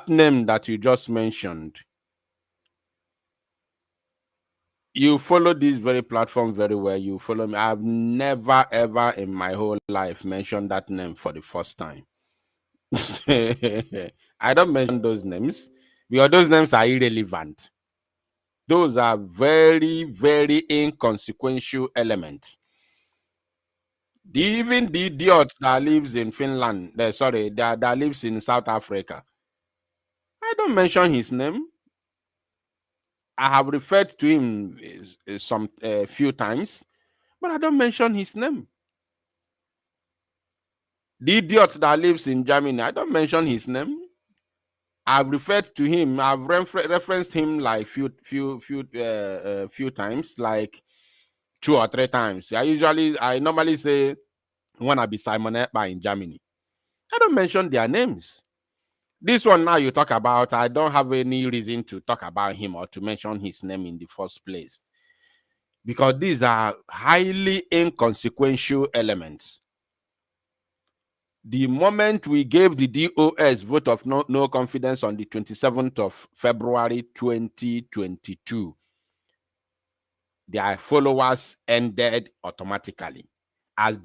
name that you just mentioned, you follow this very platform very well. You follow me. I've never, ever in my whole life mentioned that name for the first time. I don't mention those names because those names are irrelevant. Those are very, very inconsequential elements. Even the idiot that lives in Finland, that lives in South Africa, I don't mention his name. I have referred to him some few times, but I don't mention his name. The idiot that lives in Germany, I don't mention his name. I've referred to him. I've referenced him like few times, like 2 or 3 times. I normally say when I be Simon Ekpa in Germany. I don't mention their names. This one now you talk about, I don't have any reason to talk about him or to mention his name in the first place, because these are highly inconsequential elements. The moment we gave the DOS vote of no confidence on the 27th of February 2022, their followers ended automatically. As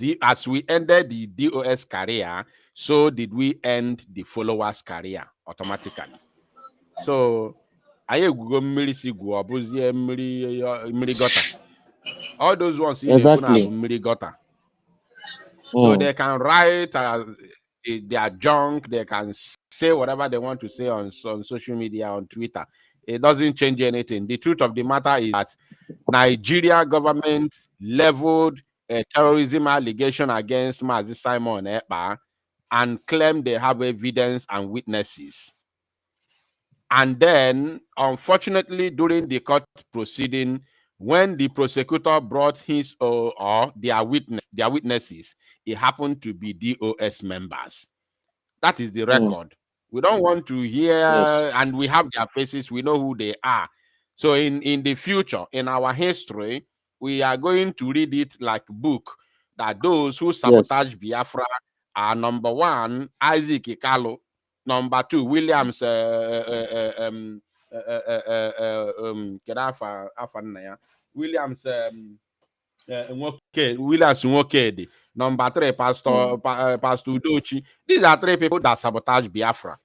we ended the DOS career, so did we end the followers' career automatically. So, all those ones in Exactly. the so they can write their junk, they can say whatever they want to say on social media, on Twitter. It doesn't change anything. The truth of the matter is that Nigeria government leveled a terrorism allegation against Mazi Simon Ekpa and claimed they have evidence and witnesses. And then, unfortunately, during the court proceeding, when the prosecutor brought his or their witnesses, it happened to be DOS members. That is the record. We don't want to hear, and we have their faces. We know who they are. So in the future, in our history, we are going to read it like a book, that those who sabotage Biafra are: number 1, Isaac Ikalo; number 2, Williams Williams Williams Nwokedi; number 3, Pastor Udochi. These are 3 people that sabotage Biafra.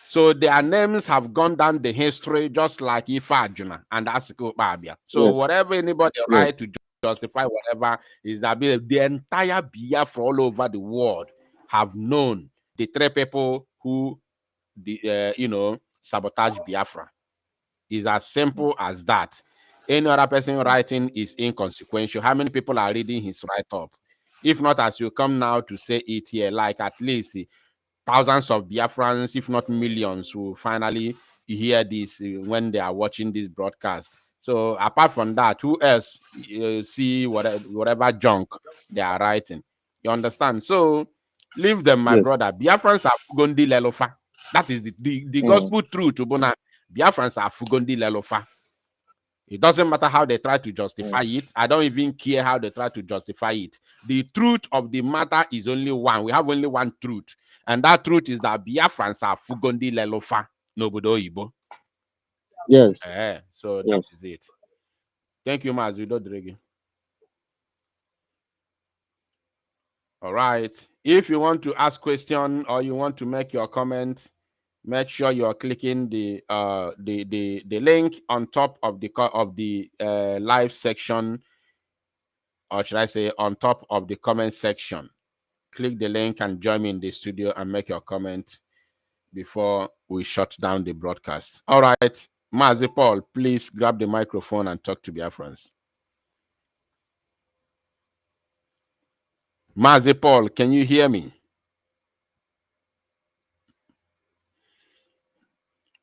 So their names have gone down the history just like Ifa Ajuna and Asiko Babia. So whatever anybody write to justify whatever is that the entire Biafra all over the world have known the 3 people who sabotage Biafra. Is as simple as that. Any other person writing is inconsequential. How many people are reading his write-up? If not, as you come now to say it here, like at least thousands of Biafrans, if not millions, will finally hear this when they are watching this broadcast. So apart from that, who else see whatever junk they are writing? You understand? So leave them, my brother. Biafrans are Fugondi Lelofa. That is the gospel truth. Biafrans are Fugondi Lelofa. It doesn't matter how they try to justify it. I don't even care how they try to justify it. The truth of the matter is only one. We have only one truth. And that truth is that Biafrans are Fugondi Lelofa, Nobodo Ibo. Yes. So that is it. Thank you, Mazudo Dregi. All right. If you want to ask question or you want to make your comment, make sure you are clicking the link on top of the live section, or should I say on top of the comment section. Click the link and join me in the studio and make your comment before we shut down the broadcast. All right, Mazi Paul, please grab the microphone and talk to Biafrans. Mazi Paul, can you hear me?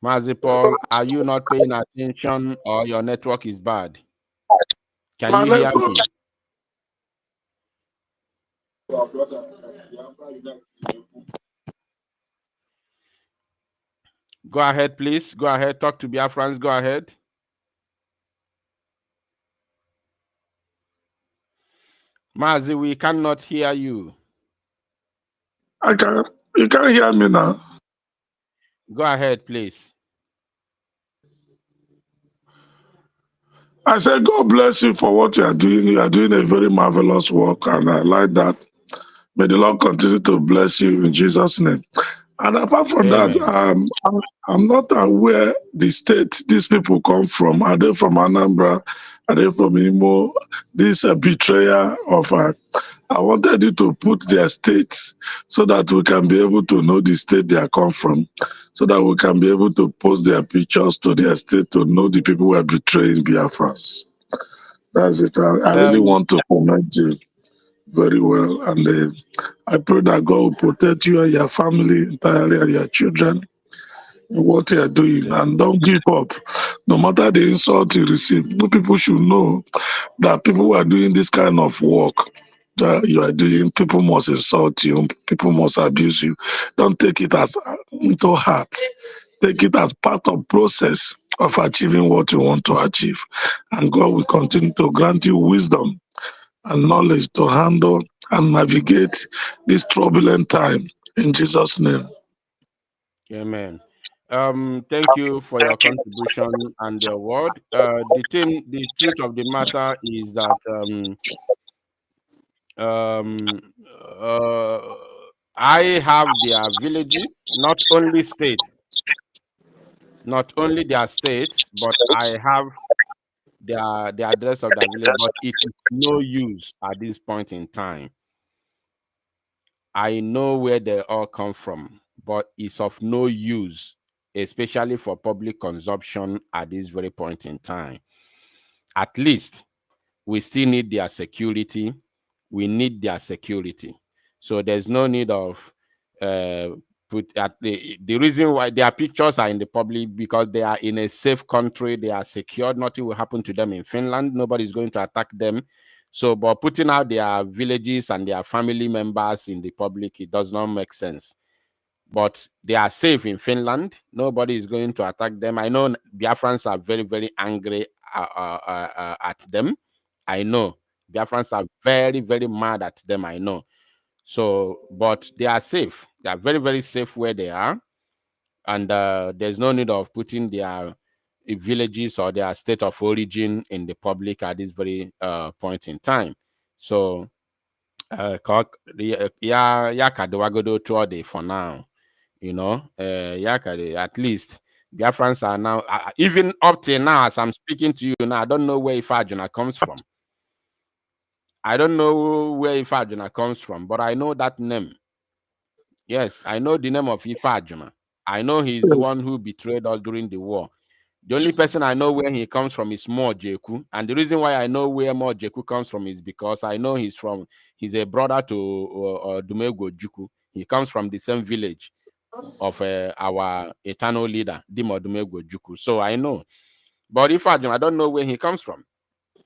Mazi Paul, are you not paying attention or your network is bad? Can you hear me? Go ahead, please. Go ahead. Talk to Biafrans. Go ahead. Mazi, we cannot hear you. You can hear me now. Go ahead, please. I said, God bless you for what you are doing. You are doing a very marvelous work, and I like that. May the Lord continue to bless you in Jesus' name. And apart from that, Amen. I'm not aware the state these people come from. Are they from Anambra? Are they from Imo? This betrayer of I wanted you to put their states so that we can be able to know the state they are come from, so that we can be able to post their pictures to their state to know the people who are betraying Biafrans. That's it. I really want to commend you very well, and I pray that God will protect you and your family entirely and your children in what you are doing. And don't give up. No matter the insult you receive, people should know that people who are doing this kind of work that you are doing, people must insult you, people must abuse you. Don't take it as into heart. Take it as part of process of achieving what you want to achieve. And God will continue to grant you wisdom and knowledge to handle and navigate this turbulent time in Jesus' name. Amen. Thank you for your contribution and your word. The truth of the matter is that uh, I have their villages, not only states, not only their states, but I have the address of the village. But it is no use at this point in time. I know where they all come from, but it's of no use, especially for public consumption at this very point in time. At least we still need their security. We need their security. So there's no need of put at the reason why their pictures are in the public, because they are in a safe country, they are secured, nothing will happen to them in Finland, nobody's going to attack them. So, but putting out their villages and their family members in the public, it does not make sense. But they are safe in Finland. Nobody is going to attack them. I know Biafrans are very, very angry at them. I know Biafrans are very, very mad at them. I know. So, but they are safe. They are very, very safe where they are. And there's no need of putting their villages or their state of origin in the public at this very point in time. So, yeah, Kadewagodo Tuode for now. You know, at least Biafrans are now, even up till now, as I'm speaking to you now, I don't know where Ifajuna comes from. I don't know where Ifajuna comes from, but I know that name. Yes, I know the name of Ifajuna. I know he's the one who betrayed us during the war. The only person I know where he comes from is Mo Jeku. And the reason why I know where Mo Jeku comes from is because I know he's a brother to Dumego Juku. He comes from the same village of our eternal leader, Dimo Dumego Juku. So I know. But Ifajuna, I don't know where he comes from.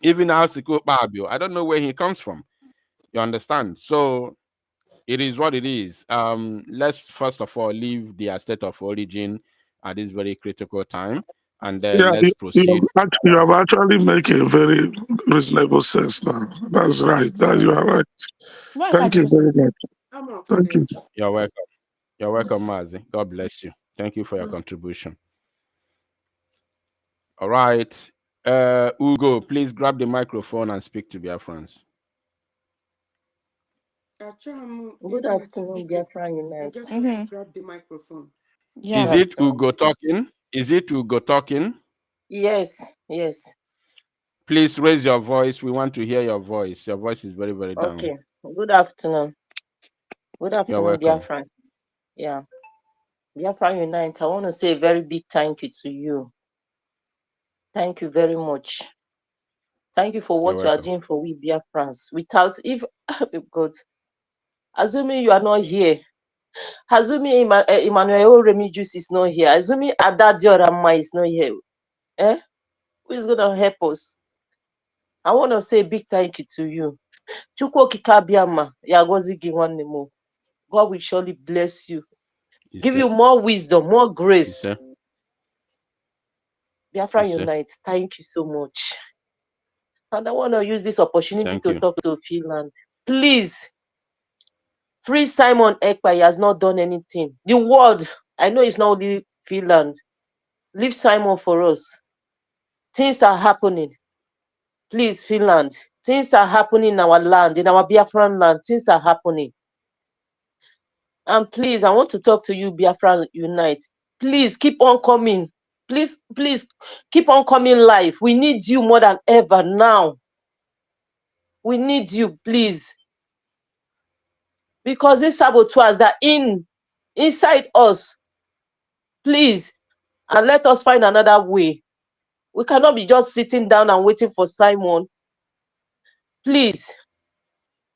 Even Asiko Babio, I don't know where he comes from. You understand? So it is what it is. Let's first of all leave their state of origin at this very critical time, and then Yeah, let's proceed. you have actually make a very reasonable sense now. That's right. You are right. Thank you very much. Thank you. You're welcome. You're welcome, Mazi. God bless you. Thank you for your contribution. All right. Ugo, please grab the microphone and speak to Biafrans. Good afternoon, Biafra Unite. Grab the microphone. Yeah. Is it Ugo talking? Is it Ugo talking? Yes, yes. Please raise your voice. We want to hear your voice. Your voice is very, very down. Okay. Good afternoon. Good afternoon, Biafra. Yeah. Biafra Unite, I want to say a very big thank you to you. Thank you very much. Thank you for what you are doing for we Biafrans. Without, if, God, assuming you are not here, assuming Emmanuel Remijus is not here, assuming Ada Diorama is not here, who is going to help us? I want to say a big thank you to you. Chukwu Kikabiama, Yagozi Giwanemo. God will surely bless you. Give you more wisdom, more grace. Biafra Unite, thank you so much. And I want to use this opportunity Thank to you. talk to Finland. Please, free Simon Ekpa. He has not done anything. The world, I know it's not only Finland. Leave Simon for us. Things are happening. Please, Finland. Things are happening in our land, in our Biafran land. Things are happening. And please, I want to talk to you, Biafran Unite. Please keep on coming. Please keep on coming live. We need you more than ever now. We need you, please. Because these saboteurs that inside us, please, and let us find another way. We cannot be just sitting down and waiting for Simon. Please,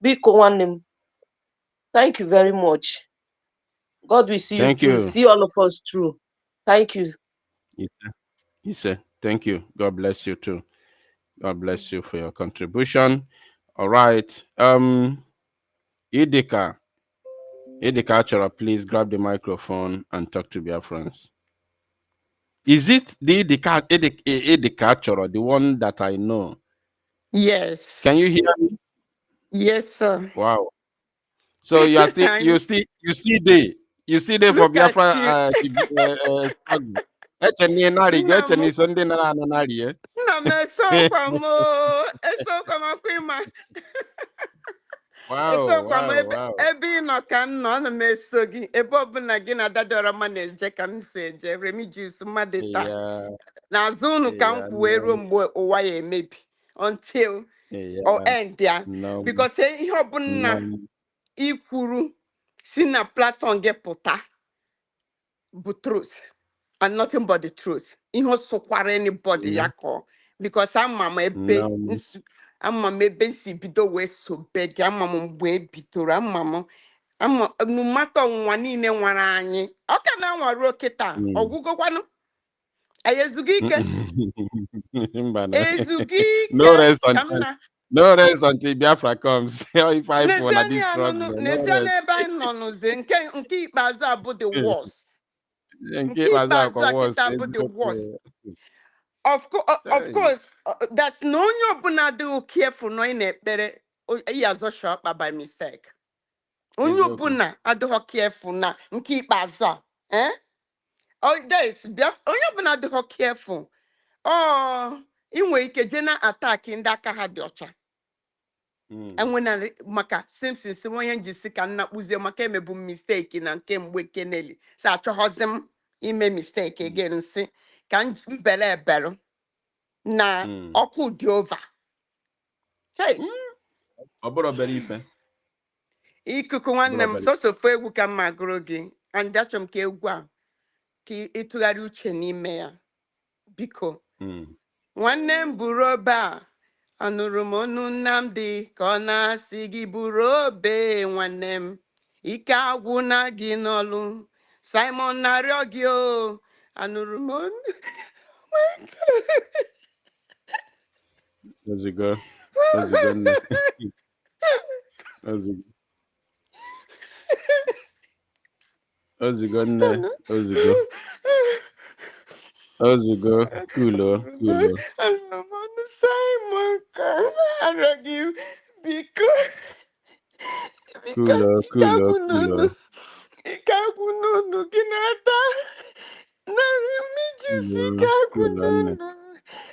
be Kowanim. Thank you very much. God will see you Thank through. you. See all of us through. Thank you. He said, thank you. God bless you too. God bless you for your contribution. All right. Idika Chora, please grab the microphone and talk to Biafrans. Is it the Idika Chora, the one that I know? Yes. Can you hear me? Yes, sir. Wow. So you are still you see there for Look at Biafra struggle. Echeni nari go echeni Sunday na nari eh. No, me so kwamo kwima. So kwamo ebe no kan no na me so gi ebe obuna gi na dadora ma na eje ka m so eje remi juice madeta. Na zunu kan kwero mgbe ụwa ya emebi until or end ya because ihe obuna ikwuru si na platform get pụta bụ truth and nothing but the truth. Ihe sokwara anybody yako because ama m ebe nsi bido wee sobe gị ama m mgbe ebidoro ama no matter ọnwụnwa niile nwara anyị ọ ka na-anwa ruo kịta ọgwụgwọkwanụ anyị ezugo ike ezugo ike no rest until Biafra comes. If I for this struggle, n'ezie n'ebe anyị nọ n'ụzọ nke ikpeazụ a bụ the worst. Nke ikpeazụ a kịta bụ the worst. Of course, that's no onye ọbụla adịghị careful nọ ị na-ekpere ịyazọsha ọkpa by mistake. Onye ọbụla adịghị careful na nke ikpeazụ a. Onye ọbụla adịghị careful. Ị nwere ike je na attack ndị aka ha dị ọcha. Enwena maka Simpson si onye njisi ka nna kpụzie maka emebu mistake na nke mgbe Keneli. So achọghọzi m ime mistake again si ka mbele ebelu na ọkụ dị over. Hey. Ọbụrụ obere ife. Ikuku nwanne m sosofo egwu ka mma gụrụ gị and achọrọ m ka egwu a ka ịtụgharị uche n'ime ya biko nwanne m buru obe a anụrụ m ọnụ Nnamdi ka ọ na-asị gị buru obe nwanne m ike agwụ na gị n'ọlụ Simon na-arịọ gị o anụrụ m ọnụ Ozigo nne. Ozigo nne. Ozigo kulo. Simon ka na-arịọ gị biko kulo. Ike agwụ n'unu gị na-ata narị mmejisi ike agwụ n'unu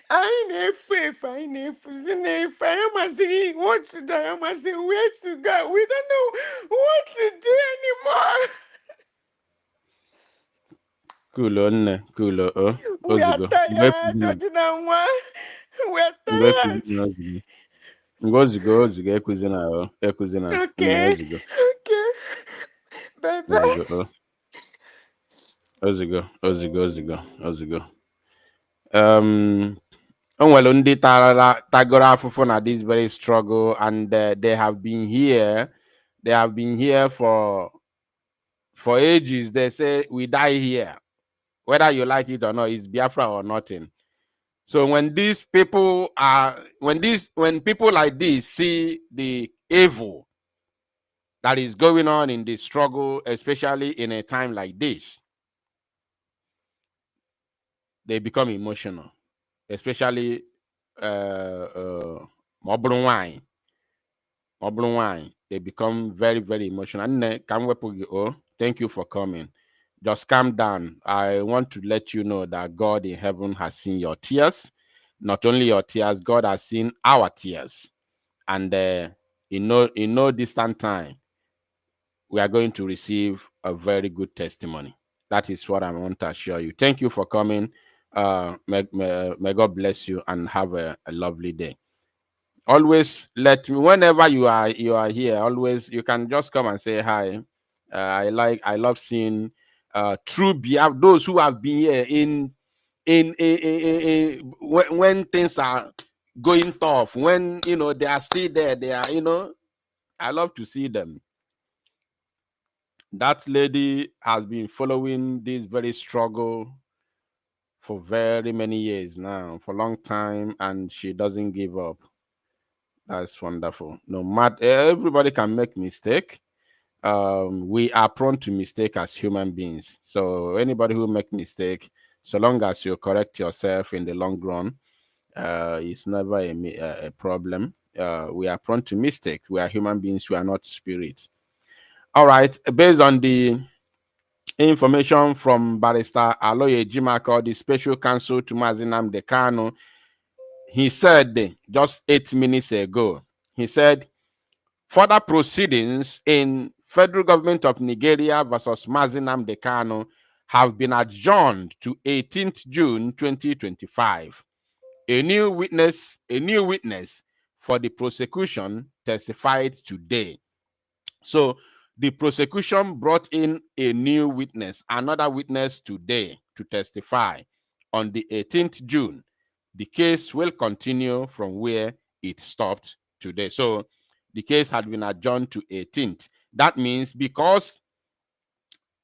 anyị na-efuzi na-efu anyị amazighị what to do anyị amazighị where to go we don't know what to do anymore. Kulo nne kulo We are tired ọdịnanwa we are tired. Ozigo ekuzina Okay. Bye bye. Ozigo. Onwelu ndị tagoro afụfụ na this very struggle and they have been here for ages. They say we die here whether you like it or not. It's Biafra or nothing. So when people like this see the evil that is going on in the struggle, especially in a time like this, they become emotional, especially They become very, very emotional. Oh, thank you for coming. Just calm down. I want to let you know that God in heaven has seen your tears. Not only your tears, God has seen our tears. And in no distant time, we are going to receive a very good testimony. That is what I want to assure you. Thank you for coming. May God bless you and have a lovely day. Always let me, whenever you are here, always you can just come and say hi. I love seeing true those who have been here when things are going tough, when they are still there, they are I love to see them. That lady has been following this very struggle for very many years now, for a long time, and she doesn't give up. That's wonderful. No matter, everybody can make mistake. We are prone to mistake as human beings. So anybody who make mistake, so long as you correct yourself in the long run, it's never a problem. We are prone to mistake. We are human beings. We are not spirits. All right. Based on the information from Barrister Aloye Jimako, the special counsel to Mazi Nnamdi Kanu, he said just 8 minutes ago, he said, further proceedings in federal government of Nigeria versus Mazi Nnamdi Kanu have been adjourned to 18th June 2025. A new witness for the prosecution testified today. So the prosecution brought in a new witness, another witness today to testify on the 18th June. The case will continue from where it stopped today. So the case had been adjourned to 18th. That means because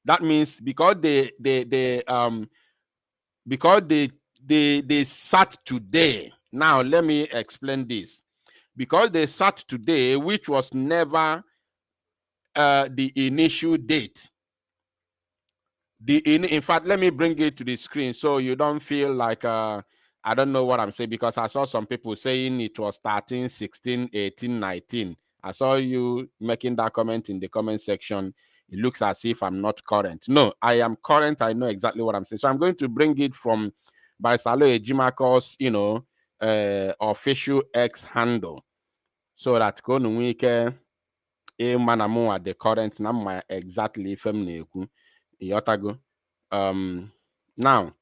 they sat today. Now let me explain this. Because they sat today, which was never the initial date. In fact, let me bring it to the screen so you don't feel like I don't know what I'm saying, because I saw some people saying it was 13, 16, 18, 19. I saw you making that comment in the comment section. It looks as if I'm not current. No, I am current. I know exactly what I'm saying. So I'm going to bring it from Aloye Jimako's, official X handle, so that Konunwike manamụ at the current na exactly if I'm na-ekwu yotago. Now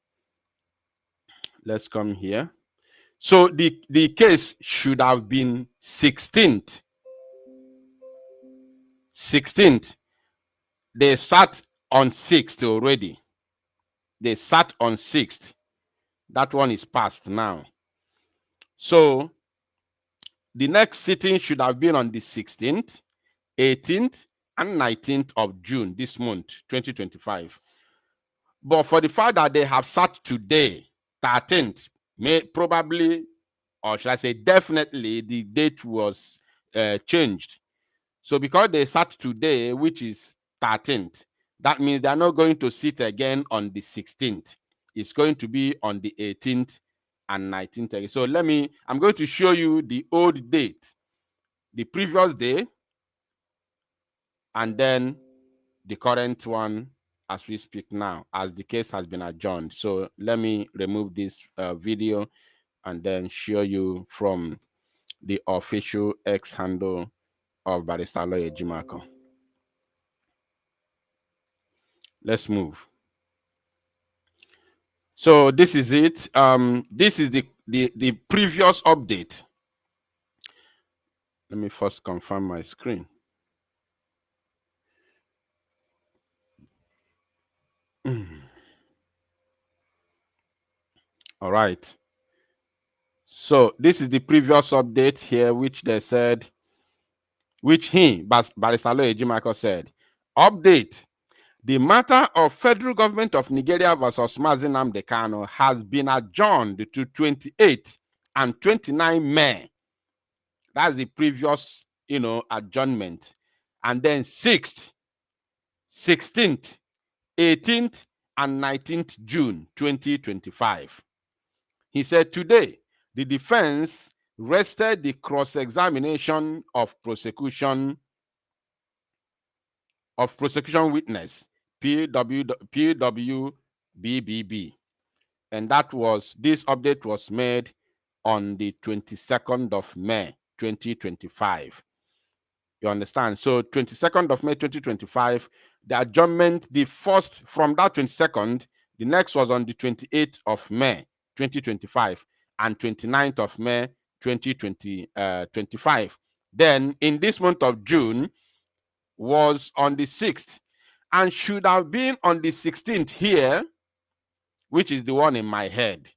let's come here. So the case should have been 16th. They sat on 6th already. They sat on 6th. That one is passed now. So the next sitting should have been on the 16th, 18th, and 19th of June this month, 2025. But for the fact that they have sat today, 13th, probably, or should I say definitely, the date was changed. So because they sat today, which is 13th, that means they're not going to sit again on the 16th. It's going to be on the 18th and 19th. So I'm going to show you the old date, the previous day, and then the current one as we speak now, as the case has been adjourned. So let me remove this video and then show you from the official X handle of Barrister Aloye Jimako. Let's move. So this is it. This is the previous update. Let me first confirm my screen. All right. So this is the previous update here, which they said, which Barrister Aloye Jimako said, update. The matter of federal government of Nigeria versus Mazi Nnamdi Kanu has been adjourned to 28 and 29 May. That's the previous, adjournment. And then 6th, 16th, 18th, and 19th June 2025. He said today, the defense rested the cross-examination of prosecution witness PWBBB, and this update was made on the 22nd of May 2025. You understand? So 22nd of May 2025, the adjournment, the first from that 22nd, the next was on the 28th of May 2025 and 29th of May 2025. Then in this month of June was on the 6th and should have been on the 16th here, which is the one in my head.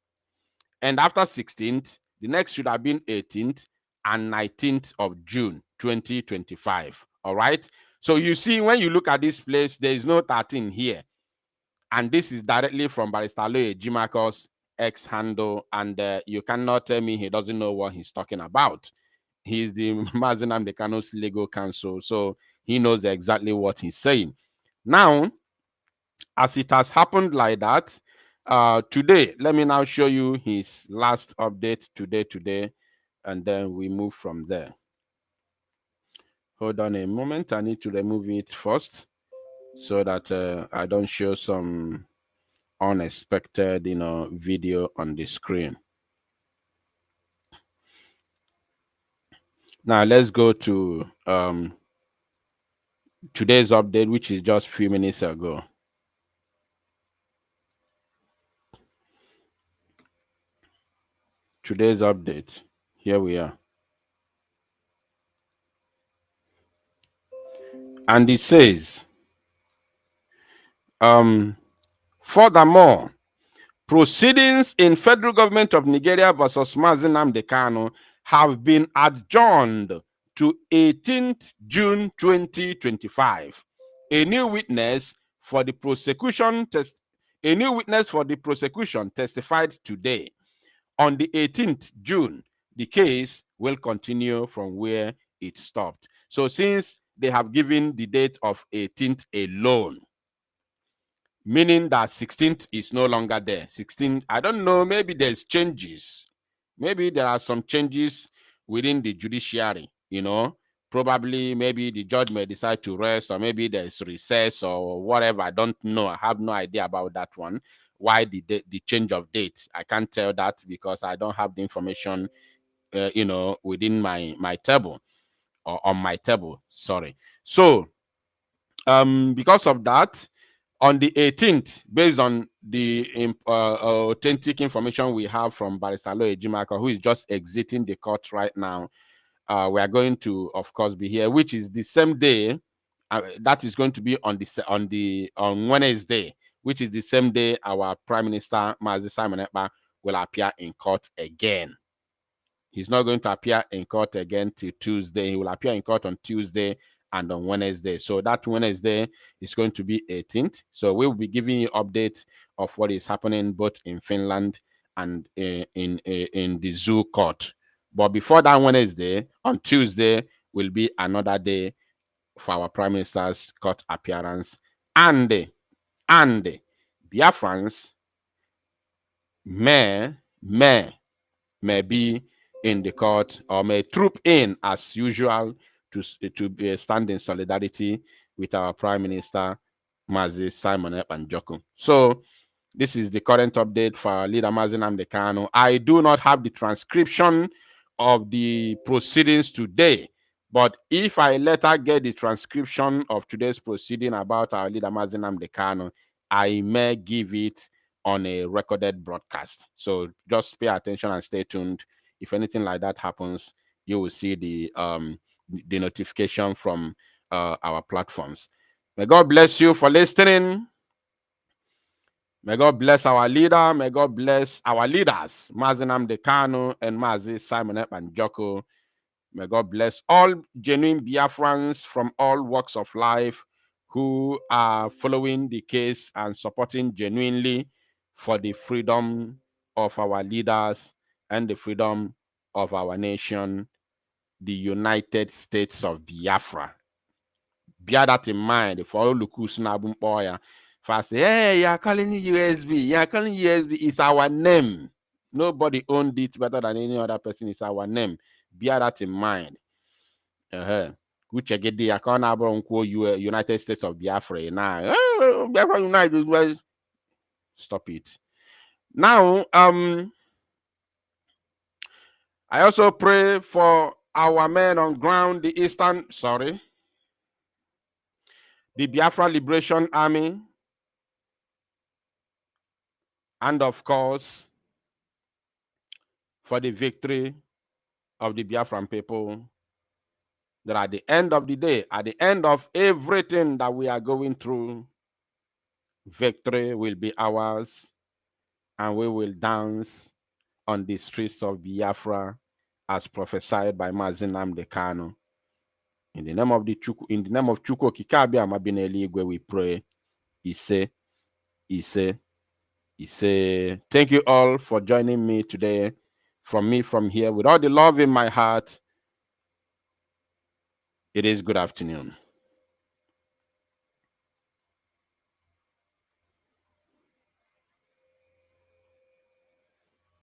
And after 16th, the next should have been 18th and 19th of June 2025. All right. So you see, when you look at this place, there is no 13 here. And this is directly from Barrister Loye Jimako's X handle. And you cannot tell me he doesn't know what he's talking about. He's the Mazi Nnamdi Kanu's legal counsel. So he knows exactly what he's saying. Now, as it has happened like that, today, let me now show you his last update today, and then we move from there. Hold on a moment. I need to remove it first so that I don't show some unexpected, video on the screen. Now let's go to today's update, which is just a few minutes ago. Today's update. Here we are. And it says, furthermore, proceedings in federal government of Nigeria versus Mazi Nnamdi Kanu have been adjourned to 18th June 2025. A new witness for the prosecution testified today. On the 18th June, the case will continue from where it stopped. So since they have given the date of 18th alone, meaning that 16th is no longer there. 16th, I don't know, maybe there's changes. Maybe there are some changes within the judiciary, Probably maybe the judge may decide to rest, or maybe there's recess or whatever. I don't know. I have no idea about that one. Why the change of date? I can't tell that because I don't have the information, within my table or on my table. Sorry. So, because of that, on the 18th, based on the authentic information we have from Barrister Loye Jimaka, who is just exiting the court right now, we are going to, of course, be here, which is the same day. That is going to be on Wednesday, which is the same day our Prime Minister Mazi Simon Ekpa will appear in court again. He's not going to appear in court again till Tuesday. He will appear in court on Tuesday and on Wednesday. So that Wednesday is going to be 18th. So we will be giving you updates of what is happening both in Finland and in the zoo court. But before that Wednesday, on Tuesday, will be another day for our Prime Minister's court appearance. And Biafrans may be in the court or may troop in as usual to stand in solidarity with our Prime Minister Mazi Simon Ekpa Njoku. So this is the current update for our leader Mazi Nnamdi Kanu. I do not have the transcription of the proceedings today, but if I later get the transcription of today's proceeding about our leader Mazi Nnamdi Kanu, I may give it on a recorded broadcast. So just pay attention and stay tuned. If anything like that happens, you will see the notification from our platforms. May God bless you for listening. May God bless our leader. May God bless our leaders, Mazi Nnamdi Kanu and Mazi Simon Ekpa Njoku. May God bless all genuine Biafrans from all walks of life who are following the case and supporting genuinely for the freedom of our leaders and the freedom of our nation, the United States of Biafra. Bear that in mind for all Lukus Nabumpoya. If I say, hey, you're calling USB, it's our name. Nobody owned it better than any other person. It's our name. Bear that in mind. United States of Biafra now. Biafra United. Stop it. Now, I also pray for our men on ground, the Biafra Liberation Army, and of course, for the victory of the Biafran people, that at the end of the day, at the end of everything that we are going through, victory will be ours, and we will dance on the streets of Biafra as prophesied by Mazi Nnamdi Kanu. In the name of Chukwu Okike Amabineli Igwe, we pray. Ise. Thank you all for joining me today. From here, with all the love in my heart, it is good afternoon.